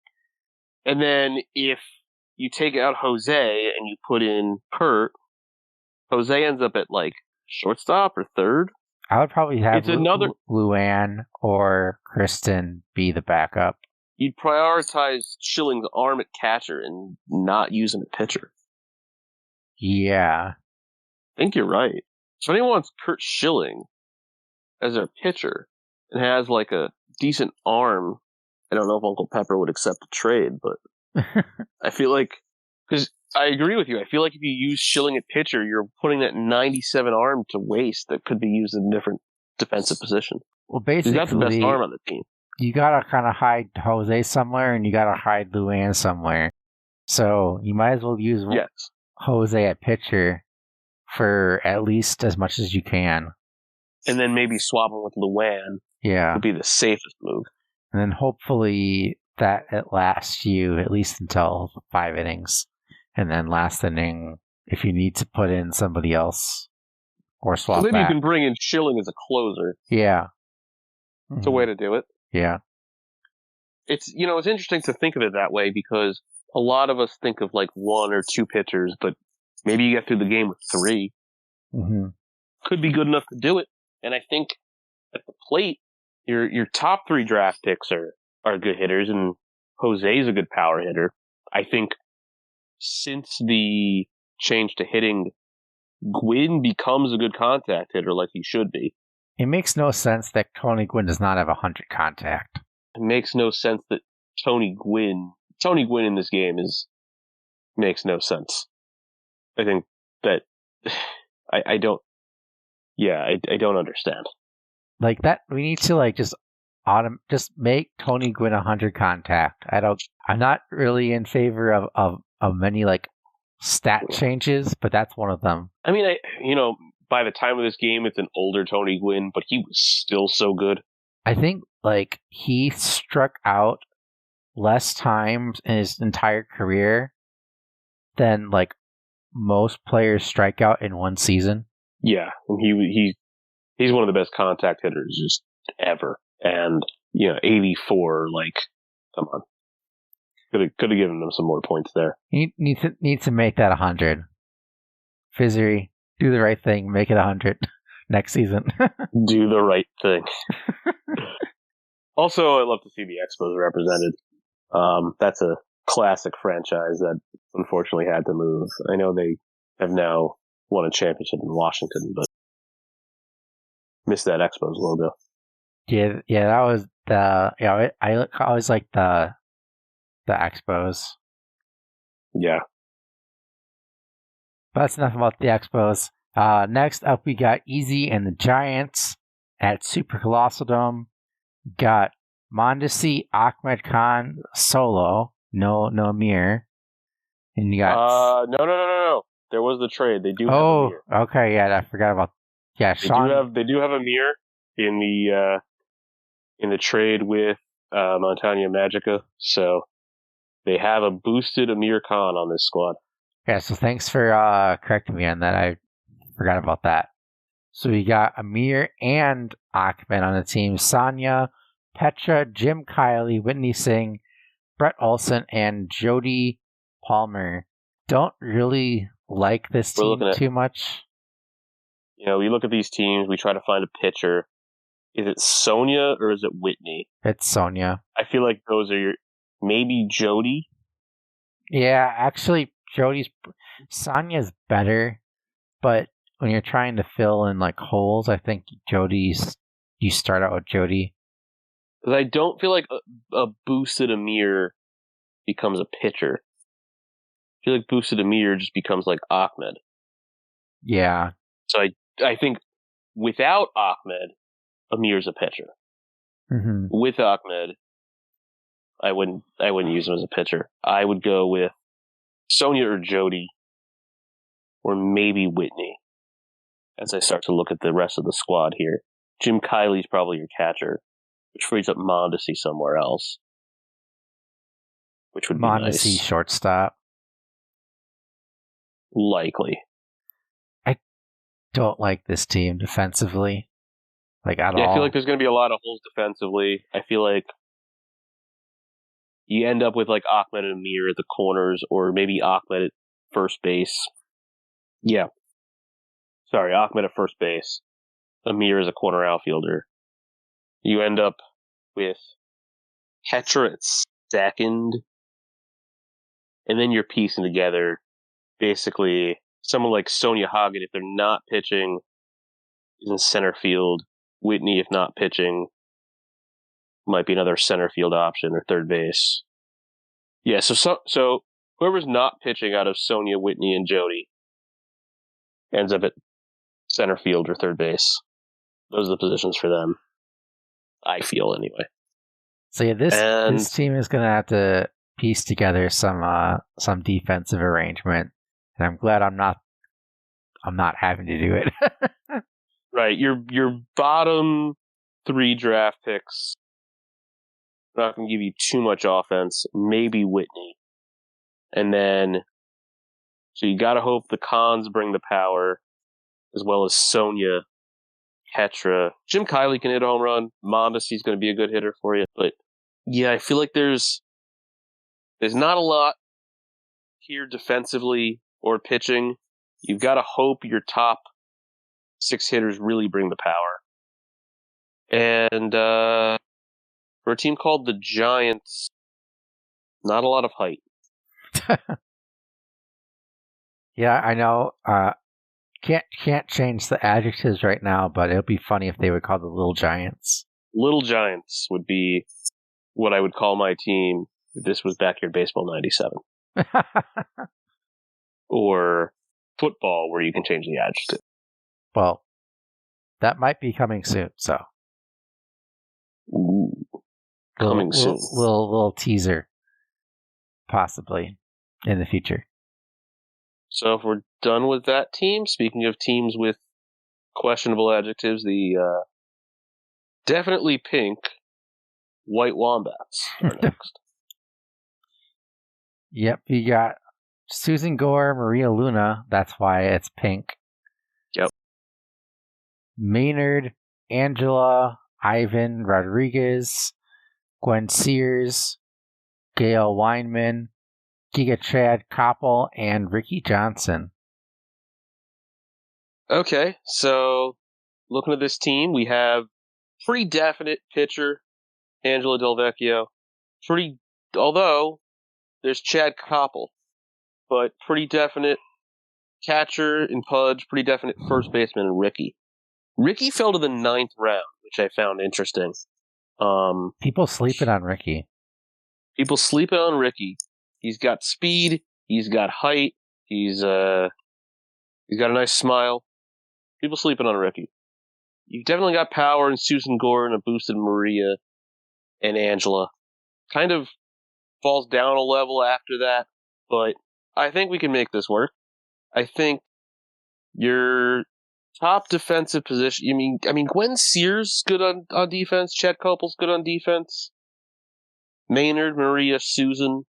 And then if you take out Jose and you put in Curt, Jose ends up at like shortstop or third. I would probably have another Luann or Kristen be the backup. You'd prioritize Schilling's arm at catcher and not use him at pitcher. Yeah. I think you're right. If anyone wants Curt Schilling as their pitcher and has like a decent arm, I don't know if Unclepepper would accept a trade, but I feel like, because I agree with you, I feel like if you use Schilling at pitcher, you're putting that 97 arm to waste that could be used in a different defensive position. Well, basically, he's got the best arm on the team. You gotta kind of hide Jose somewhere, and you gotta hide Luann somewhere. So you might as well use Jose at pitcher for at least as much as you can. And then maybe swap him with Luann. Yeah. Would be the safest move. And then hopefully that it lasts you at least until 5 innings. And then last inning, if you need to put in somebody else or swap then back. You can bring in Schilling as a closer. Yeah. It's a way to do it. Yeah. It's interesting to think of it that way because a lot of us think of like 1 or 2 pitchers, but maybe you get through the game with 3. Mm-hmm. Could be good enough to do it. And I think at the plate, your top 3 draft picks are good hitters, and Jose's a good power hitter. I think since the change to hitting, Gwyn becomes a good contact hitter like he should be. It makes no sense that Tony Gwynn does not have 100 contact. It makes no sense that Tony Gwynn in this game makes no sense. I think that I don't understand. Like that, we need to like just make Tony Gwynn 100 contact. I'm not really in favor of many like stat changes, but that's one of them. I mean, by the time of this game, it's an older Tony Gwynn, but he was still so good. I think like he struck out less times in his entire career than like most players strike out in one season. Yeah, and he's one of the best contact hitters just ever. And 84, like, come on, could have given them some more points there. You need to make that 100. Fizzery, do the right thing, make it 100 next season. Do the right thing. Also, I'd love to see the Expos represented. That's a classic franchise that unfortunately had to move. I know they have now won a championship in Washington, but missed that Expos logo. Yeah, that was the I always like the Expos. Yeah. But that's enough about the Expos. Next up, we got eezy and the Giants at Super Colossal Dome. Got Mondesi, Ahmed Khan solo, no Amir, and you got no. There was the trade. They do have Amir. Okay, yeah, I forgot about They do have Amir in the trade with MontagnaMagica, so they have a boosted Amir Khan on this squad. Yeah, so thanks for correcting me on that. I forgot about that. So we got Amir and Ahmed on the team. Sanya, Petra, Jim Kiley, Whitney Singh, Brett Olson, and Jody Palmer. Don't really like this team too much. We look at these teams, we try to find a pitcher. Is it Sonia or is it Whitney? It's Sonia. I feel like those are maybe Jody. Yeah, actually, Sonya's better, but when you're trying to fill in like holes, I think you start out with Jody. Because I don't feel like a boosted Amir becomes a pitcher. I feel like boosted Amir just becomes like Ahmed. Yeah. So I think without Ahmed, Amir's a pitcher. Mm-hmm. With Ahmed, I wouldn't use him as a pitcher. I would go with Sonia or Jody, or maybe Whitney. As I start to look at the rest of the squad here, Jim Kiley's probably your catcher, which frees up Mondesi somewhere else, which would be nice. Mondesi shortstop. Likely. I don't like this team defensively, like at all. I feel like there's going to be a lot of holes defensively. I feel like you end up with like Ahmed and Amir at the corners, or maybe Ahmed at first base. Yeah. Sorry, Ahmed at first base. Amir is a corner outfielder. You end up with Petra at second, and then you're piecing together basically someone like Sonia Hagen, if they're not pitching, is in center field. Whitney, if not pitching, might be another center field option or third base. Yeah, so whoever's not pitching out of Sonia, Whitney, and Jody ends up at center field or third base. Those are the positions for them, I feel, anyway. So yeah, this team is going to have to piece together some defensive arrangement, and I'm glad I'm not having to do it. Right, your bottom 3 draft picks not going to give you too much offense. Maybe Whitney, and then so you got to hope the Khans bring the power, as well as Sonia, Petra. Jim Kiley can hit a home run. Mondesi's going to be a good hitter for you, but yeah, I feel like there's not a lot here defensively or pitching. You've got to hope your top 6 hitters really bring the power. And for a team called the Giants, not a lot of height. Yeah, I know. Can't change the adjectives right now, but it would be funny if they would call the Little Giants. Little Giants would be what I would call my team if this was Backyard Baseball 97. Or football, where you can change the adjective. Well, that might be coming soon, so. Ooh, coming soon. Little teaser, possibly, in the future. So if we're done with that team, speaking of teams with questionable adjectives, the definitely pink White Wombats are next. Yep, you got Susan Gore, Maria Luna, that's why it's pink. Yep. Maynard, Angela, Ivan Rodriguez, Gwen Sears, Gail Weinman, Giga Chad Koppel, and Ricky Johnson. Okay, so looking at this team, we have pretty definite pitcher, Angela Del Vecchio. Although there's Chad Koppel, but pretty definite catcher in Pudge, pretty definite first baseman in Ricky. Ricky fell to the 9th round, which which I found interesting. People sleeping on Ricky. People sleeping on Ricky. He's got speed. He's got height. He's got a nice smile. People sleeping on Ricky. You've definitely got power in Susan Gore and a boosted Maria and Angela. Kind of falls down a level after that, but I think we can make this work. I think your top defensive position. I mean, Gwen Sears good on defense. Chet Couples good on defense. Maynard, Maria, Susan.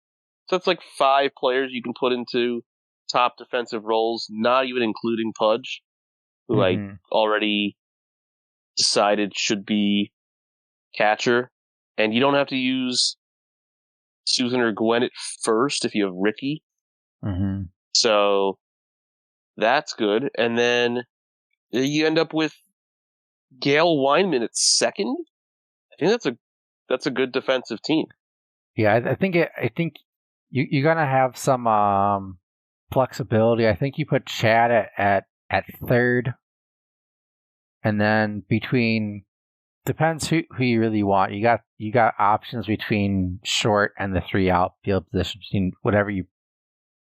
So that's like 5 players you can put into top defensive roles, not even including Pudge, who I already decided should be catcher. And you don't have to use Susan or Gwen at first if you have Ricky. Mm-hmm. So that's good. And then you end up with Gail Weinman at second. I think that's a good defensive team. Yeah, I think you're gonna have some flexibility. I think you put Chad at third, and then depends who you really want. You got options between short and the 3 outfield positions, between whatever you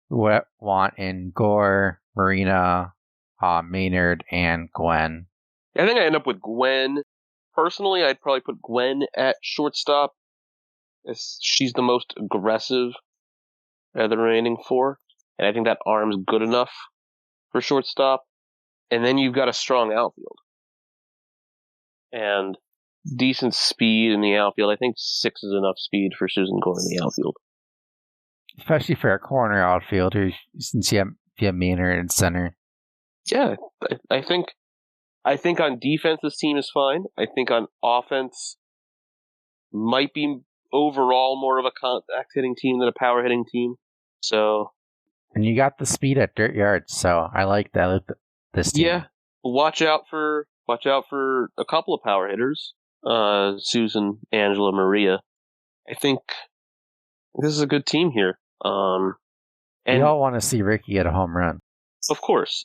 want in Gore, Marina, Maynard, and Gwen. I think I end up with Gwen. Personally, I'd probably put Gwen at shortstop, as she's the most aggressive of the remaining 4, and I think that arm's good enough for shortstop. And then you've got a strong outfield and decent speed in the outfield. I think 6 is enough speed for Susan Gore in the outfield, especially for a corner outfielder, since you have Maynard in center. Yeah, I think on defense this team is fine. I think on offense might be overall more of a contact hitting team than a power hitting team. So, and you got the speed at dirt yards, so I like that. This team. Yeah, watch out for a couple of power hitters. Susan, Angela, Maria. I think this is a good team here. And we all want to see Ricky get a home run. Of course.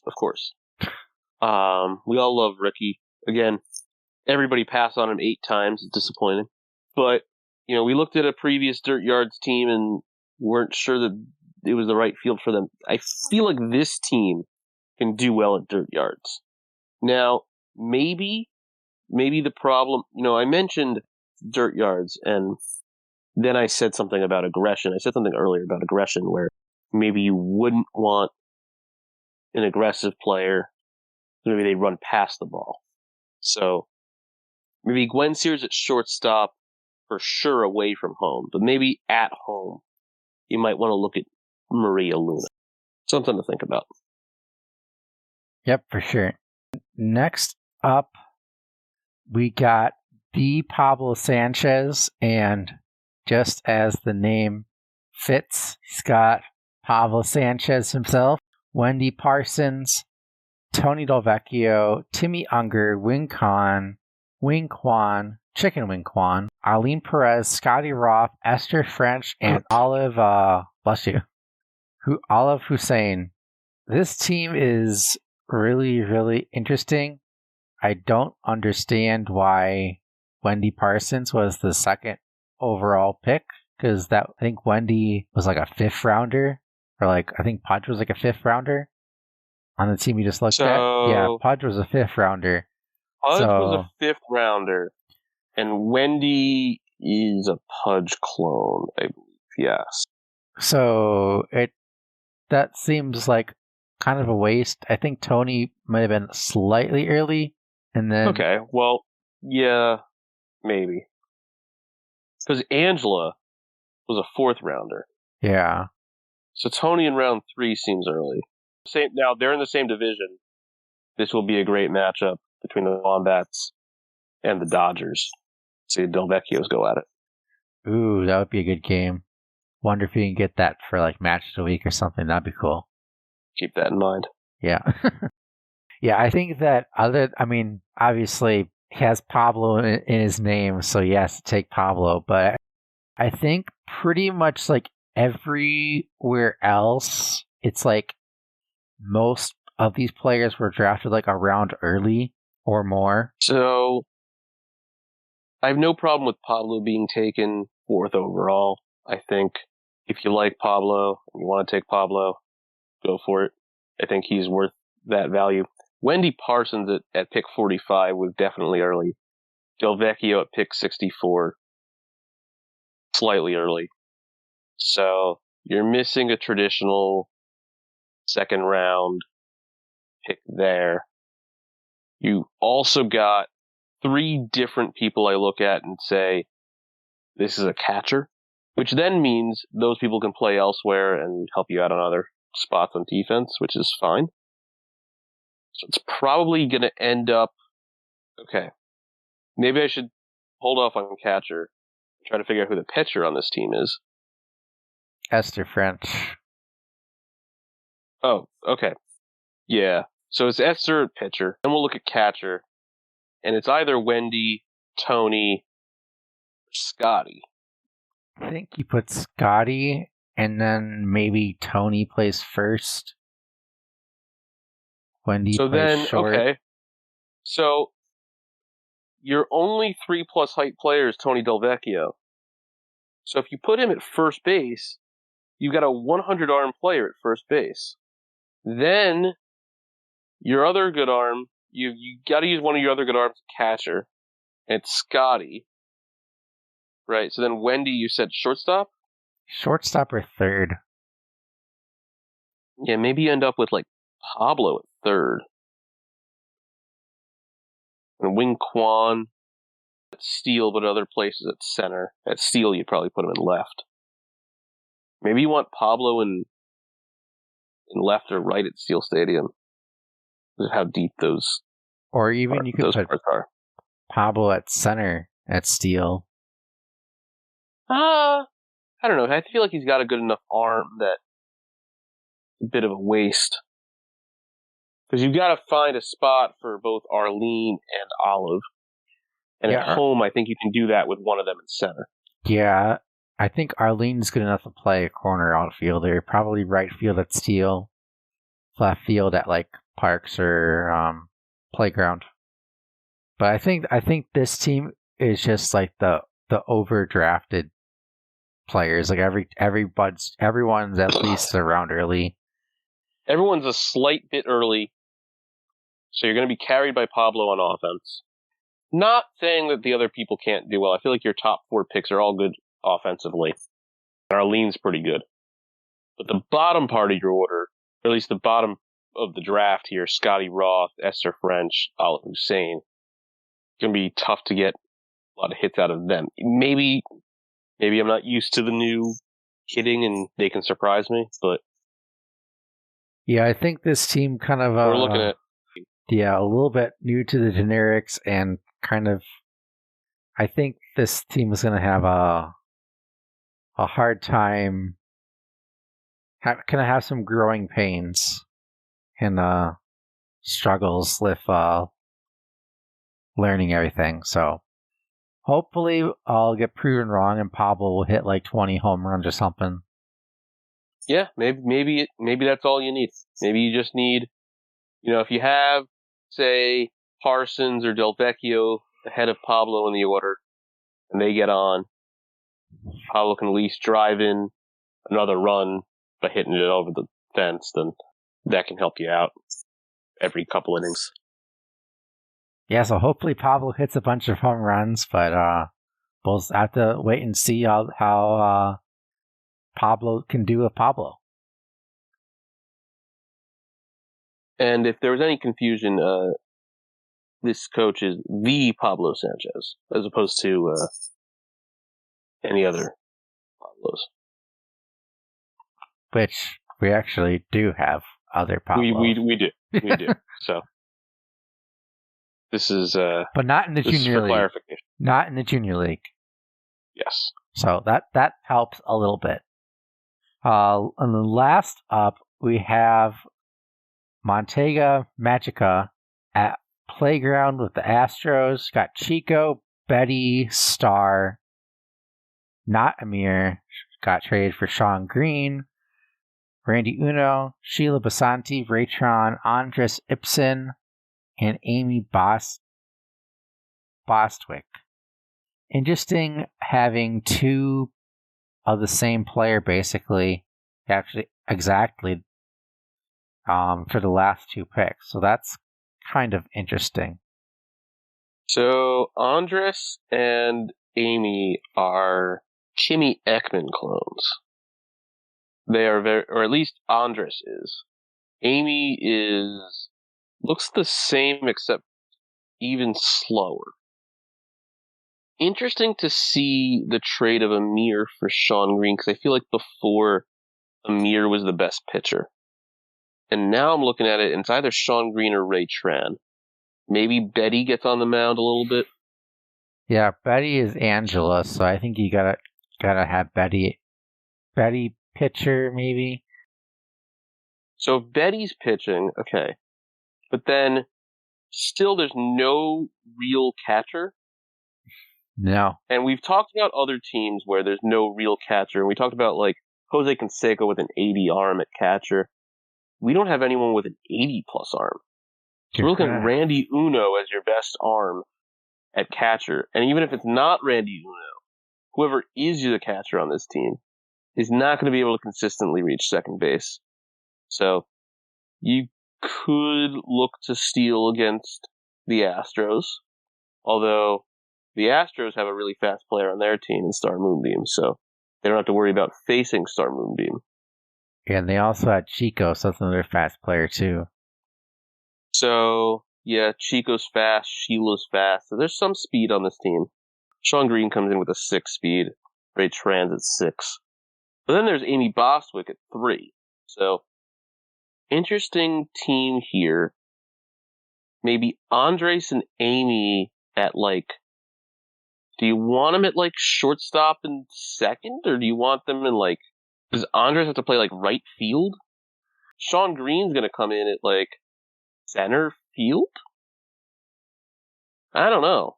We all love Ricky. Again, everybody passed on him 8 times. It's disappointing. But, we looked at a previous Dirt Yards team and weren't sure that it was the right field for them. I feel like this team can do well at Dirt Yards. Now, maybe the problem, I mentioned Dirt Yards, and then I said something about aggression. I said something earlier about aggression where maybe you wouldn't want an aggressive player. Maybe they run past the ball. So maybe Gwen Sears at shortstop for sure away from home, but maybe at home you might want to look at Maria Luna. Something to think about. Yep, for sure. Next up, we got ThePabloSanchez, and just as the name fits, he's got Pablo Sanchez himself, Wendy Parsons, Tony Delvecchio, Timmy Unger, Wing Kwan, Chicken Wing Kwan, Arlene Perez, Scotty Roth, Esther French, and Olive Hussein. This team is really, really interesting. I don't understand why Wendy Parsons was the second overall pick, because I think Wendy was like a 5th rounder, or I think Pudge was like a 5th rounder on the team you just looked at. Yeah, Pudge was a 5th rounder. Pudge was a 5th rounder, and Wendy is a Pudge clone, I believe. Yes. So that seems like kind of a waste. I think Tony might have been slightly early, and then okay, well, yeah, maybe, because Angela was a 4th rounder. Yeah. So Tony in round 3 seems early. Now they're in the same division. This will be a great matchup between the Wombats and the Dodgers. See the Delvecchios go at it. Ooh, that would be a good game. Wonder if you can get that for match of the week or something. That'd be cool. Keep that in mind. Yeah. Yeah, I think that obviously he has Pablo in his name, so he has to take Pablo, but I think pretty much everywhere else, it's most of these players were drafted a round early or more. So I have no problem with Pablo being taken 4th overall. I think if you like Pablo and you want to take Pablo, go for it. I think he's worth that value. Wendy Parsons at pick 45 was definitely early. Delvecchio at pick 64, slightly early. So you're missing a traditional second round pick there. You also got 3 different people I look at and say, this is a catcher, which then means those people can play elsewhere and help you out on other spots on defense, which is fine. So it's probably going to end up, okay, maybe I should hold off on catcher, try to figure out who the pitcher on this team is. Esther French. Oh, okay. Yeah. So it's Esther at pitcher. Then we'll look at catcher. And it's either Wendy, Tony, or Scotty. I think you put Scotty, and then maybe Tony plays first. Wendy plays short. Okay. So your only 3+ height player is Tony Delvecchio. So if you put him at first base, you got a 100 arm player at first base. Then your other good arm, you got to use one of your other good arms, catcher. And it's Scotty. Right, so then Wendy, you said shortstop? Shortstop or third? Yeah, maybe you end up with, like, Pablo at third. And Wing Quan at Steele, but other places at center. At Steele, you'd probably put him in left. Maybe you want Pablo in left or right at Steele Stadium. Just how deep those Or even you could put parts are. Pablo at center at Steele. I don't know. I feel like he's got a good enough arm that it's a bit of a waste. Because you've got to find a spot for both Arlene and Olive. And at home, I think you can do that with one of them in center. Yeah, I think Arlene's good enough to play a corner outfielder. Probably right field at Steele. Left field at, like, Parks or Playground. But I think this team is just, like, the overdrafted players. Like everyone's at least around early. Everyone's a slight bit early, so you're going to be carried by Pablo on offense. Not saying that the other people can't do well. I feel like your top 4 picks are all good offensively. Arlene's pretty good. But the bottom part of your order, or at least the bottom of the draft here, Scotty Roth, Esther French, Olive Hussein, it's going to be tough to get a lot of hits out of them. Maybe I'm not used to the new hitting and they can surprise me, but yeah, I think this team kind of we're looking at a little bit new to the generics and kind of I think this team is going to have a hard time kind of have some growing pains and struggles with learning everything. So hopefully I'll get proven wrong and Pablo will hit like 20 home runs or something. Yeah, maybe that's all you need. Maybe you just need, if you have, say, Parsons or Delvecchio ahead of Pablo in the order, and they get on, Pablo can at least drive in another run by hitting it over the fence, then that can help you out every couple innings. Yeah, so hopefully Pablo hits a bunch of home runs, but we'll have to wait and see how Pablo can do with Pablo. And if there was any confusion, this coach is ThePabloSanchez, as opposed to any other Pablos. Which we actually do have other Pablos. We do. So this is but not in the junior league. Clarification. Not in the junior league. Yes. So that helps a little bit. And then last up, we have MontagnaMagica at Playground with the Astros. Got Chico, Betty, Star, not Amir. Got traded for Sean Green, Randy Uno, Sheila Basanti, Raytron, Andres Ibsen, and Amy Bostwick. interesting having two of the same player, basically, actually exactly, for the last two picks. So that's kind of interesting. So Andres and Amy are Kimi Ekman clones. They are very, or at least Andres is. Amy looks the same except even slower. Interesting to see the trade of Amir for Sean Green, because I feel like before Amir was the best pitcher. And now I'm looking at it, and it's either Sean Green or Ray Tran. Maybe Betty gets on the mound a little bit. Yeah, Betty is Angela, so I think you gotta have Betty pitcher, maybe. So if Betty's pitching, okay. But then still there's no real catcher. No. And we've talked about other teams where there's no real catcher. And we talked about like Jose Canseco with an 80 arm at catcher. We don't have anyone with an 80 plus arm. So we're looking at Randy Uno as your best arm at catcher. And even if it's not Randy Uno, whoever is the catcher on this team is not going to be able to consistently reach second base. So you could look to steal against the Astros, although the Astros have a really fast player on their team in Star Moonbeam, so they don't have to worry about facing Star Moonbeam. Yeah, and they also had Chico, so that's another fast player too. So, yeah, Chico's fast, Sheila's fast, so there's some speed on this team. Sean Green comes in with a 6 speed, Ray Tran's at 6. But then there's Amy Bostwick at 3, so interesting team here. Maybe Andres and Amy at like, do you want them at like shortstop and second, or do you want them in like, does Andres have to play like right field? Sean Green's going to come in at like center field? I don't know.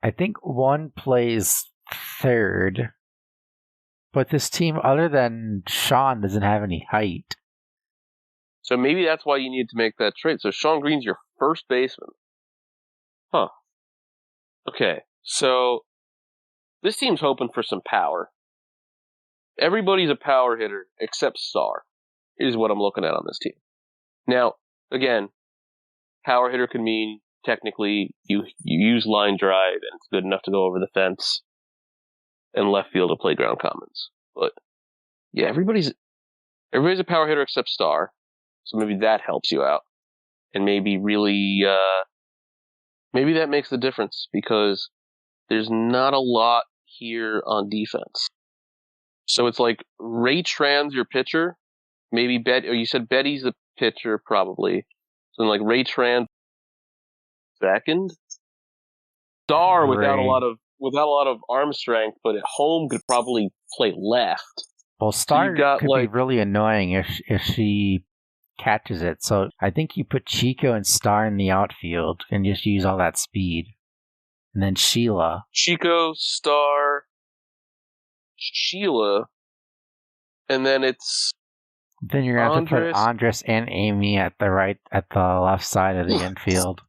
I think one plays third, but this team, other than Sean, doesn't have any height. So maybe that's why you need to make that trade. So Sean Green's your first baseman. Huh. Okay, so this team's hoping for some power. Everybody's a power hitter except Star, is what I'm looking at on this team. Now, again, power hitter can mean technically you use line drive and it's good enough to go over the fence and left field to play ground commons. But yeah, everybody's a power hitter except Star, so maybe that helps you out, and maybe really maybe that makes the difference because there's not a lot here on defense. So it's like Ray Tran's your pitcher. Maybe you said Betty's the pitcher, probably. So then like Ray Tran second. Star without a lot of arm strength, but at home could probably play left. Well, Star could be really annoying if she catches it. So I think you put Chico and Star in the outfield and just use all that speed. And then Sheila. Chico, Star, Sheila, and then it's then you're gonna have to put Andres and Amy at the left side of the infield.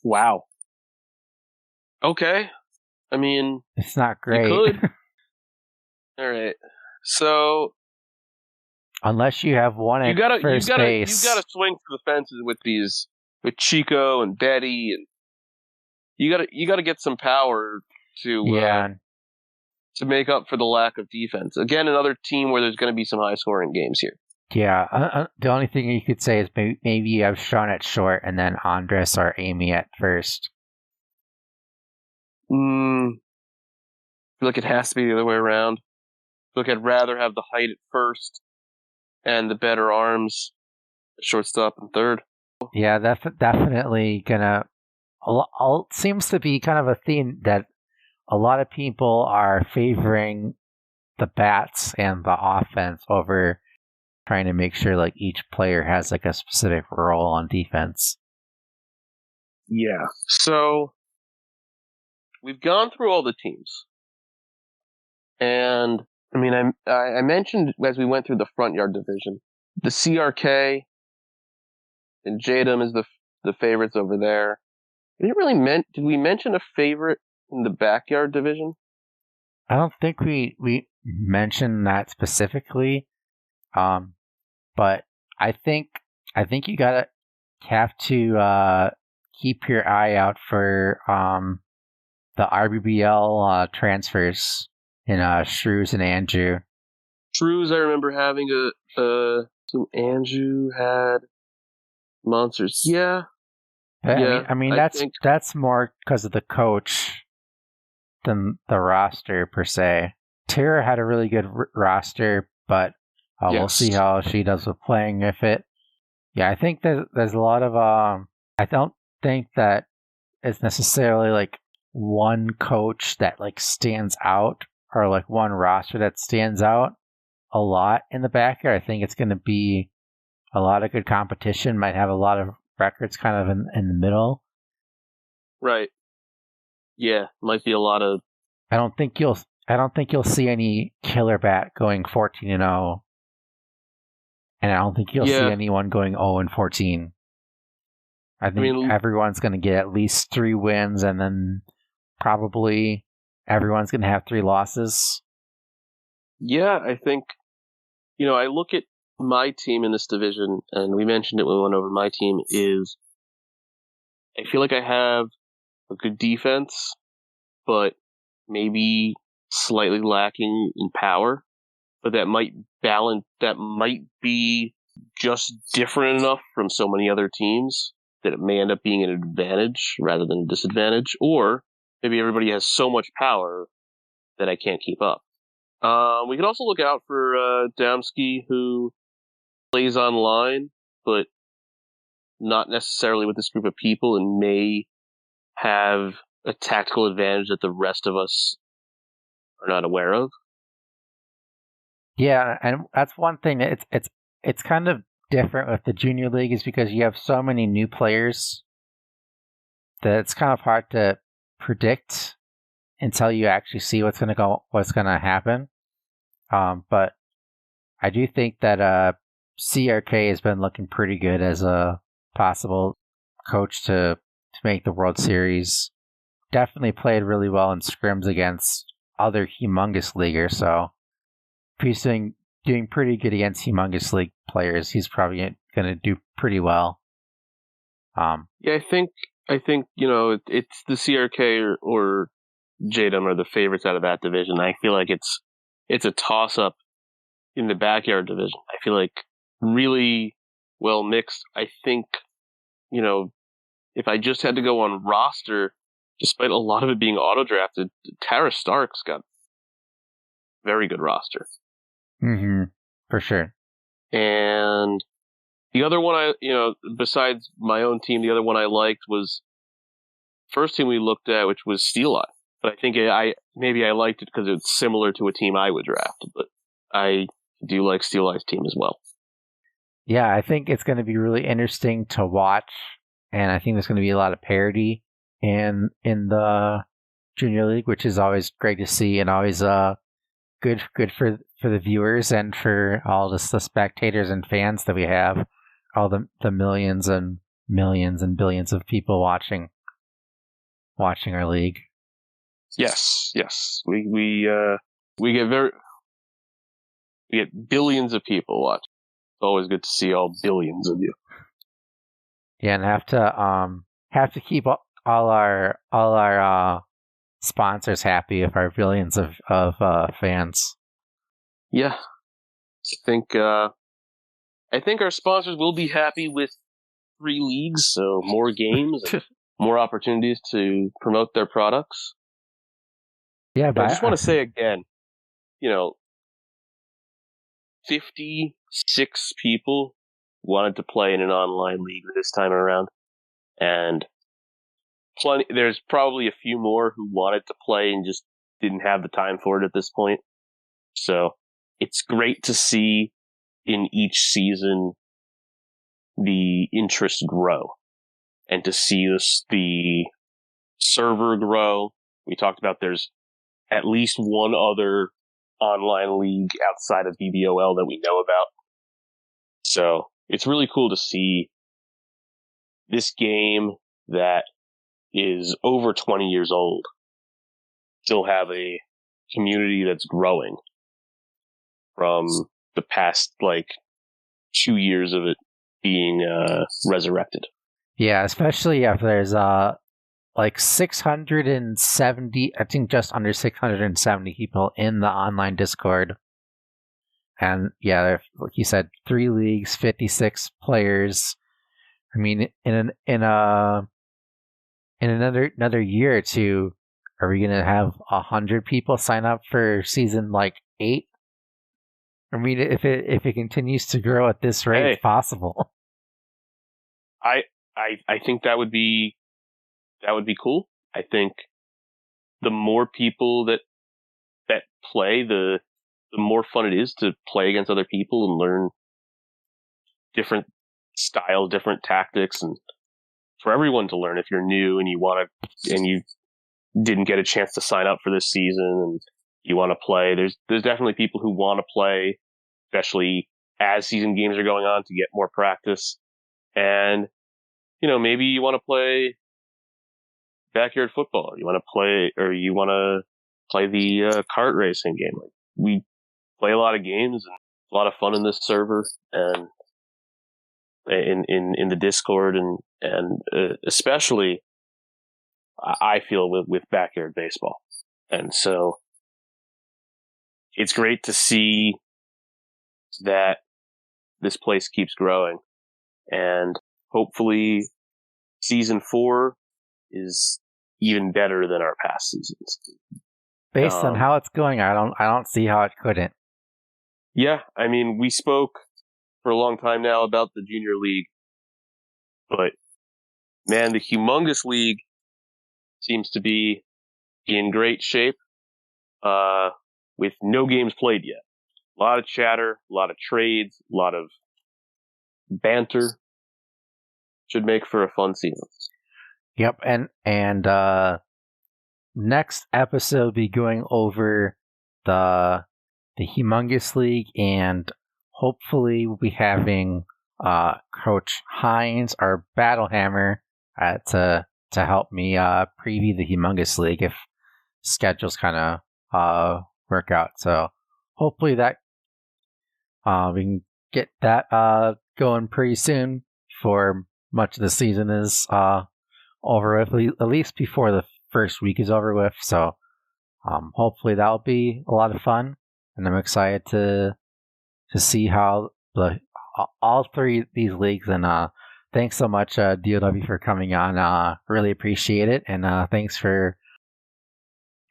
Wow. Okay. I mean, it's not great. You could. All right. So unless you have one at first base, you gotta swing for the fences with Chico and Betty, and you gotta get some power to make up for the lack of defense. Again, another team where there's going to be some high scoring games here. Yeah, the only thing you could say is maybe you have Sean at short and then Andres or Amy at first. I feel like it has to be the other way around. I feel like I'd rather have the height at first and the better arms at shortstop and third. Yeah, that's definitely gonna. Seems to be kind of a theme that a lot of people are favoring the bats and the offense over trying to make sure like each player has like a specific role on defense. Yeah. So we've gone through all the teams. And I mean, I mentioned as we went through the front yard division, the CRK and Jadom is the favorites over there. Did we mention a favorite in the backyard division? I don't think we mentioned that specifically, but I think you have to keep your eye out for the RBBL transfers in Shrews and Anjou. Shrews, I remember having some Anjou had monsters. Yeah. I mean that's more because of the coach than the roster per se. Tara had a really good roster, but we'll see how she does with playing with it. Yeah, I think there's a lot of I don't think that it's necessarily like one coach that like stands out or like one roster that stands out a lot in the backyard. I think it's going to be a lot of good competition. Might have a lot of records kind of in the middle. Right. Yeah, might be a lot of. I don't think you'll see any killer bat going 14-0, and I don't think you'll see anyone going 0-14. I think everyone's going to get at least 3 wins, and then probably everyone's going to have 3 losses. Yeah, I think, I look at my team in this division, and we mentioned it when we went over my team, is I feel like I have a good defense, but maybe slightly lacking in power. But that might be just different enough from so many other teams that it may end up being an advantage rather than a disadvantage. Or maybe everybody has so much power that I can't keep up. We could also look out for Daumski, who plays online, but not necessarily with this group of people, and may have a tactical advantage that the rest of us are not aware of. Yeah, and that's one thing. It's kind of different with the junior league is because you have so many new players that it's kind of hard to predict until you actually see what's going to happen. But I do think that CRK has been looking pretty good as a possible coach to make the World Series. Definitely played really well in scrims against other humongous leaguers, so if he's doing pretty good against humongous league players, he's probably going to do pretty well. Yeah, I think it's the CRK or Jadom are the favorites out of that division. I feel like it's a toss up in the backyard division. I feel like really well mixed. I think if I just had to go on roster, despite a lot of it being auto drafted, TheTaraStark's got very good roster. Mm-hmm. For sure. And the other one besides my own team, the other one I liked was first team we looked at, which was Steeleeye. But I think I liked it because it's similar to a team I would draft. But I do like Steeleye's team as well. Yeah, I think it's going to be really interesting to watch, and I think there's going to be a lot of parity in the junior league, which is always great to see and always good for the viewers and for all the spectators and fans that we have, all the millions and billions of people watching our league. Yes. We get billions of people watching. It's always good to see all billions of you. Yeah, and have to keep all our sponsors happy with our billions of fans. Yeah, I think our sponsors will be happy with 3 leagues, so more games, and more opportunities to promote their products. Yeah, but I just want to say again, 56 people wanted to play in an online league this time around, and there's probably a few more who wanted to play and just didn't have the time for it at this point. So it's great to see in each season the interest grow and to see the server grow. We talked about there's at least one other online league outside of BBOL that we know about. So it's really cool to see this game that is over 20 years old still have a community that's growing from the past, 2 years of it being resurrected. Yeah, especially if there's 670, I think just under 670 people in the online Discord. And yeah, like you said, 3 leagues, 56 players. I mean, in another year or two, are we gonna have 100 people sign up for season 8? I mean, if it continues to grow at this rate, it's possible. I think that would be cool. I think the more people that play, the more fun it is to play against other people and learn different styles, different tactics, and for everyone to learn. If you're new and you didn't get a chance to sign up for this season and you want to play, there's definitely people who want to play, especially as season games are going on, to get more practice. And maybe you want to play backyard football, or you want to play the kart racing game. We play a lot of games and a lot of fun in this server and in the Discord, and especially I feel with backyard baseball. And so it's great to see that this place keeps growing, and hopefully season 4 is even better than our past seasons. Based on how it's going, I don't see how it couldn't. Yeah, I mean, we spoke for a long time now about the Junior League, but man, the Humongous League seems to be in great shape, with no games played yet. A lot of chatter, a lot of trades, a lot of banter. Should make for a fun season. Yep, and next episode will be going over the Humongous League, and hopefully we'll be having Coach Hines, our Battle Hammer, to help me preview the Humongous League if schedules kind of work out. So hopefully that we can get that going pretty soon before much of the season is over with, at least before the first week is over with. So hopefully that'll be a lot of fun, and I'm excited to see how all 3 of these leagues. And thanks so much, DOW, for coming on. Really appreciate it, and thanks for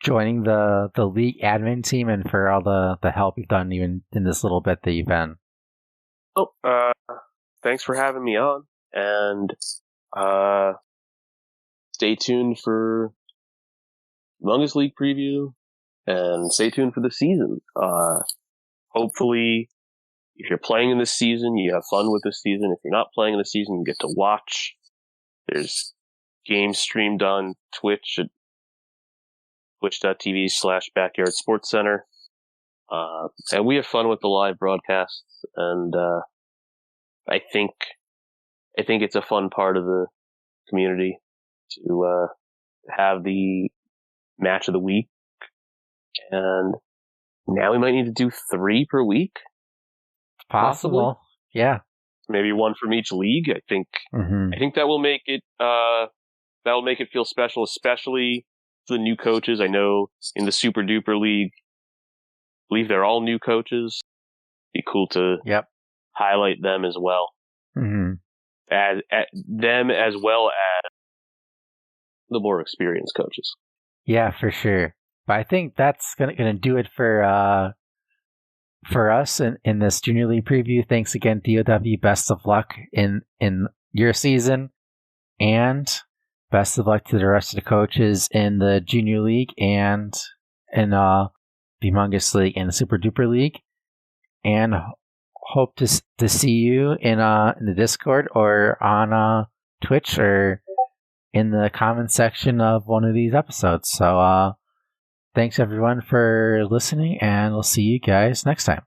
joining the league admin team and for all the help you've done even in this little bit that you've been. Thanks for having me on, and stay tuned for Humongous League preview, and stay tuned for the season. Hopefully, if you're playing in this season, you have fun with this season. If you're not playing in the season, you get to watch. There's games streamed on Twitch at twitch.tv/Backyard Sportscenter. And we have fun with the live broadcasts, and I think it's a fun part of the community to have the match of the week. And now we might need to do 3 per week. It's possible. Possibly. Yeah. Maybe 1 from each league. I think that will make it feel special, especially for the new coaches. I know in the Super Duper League, I believe they're all new coaches. It'd be cool to highlight them as well. As them as well as the more experienced coaches. Yeah, for sure. But I think that's gonna do it for us in this Junior League preview. Thanks again, DOW. Best of luck in your season, and best of luck to the rest of the coaches in the Junior League and in the Humongous League and the Super Duper League. And hope to see you in the Discord or on Twitch or in the comment section of one of these episodes. So thanks everyone for listening, and we'll see you guys next time.